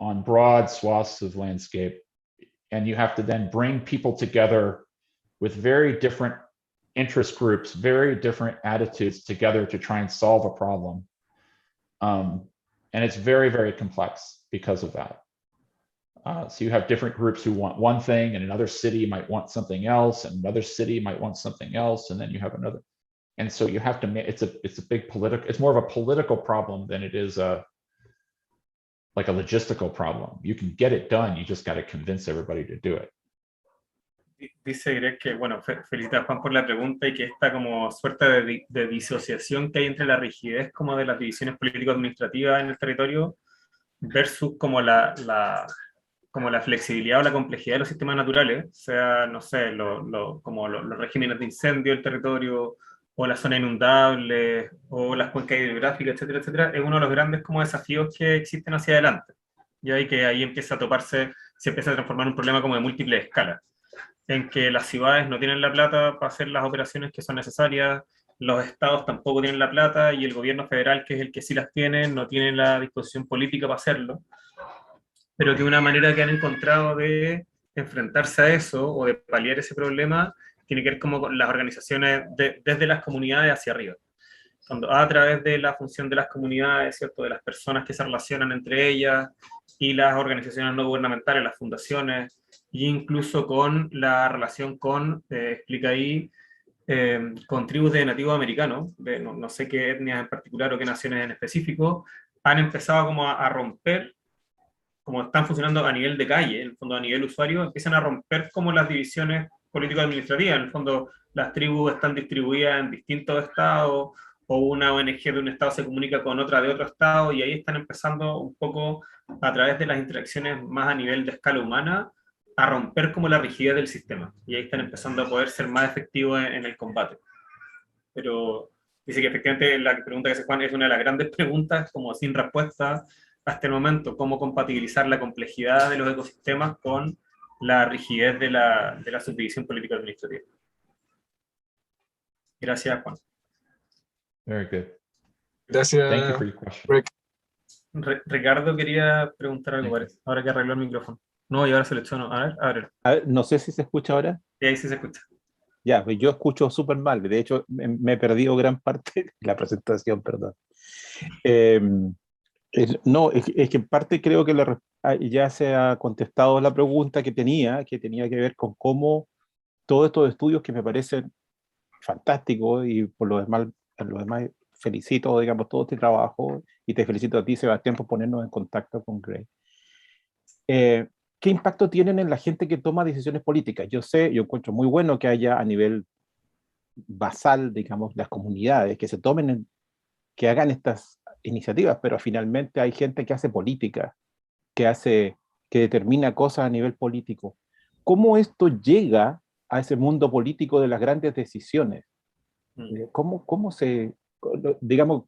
on broad swaths of landscape. And you have to then bring people together with very different interest groups, very different attitudes together to try and solve a problem. And it's very, very complex because of that. So you have different groups who want one thing, and another city might want something else, and another city might want something else, and then you have another. And so you have to, it's a big political, it's more of a political problem than it is like a logistical problem. You can get it done, you just got to convince everybody to do it. Dice Greg que, bueno, felicita a Juan por la pregunta y que esta como suerte de disociación que hay entre la rigidez como de las divisiones político-administrativas en el territorio versus como como la flexibilidad o la complejidad de los sistemas naturales, sea, no sé, como los regímenes de incendio del territorio, o la zona inundable, o las cuencas hidrográficas, etcétera, etcétera, es uno de los grandes como desafíos que existen hacia adelante. Y hay que ahí empieza a toparse, se empieza a transformar en un problema como de múltiples escalas, en que las ciudades no tienen la plata para hacer las operaciones que son necesarias, los estados tampoco tienen la plata, y el gobierno federal, que es el que sí las tiene, no tiene la disposición política para hacerlo, pero que una manera que han encontrado de enfrentarse a eso, o de paliar ese problema, tiene que ver como con las organizaciones desde las comunidades hacia arriba. Cuando a través de la función de las comunidades, ¿cierto?, de las personas que se relacionan entre ellas, y las organizaciones no gubernamentales, las fundaciones, e incluso con la relación con, explica ahí, con tribus de nativos americanos, no sé qué etnias en particular o qué naciones en específico, han empezado como a romper, como están funcionando a nivel de calle, en el fondo a nivel usuario, empiezan a romper como las divisiones político-administrativas. En el fondo, las tribus están distribuidas en distintos estados, o una ONG de un estado se comunica con otra de otro estado, y ahí están empezando un poco, a través de las interacciones más a nivel de escala humana, a romper como la rigidez del sistema, y ahí están empezando a poder ser más efectivos en el combate. Pero dice que efectivamente la pregunta que hace Juan es una de las grandes preguntas, como sin respuesta hasta el momento, cómo compatibilizar la complejidad de los ecosistemas con la rigidez de la subdivisión político-administrativa. Gracias, Juan. Very good. Gracias. Thank you for your question. Ricardo quería preguntar algo, parece, ahora que arregló el micrófono. No, y ahora selecciono. A ver, ábrelo. A ver, no sé si se escucha ahora. Y ahí sí se escucha. Ya, pues yo escucho súper mal. De hecho, me he perdido gran parte de la presentación, perdón. No, es que en parte creo que ya se ha contestado la pregunta que tenía que ver con cómo todos estos estudios, que me parecen fantásticos y por lo demás a lo demás felicito, digamos, todo este trabajo y te felicito a ti, Sebastián, por ponernos en contacto con Gray. ¿Qué impacto tienen en la gente que toma decisiones políticas? Yo encuentro muy bueno que haya a nivel basal, digamos, las comunidades que se tomen, que hagan estas iniciativas, pero finalmente hay gente que hace política, que determina cosas a nivel político. ¿Cómo esto llega a ese mundo político de las grandes decisiones? ¿Cómo se, digamos,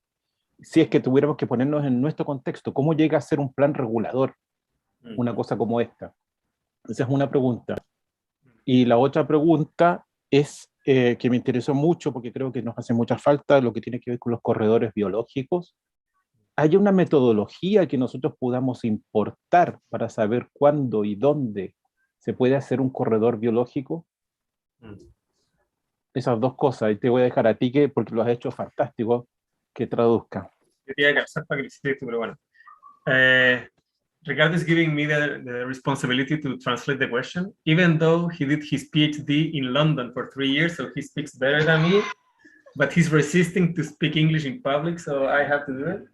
si es que tuviéramos que ponernos en nuestro contexto, cómo llega a ser un plan regulador una cosa como esta? Esa es una pregunta. Y la otra pregunta es que me interesó mucho porque creo que nos hace mucha falta lo que tiene que ver con los corredores biológicos. ¿Hay una metodología que nosotros podamos importar para saber cuándo y dónde se puede hacer un corredor biológico? Esas dos cosas, y te voy a dejar a ti, porque lo has hecho fantástico, que traduzca. Yo te iba a calzar para que lo hiciste tú, pero bueno. Ricardo is giving me the responsibility to translate the question, even though he did his PhD in London for 3 years, so he speaks better than me, but he's resisting to speak English in public, so I have to do it.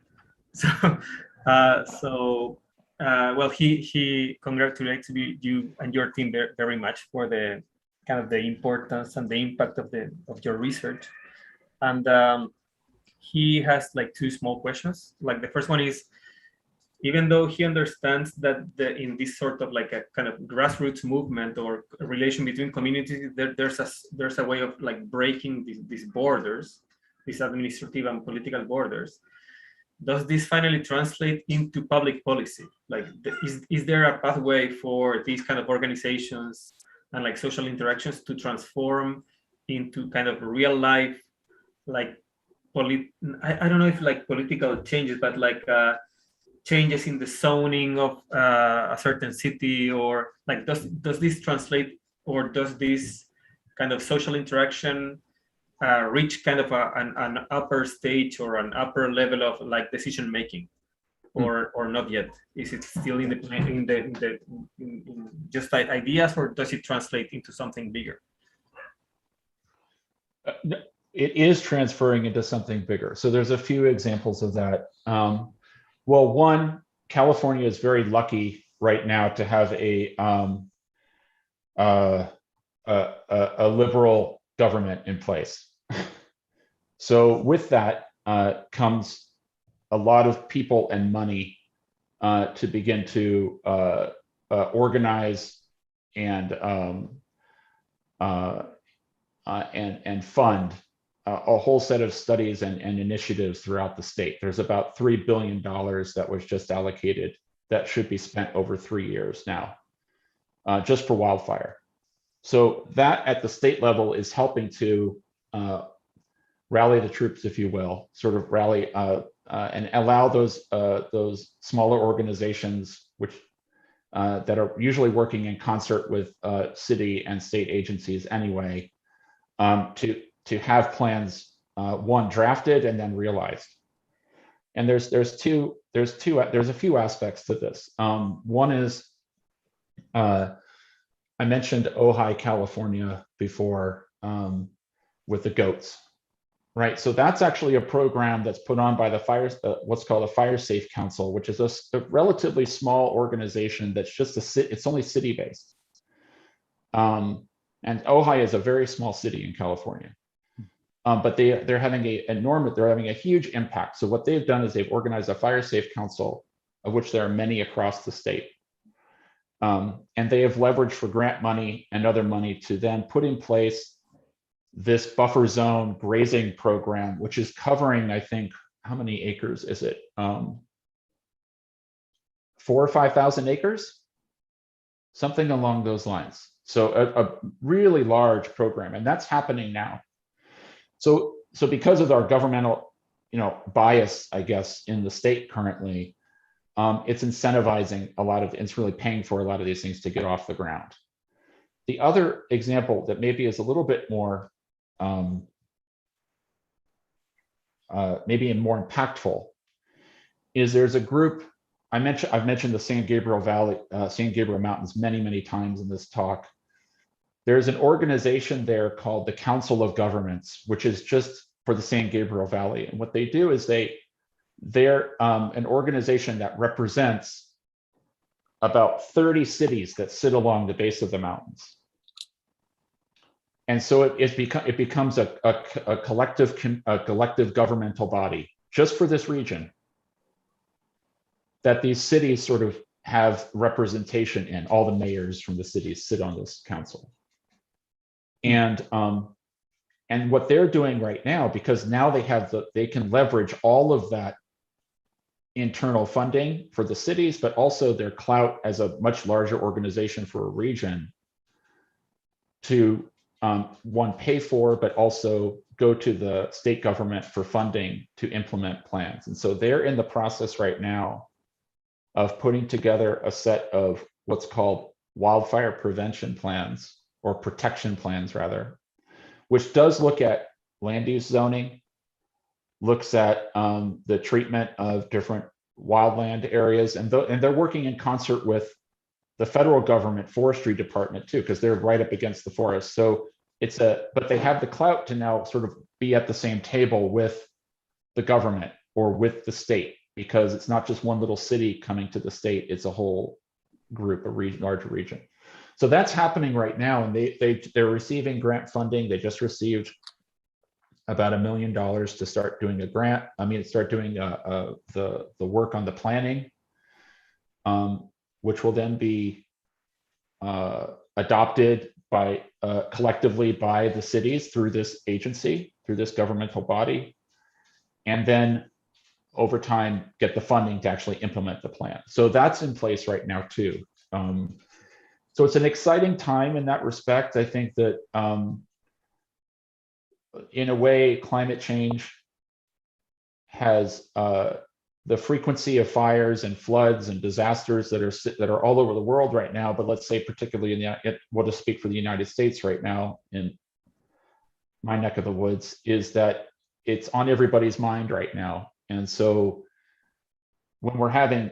Well, he congratulates you and your team very much for the kind of the importance and the impact of your research. And he has like 2 small questions. Like the first one is, even though he understands that in this sort of like a kind of grassroots movement or relation between communities, there's a way of like breaking these borders, these administrative and political borders. Does this finally translate into public policy? Like, is there a pathway for these kind of organizations and like social interactions to transform into kind of real life, like I don't know if like political changes, but like changes in the zoning of a certain city, or like does this translate, or does this kind of social interaction reach kind of an upper stage or an upper level of like decision making, or not yet? Is it still in just ideas, or does it translate into something bigger? It is transferring into something bigger. So there's a few examples of that. Well, one, California is very lucky right now to have a liberal government in place. So with that comes a lot of people and money to begin to organize and fund a whole set of studies and initiatives throughout the state. There's about $3 billion that was just allocated that should be spent over 3 years now, just for wildfire. So that at the state level is helping to rally the troops, if you will, sort of rally and allow those smaller organizations, which that are usually working in concert with city and state agencies anyway, to have plans, one, drafted and then realized. And there's a few aspects to this. One is, I mentioned Ojai, California before, with the goats, right? So that's actually a program that's put on by the what's called a Fire Safe Council, which is a relatively small organization that's just it's only city-based. And Ojai is a very small city in California. But they're having a huge impact. So what they've done is they've organized a Fire Safe Council, of which there are many across the state. And they have leveraged for grant money and other money to then put in place this buffer zone grazing program, which is covering, I think, how many acres is it? 4,000 or 5,000 acres, something along those lines. So a really large program, and that's happening now. So because of our governmental, bias, I guess, in the state currently, it's incentivizing it's really paying for a lot of these things to get off the ground. The other example that maybe is a little bit more, maybe more impactful, is there's a group, I've mentioned the San Gabriel Valley, San Gabriel Mountains many, many times in this talk. There's an organization there called the Council of Governments, which is just for the San Gabriel Valley. And what they do is they're an organization that represents about 30 cities that sit along the base of the mountains. And so it becomes a collective governmental body just for this region that these cities sort of have representation in. All the mayors from the cities sit on this council. And what they're doing right now, because now they can leverage all of that internal funding for the cities, but also their clout as a much larger organization for a region to one, pay for, but also go to the state government for funding to implement plans. And so they're in the process right now of putting together a set of what's called wildfire prevention plans, or protection plans rather, which does look at land use zoning, looks at the treatment of different wildland areas, and they're working in concert with the federal government forestry department too, because they're right up against the forest. So but they have the clout to now sort of be at the same table with the government or with the state, because it's not just one little city coming to the state, it's a whole group, a larger region. So that's happening right now, and they're receiving grant funding. They just received about $1 million to start doing start doing the work on the planning, which will then be adopted collectively by the cities through this agency, through this governmental body, and then over time get the funding to actually implement the plan. So that's in place right now too. So it's an exciting time in that respect. I think that in a way, climate change has the frequency of fires and floods and disasters that are all over the world right now, but let's say particularly we'll just speak for the United States right now in my neck of the woods, is that it's on everybody's mind right now. And so when we're having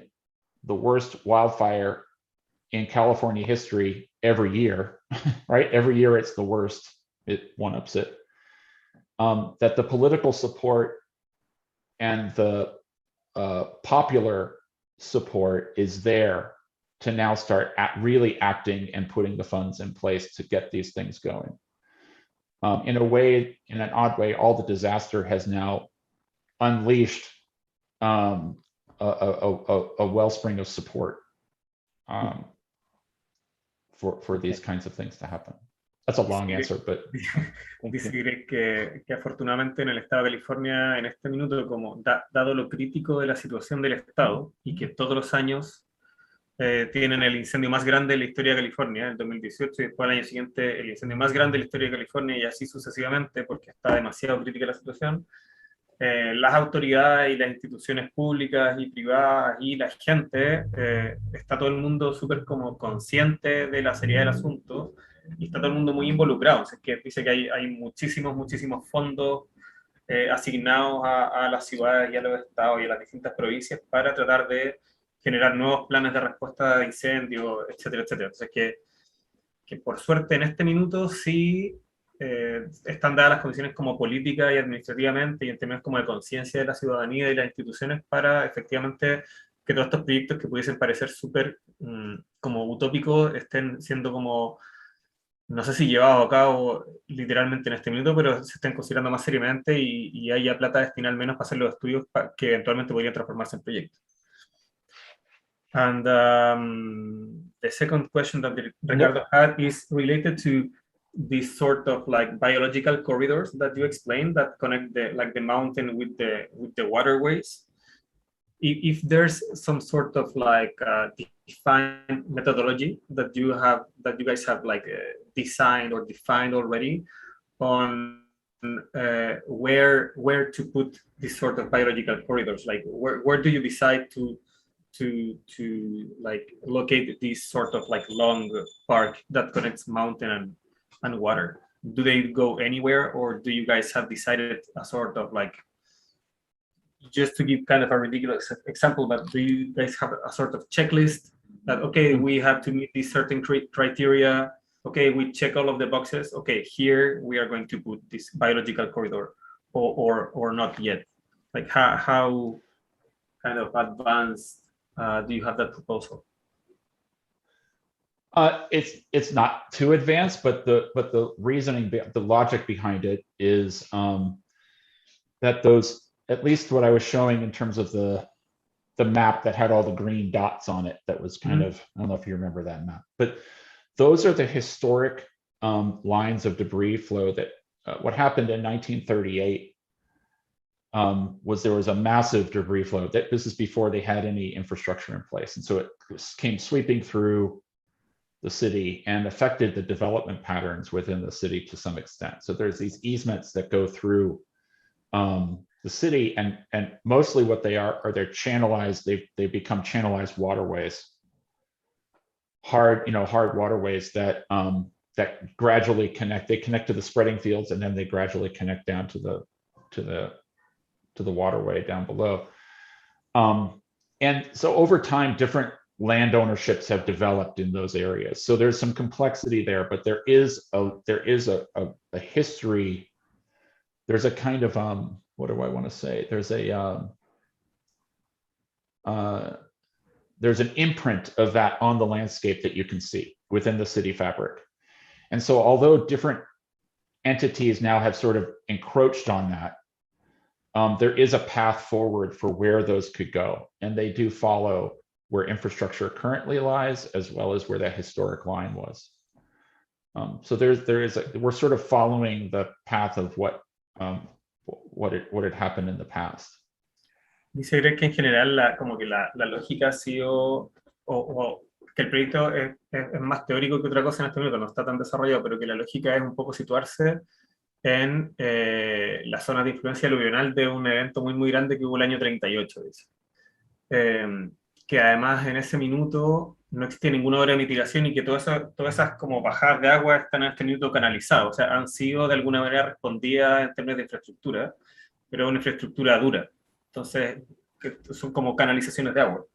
the worst wildfire in California history every year, right? Every year it's the worst, it one-ups it. That the political support and the popular support is there to now start really acting and putting the funds in place to get these things going. In a way, in an odd way, all the disaster has now unleashed a wellspring of support for these kinds of things to happen. That's a long answer, but dice Greg que afortunadamente en el estado de California en este minuto, como dado lo crítico de la situación del estado y que todos los años tienen el incendio más grande de la historia de California, el 2018, y después al año siguiente el incendio más grande de la historia de California, y así sucesivamente, porque está demasiado crítica la situación, las autoridades y las instituciones públicas y privadas y la gente, está todo el mundo súper como consciente de la seriedad del asunto, y está todo el mundo muy involucrado. O sea, que dice que hay muchísimos fondos asignados a las ciudades y a los estados y a las distintas provincias para tratar de generar nuevos planes de respuesta de incendios, etcétera, etcétera. Entonces, que por suerte en este minuto sí están dadas las condiciones como política y administrativamente y en términos como de conciencia de la ciudadanía y las instituciones para efectivamente que todos estos proyectos que pudiesen parecer súper como utópicos estén siendo como, no sé si llevados a cabo literalmente en este minuto, pero se estén considerando más seriamente y haya plata destinada al menos para hacer los estudios que eventualmente podrían transformarse en proyectos. And the second question that Ricardo had is related to this sort of like biological corridors that you explained that connect the mountain with the waterways. If there's some sort of like defined methodology that you guys have like designed or defined already on where to put this sort of biological corridors, like where do you decide to like locate this sort of like long park that connects mountain and water? Do they go anywhere, or do you guys have decided a sort of like, just to give kind of a ridiculous example, but do you guys have a sort of checklist that, okay, we have to meet these certain criteria, okay, we check all of the boxes, okay, here we are going to put this biological corridor? or not yet? Like how kind of advanced do you have that proposal? It's not too advanced, but the reasoning, the logic behind it is that those, at least what I was showing in terms of the map that had all the green dots on it, that was kind of, I don't know if you remember that map, but those are the historic lines of debris flow that what happened in 1938 was there was a massive debris flow. This is before they had any infrastructure in place, and so it came sweeping through the city and affected the development patterns within the city to some extent. So there's these easements that go through the city, and mostly what they are they're channelized. They become channelized waterways, hard waterways that that gradually connect. They connect to the spreading fields, and then they gradually connect down to the waterway down below. And so over time, different land ownerships have developed in those areas. So there's some complexity there, but there is a history. There's a kind of what do I want to say? There's an imprint of that on the landscape that you can see within the city fabric. And so although different entities now have sort of encroached on that, there is a path forward for where those could go. And they do follow where infrastructure currently lies, as well as where that historic line was. So we're sort of following the path of what had happened in the past. Dice Greg que en general como que la lógica ha sido, o que el proyecto es más teórico que otra cosa en este momento, no está tan desarrollado, pero que la lógica es un poco situarse en la zona de influencia aluvional de un evento muy grande que hubo el año 38, dice. Que además en ese minuto no existe ninguna obra de mitigación y que todas esas como bajadas de agua están en este minuto canalizadas, o sea, han sido de alguna manera respondidas en términos de infraestructura, pero una infraestructura dura. Entonces, que son como canalizaciones de agua.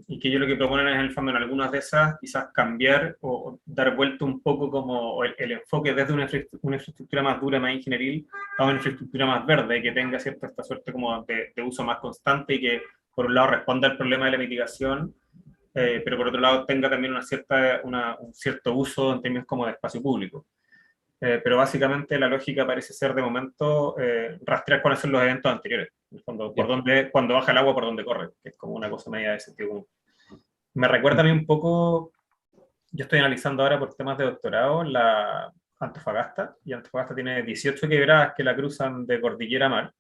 Y que ellos lo que proponen es, en el fondo, en algunas de esas, quizás cambiar o dar vuelta un poco como el enfoque desde una infraestructura más dura, más ingenieril, a una infraestructura más verde, que tenga esta suerte como de uso más constante y que, por un lado, responda al problema de la mitigación, pero por otro lado tenga también un cierto uso en términos como de espacio público. Pero básicamente la lógica parece ser, de momento, rastrear cuáles son los eventos anteriores. En el fondo, cuando baja el agua, por dónde corre, que es como una cosa media de sentido común. Me recuerda a mí un poco, yo estoy analizando ahora por temas de doctorado la Antofagasta, y Antofagasta tiene 18 quebradas que la cruzan de cordillera a mar,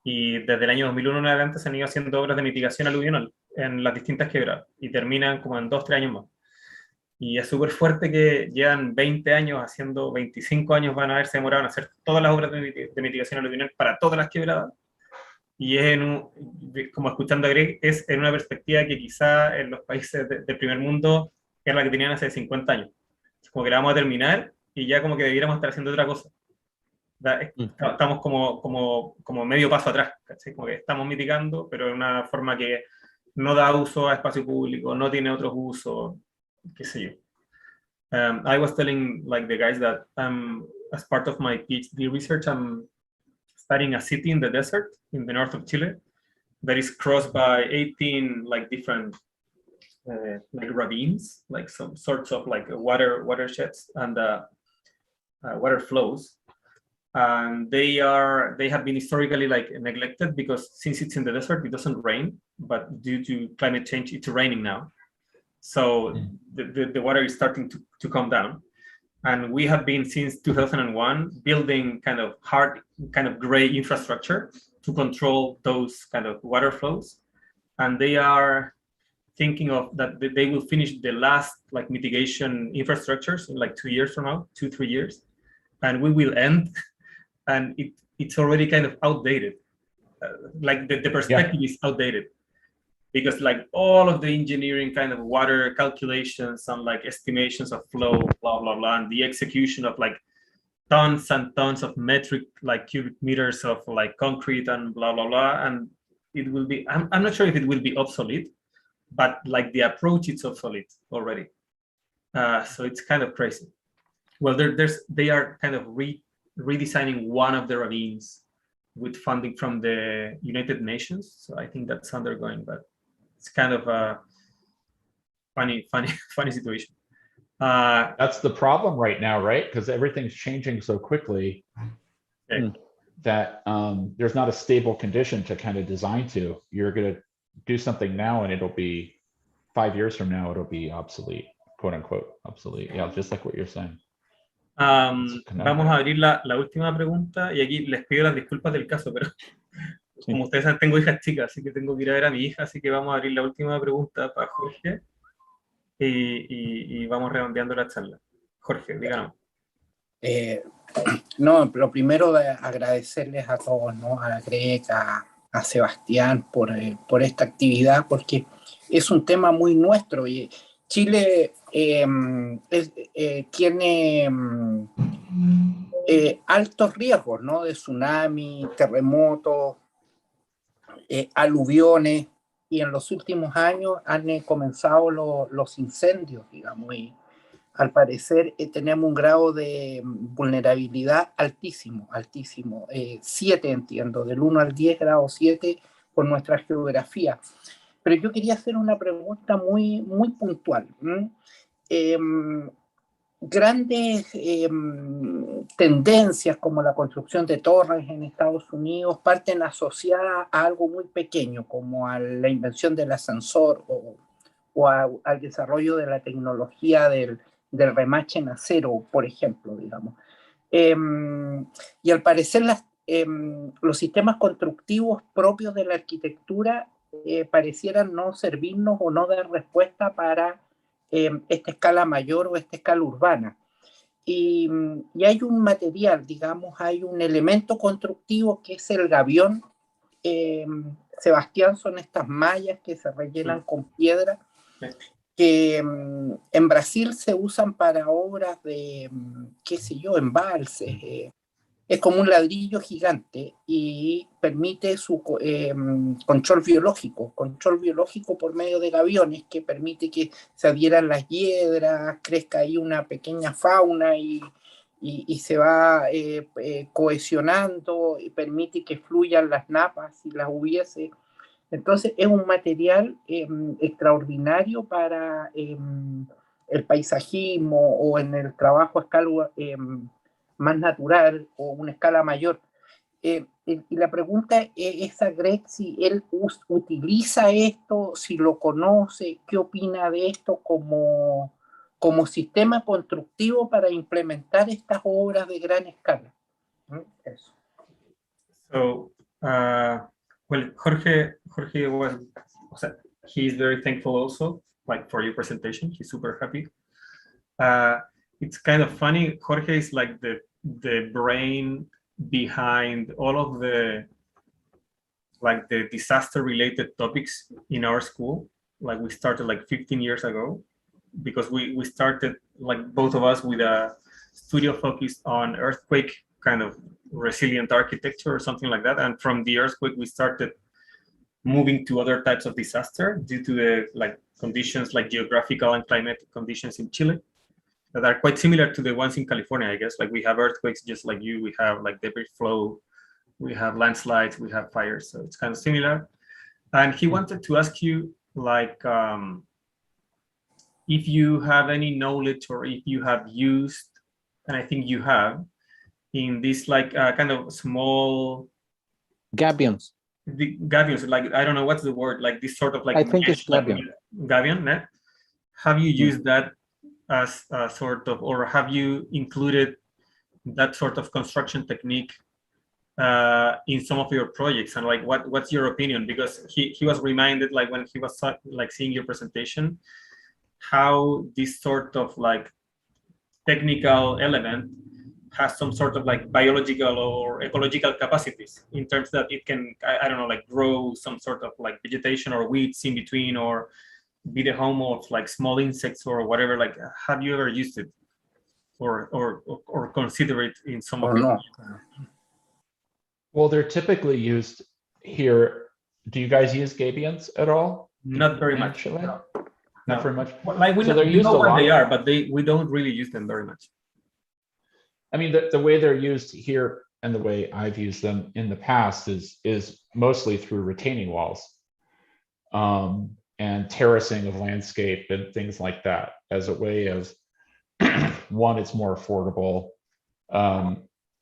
y desde el año 2001 en adelante se han ido haciendo obras de mitigación aluvional en las distintas quebradas, y terminan como en 2-3 años más. Y es súper fuerte que llevan 20 años haciendo, 25 años van a haberse demorado en hacer todas las obras de mitigación aluvional para todas las quebradas. Y es como escuchando a Greg, es en una perspectiva que quizá en los países del primer mundo era la que tenían hace 50 años. Es como que la vamos a terminar y ya como que debiéramos estar haciendo otra cosa. Estamos como medio paso atrás, ¿cachai? Como que estamos mitigando, pero de una forma que no da uso a espacio público, no tiene otros usos, qué sé yo. I was telling like the guys that as part of my PhD research, I'm studying a city in the desert in the north of Chile that is crossed by 18 like different like ravines, like some sorts of like watersheds and water flows. And they have been historically like neglected because since it's in the desert, it doesn't rain, but due to climate change, it's raining now. So the water is starting to come down. And we have been since 2001 building kind of hard, kind of gray infrastructure to control those kind of water flows. And they are thinking of that they will finish the last like mitigation infrastructures in like 2 years from now, 2-3 years. And we will end. And it's already kind of outdated. Like the perspective is outdated. Because like all of the engineering kind of water calculations and like estimations of flow, blah, blah, blah, and the execution of like tons and tons of metric like cubic meters of like concrete and blah, blah, blah. And it will be, I'm not sure if it will be obsolete, but like the approach is obsolete already. So it's kind of crazy. Well, they are kind of redesigning one of the ravines with funding from the United Nations. So I think that's undergoing, but it's kind of a funny situation. That's the problem right now, right? Because everything's changing so quickly that there's not a stable condition to kind of design to. You're going to do something now and it'll be 5 years from now, it'll be obsolete, quote unquote, obsolete. Yeah, just like what you're saying. Vamos a abrir la última pregunta y aquí les pido las disculpas del caso, pero como ustedes saben, tengo hijas chicas, así que tengo que ir a ver a mi hija, así que vamos a abrir la última pregunta para Jorge y vamos redondeando la charla. Jorge, díganos. No, lo primero agradecerles a todos, ¿no? A Greg, a Sebastián por esta actividad, porque es un tema muy nuestro y Chile tiene altos riesgos, ¿no? De tsunami, terremotos, aluviones, y en los últimos años han comenzado los incendios, digamos, y al parecer tenemos un grado de vulnerabilidad altísimo, 7 entiendo, del 1 al 10, grado 7 por nuestra geografía. Pero yo quería hacer una pregunta muy, muy puntual. Grandes tendencias como la construcción de torres en Estados Unidos parten asociadas a algo muy pequeño, como a la invención del ascensor o al desarrollo de la tecnología del remache en acero, por ejemplo, digamos. Y al parecer los sistemas constructivos propios de la arquitectura parecieran no servirnos o no dar respuesta para esta escala mayor o esta escala urbana. Y hay un material, digamos, hay un elemento constructivo que es el gavión. Sebastián, son estas mallas que se rellenan con piedra, que en Brasil se usan para obras de, qué sé yo, embalses. Es como un ladrillo gigante y permite su control biológico por medio de gaviones, que permite que se adhieran las hiedras, crezca ahí una pequeña fauna y se va cohesionando y permite que fluyan las napas si las hubiese. Entonces es un material extraordinario para el paisajismo o en el trabajo a escala más natural o una escala mayor. Y la pregunta es a Greg si él utiliza esto, si lo conoce, qué opina de esto como sistema constructivo para implementar estas obras de gran escala. Eso. So, well, Jorge he is very thankful also, like, for your presentation. He's super happy. It's kind of funny. Jorge is like the brain behind all of the disaster related topics in our school. Like, we started like 15 years ago, because we started, like, both of us, with a studio focused on earthquake kind of resilient architecture or something like that. And from the earthquake, we started moving to other types of disaster due to the conditions, like geographical and climatic conditions in Chile, that are quite similar to the ones in California, I guess. Like, we have earthquakes just like you, we have like debris flow, we have landslides, we have fires, so it's kind of similar. And he wanted to ask you, like, if you have any knowledge, or if you have used, and I think you have, in this kind of small gabions. The gabions, like, I don't know what's the word, like this sort of like, I think it's gabion. Gabion, né? Have you used that as a sort of, or have you included that sort of construction technique in some of your projects? And like, what's your opinion? Because he was reminded, like, when he was like seeing your presentation, how this sort of like technical element has some sort of like biological or ecological capacities, in terms that it can, I don't know, like grow some sort of like vegetation or weeds in between, or be the home of like small insects or whatever. Like, have you ever used it or consider it in some of your? Well, they're typically used here. Do you guys use gabions at all? Not very much. No. Not very much. Like, we know what they are, but we don't really use them very much. I mean, the way they're used here and the way I've used them in the past is mostly through retaining walls and terracing of landscape and things like that as a way of, one, it's more affordable,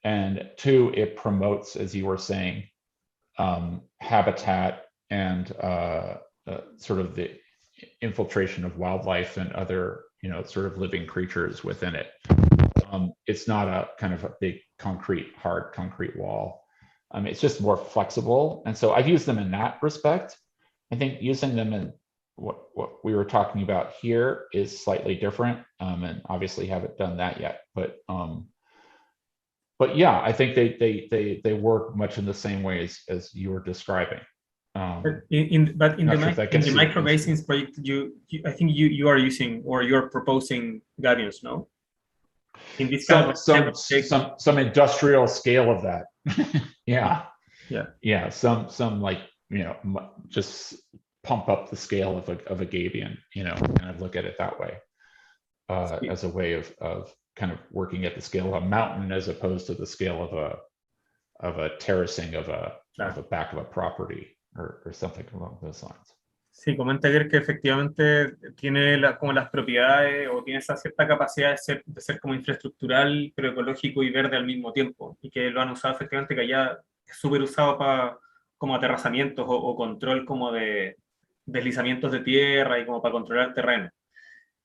and two, it promotes, as you were saying, habitat and sort of the infiltration of wildlife and other, sort of living creatures within it. It's not a kind of a big hard concrete wall. It's just more flexible. And so I've used them in that respect. I think using them in what we were talking about here is slightly different, and obviously haven't done that yet. But yeah, I think they work much in the same way as you were describing. But in the micro basins project, I think you are using, or you're proposing gabions, no? In this kind of some industrial scale of that. Yeah. Some like, just pump up the scale of a gabion, kind of look at it that way, as a way of kind of working at the scale of a mountain as opposed to the scale of a terracing of a back of a property or something along those lines. Sí, comenta ayer que efectivamente tiene como las propiedades o tiene esa cierta capacidad de ser como infraestructural, pero ecológico y verde al mismo tiempo, y que lo han usado efectivamente, que allá es súper usado como aterrazamientos o control como de deslizamientos de tierra y como para controlar terreno.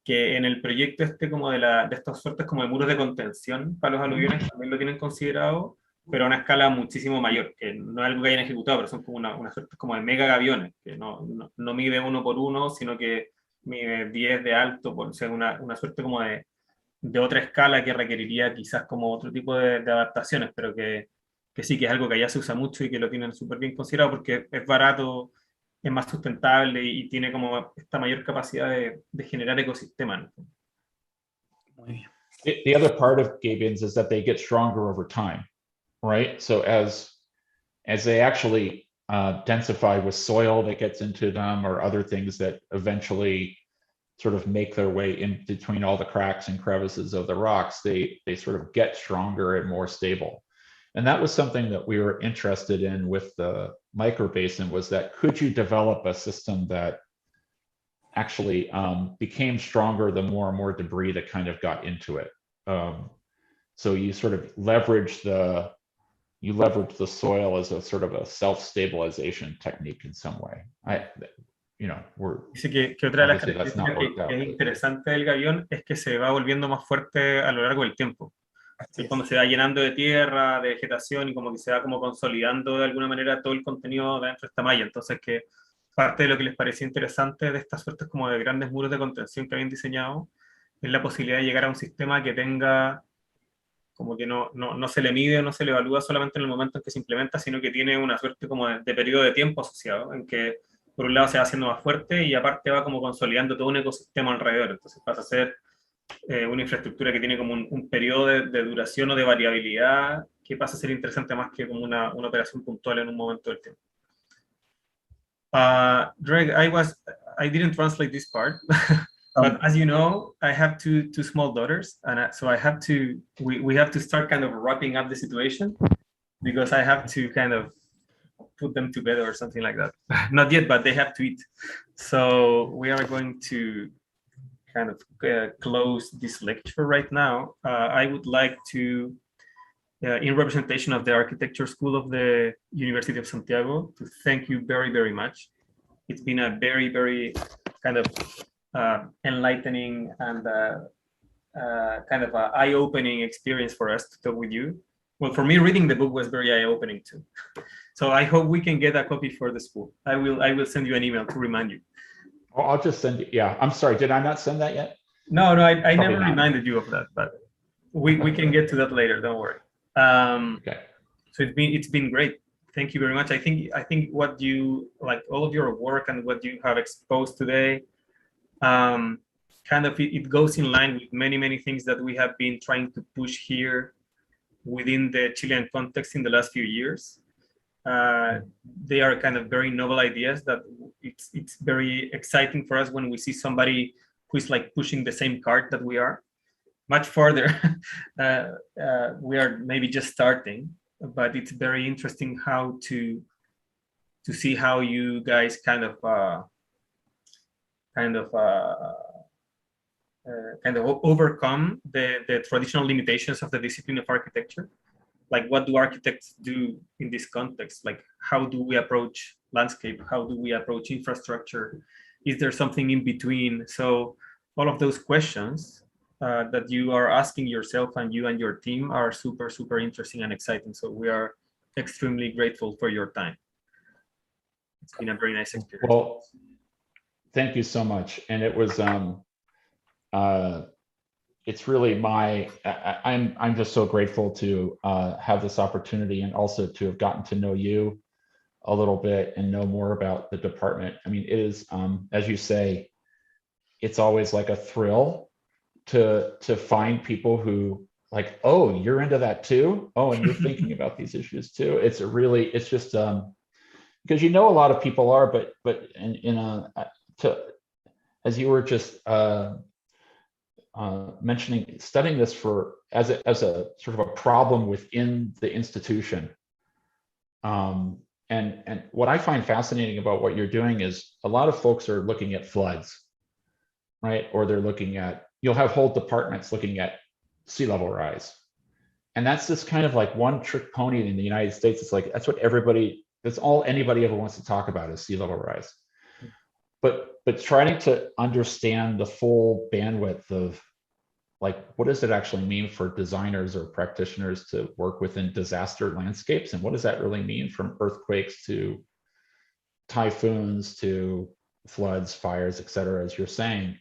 Que en el proyecto como de estas suertes como de muros de contención para los aluviones también lo tienen considerado, pero a una escala muchísimo mayor, que no es algo que hayan ejecutado, pero son como una suerte como de mega gaviones, que no mide 1 por 1, sino que mide 10 de alto, o sea, una suerte como de otra escala que requeriría quizás como otro tipo de adaptaciones, pero que sí, que es algo que allá se usa mucho y que lo tienen súper bien considerado porque es barato, es más sustentable y tiene como esta mayor capacidad de generar ecosistemas. Muy bien. The other part of gabions is that they get stronger over time, right? So as they actually densify with soil that gets into them or other things that eventually sort of make their way in between all the cracks and crevices of the rocks, they sort of get stronger and more stable. And that was something that we were interested in with the microbasin, was that could you develop a system that actually became stronger the more and more debris that kind of got into it. So you sort of leverage the soil as a sort of a self-stabilization technique in some way. Dice que otra de las características que es interesante del gavión es que se va volviendo más fuerte a lo largo del tiempo. Así como se va llenando de tierra, de vegetación, y como que se va como consolidando de alguna manera todo el contenido dentro de esta malla. Entonces, que parte de lo que les parecía interesante de estas suertes como de grandes muros de contención que habían diseñado es la posibilidad de llegar a un sistema que tenga, como que no se le mide o no se le evalúa solamente en el momento en que se implementa, sino que tiene una suerte como de periodo de tiempo asociado, en que por un lado se va haciendo más fuerte y aparte va como consolidando todo un ecosistema alrededor. Entonces pasa a ser una infraestructura que tiene como un periodo de duración o de variabilidad que pasa a ser interesante más que como una operación puntual en un momento del tiempo. Greg, I didn't translate this part, but as you know, I have two small daughters, and so I have to, we have to start kind of wrapping up the situation because I have to kind of put them to bed or something like that. Not yet, but they have to eat. So we are going to kind of close this lecture right now. I would like to, in representation of the Architecture School of the University of Santiago, to thank you very, very much. It's been a very, very kind of enlightening and kind of an eye-opening experience for us to talk with you. Well, for me, reading the book was very eye-opening too. So I hope we can get a copy for the school. I will send you an email to remind you. I'll just send you. Yeah, I'm sorry. Did I not send that yet? No, I never reminded you of that, but we can get to that later. Don't worry. Okay. So it's been great. Thank you very much. I think what you like, all of your work and what you have exposed today, kind of it goes in line with many things that we have been trying to push here within the Chilean context in the last few years. They are kind of very novel ideas that it's very exciting for us when we see somebody who is like pushing the same cart that we are. much further. We are maybe just starting, but it's very interesting how to see how you guys kind of overcome the traditional limitations of the discipline of architecture. Like, what do architects do in this context? Like, how do we approach landscape? How do we approach infrastructure? Is there something in between? So all of those questions that you are asking yourself and you and your team are super, super interesting and exciting. So we are extremely grateful for your time. It's been a very nice experience. Well, thank you so much. And it was, it's really I'm just so grateful to have this opportunity, and also to have gotten to know you a little bit and know more about the department. I mean, it is, as you say, it's always like a thrill to find people who like, oh, you're into that too. Oh, and you're thinking about these issues too. It's just because you know a lot of people are, but as you were just mentioning, studying this as a sort of a problem within the institution. And what I find fascinating about what you're doing is a lot of folks are looking at floods, right? Or they're looking at, you'll have whole departments looking at sea level rise. And that's just kind of like one trick pony in the United States. It's like, that's all anybody ever wants to talk about is sea level rise. But trying to understand the full bandwidth of, like, what does it actually mean for designers or practitioners to work within disaster landscapes? And what does that really mean, from earthquakes to typhoons to floods, fires, et cetera, as you're saying,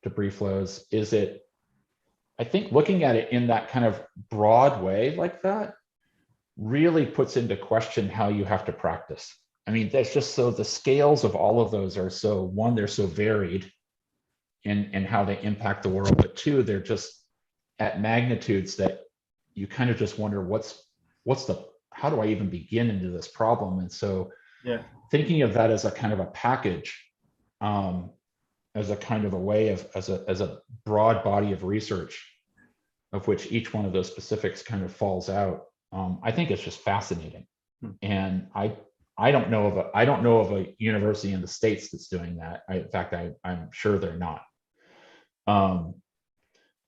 debris flows? I think looking at it in that kind of broad way like that really puts into question how you have to practice. I mean, that's just so, the scales of all of those are so, one, they're so varied in how they impact the world, but two, they're just at magnitudes that you kind of just wonder how do I even begin into this problem? And so thinking of that as a kind of a package, as a kind of a way of, as a broad body of research of which each one of those specifics kind of falls out, I think it's just fascinating. And I don't know of a university in the States that's doing that. In fact, I'm sure they're not.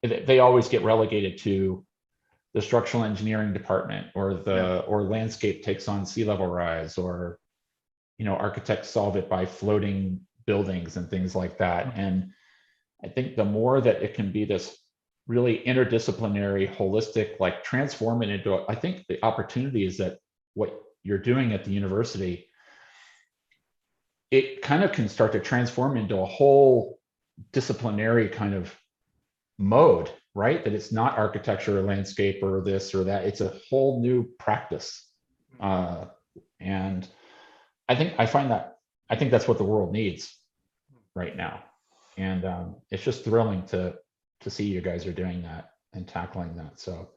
They always get relegated to the structural engineering department, or landscape takes on sea level rise, or, architects solve it by floating buildings and things like that. And I think the more that it can be this really interdisciplinary, holistic, like, transform it into, I think the opportunity is that what you're doing at the university, it kind of can start to transform into a whole disciplinary kind of mode, right? That it's not architecture or landscape or this or that, it's a whole new practice. And I think that's what the world needs right now. And it's just thrilling to see you guys are doing that and tackling that. So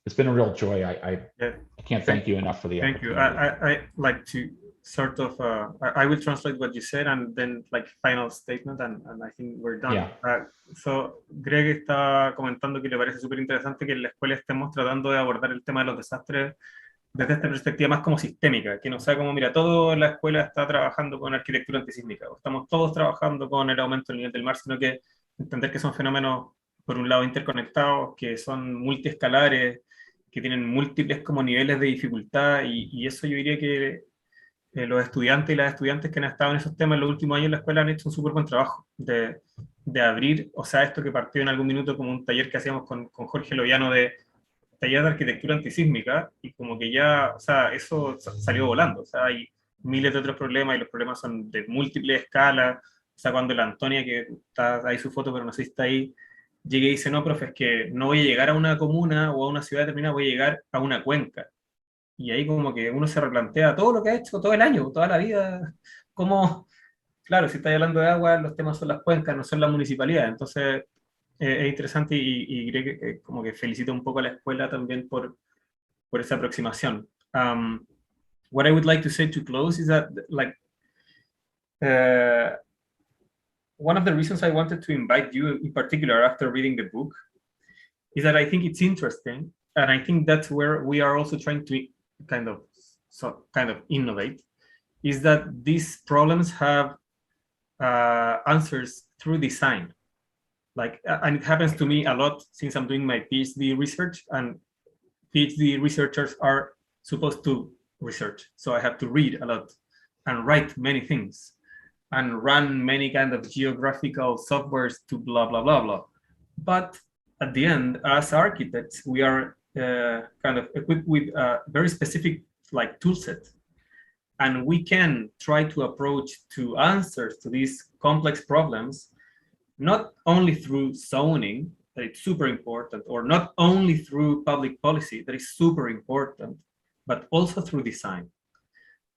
it's been a real joy. I can't thank you enough for the opportunity. Thank you. I like to sort of, I will translate what you said and then, like, final statement, and I think we're done. Yeah. So Greg está comentando que le parece súper interesante que en la escuela estemos tratando de abordar el tema de los desastres desde esta perspectiva más como sistémica, que no sea como, mira, todo la escuela está trabajando con arquitectura antisísmica, o estamos todos trabajando con el aumento del nivel del mar, sino que entender que son fenómenos, por un lado, interconectados, que son multiescalares, que tienen múltiples como niveles de dificultad, y eso yo diría que los estudiantes y las estudiantes que han estado en esos temas en los últimos años en la escuela han hecho un súper buen trabajo de abrir, o sea, esto que partió en algún minuto como un taller que hacíamos con Jorge Loviano, de taller de arquitectura antisísmica, y como que ya, o sea, eso salió volando. O sea, hay miles de otros problemas, y los problemas son de múltiples escalas. O sea, cuando la Antonia, que está ahí su foto, pero no sé si está ahí, llegué y dice, no, profe, es que no voy a llegar a una comuna o a una ciudad determinada, voy a llegar a una cuenca. Y ahí como que uno se replantea todo lo que ha hecho todo el año, toda la vida, como, claro, si estáis hablando de agua, los temas son las cuencas, no son la municipalidad. Entonces es interesante, y creo que como que felicito un poco a la escuela también por esa aproximación. What I would like to say to close is that, like, one of the reasons I wanted to invite you in particular after reading the book is that I think it's interesting, and I think that's where we are also trying to kind of innovate, is that these problems have answers through design. Like, and it happens to me a lot since I'm doing my PhD research, and PhD researchers are supposed to research. So I have to read a lot and write many things and run many kind of geographical softwares to blah, blah, blah, blah. But at the end, as architects, we are kind of equipped with a very specific like tool set. And we can try to approach to answers to these complex problems, not only through zoning, that it's super important, or not only through public policy, that is super important, but also through design.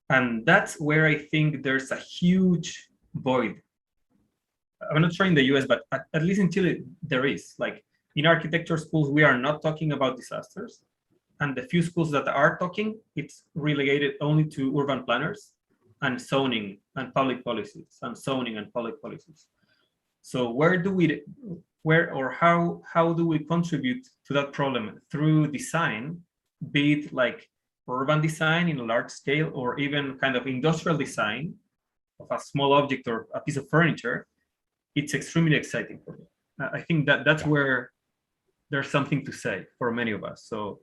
And that's where I think there's a huge void. I'm not sure in the US, but at least in Chile, there is. Like, in architecture schools, we are not talking about disasters. And the few schools that are talking, it's relegated only to urban planners and zoning and public policies, and zoning and public policies. So how do we contribute to that problem? Through design, be it like urban design in a large scale, or even kind of industrial design of a small object or a piece of furniture. It's extremely exciting for me. I think that's where there's something to say for many of us. So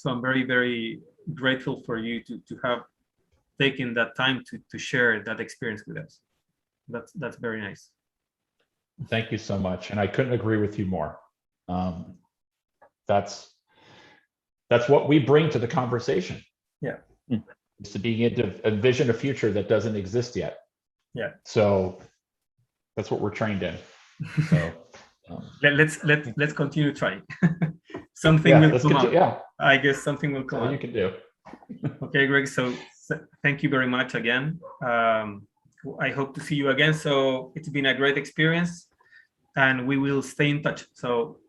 I'm very, very grateful for you to have taken that time to share that experience with us. That's very nice. Thank you so much. And I couldn't agree with you more. That's what we bring to the conversation. Yeah. It's to being able to envision a future that doesn't exist yet. Yeah. So that's what we're trained in. So let's continue trying. Something will come up. Yeah. I guess something will come up. You can do. Okay, Greg. So thank you very much again. I hope to see you again. So it's been a great experience, and we will stay in touch. So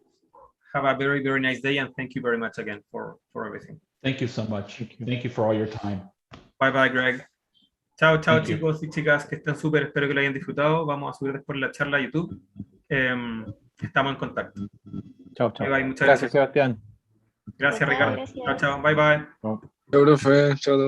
have a very, very nice day, and thank you very much again for everything. Thank you so much. Thank you for all your time. Bye bye, Greg. Chao, chao, Thank you. chicos y chicas, que estén súper. Espero que lo hayan disfrutado. Vamos a subir después la charla a YouTube. Estamos en contacto. Chao, chao. Bye bye, muchas Gracias, Sebastián. Gracias, Bye, Ricardo. gracias. Chao, chao. Bye bye. Chao, profe. Chao.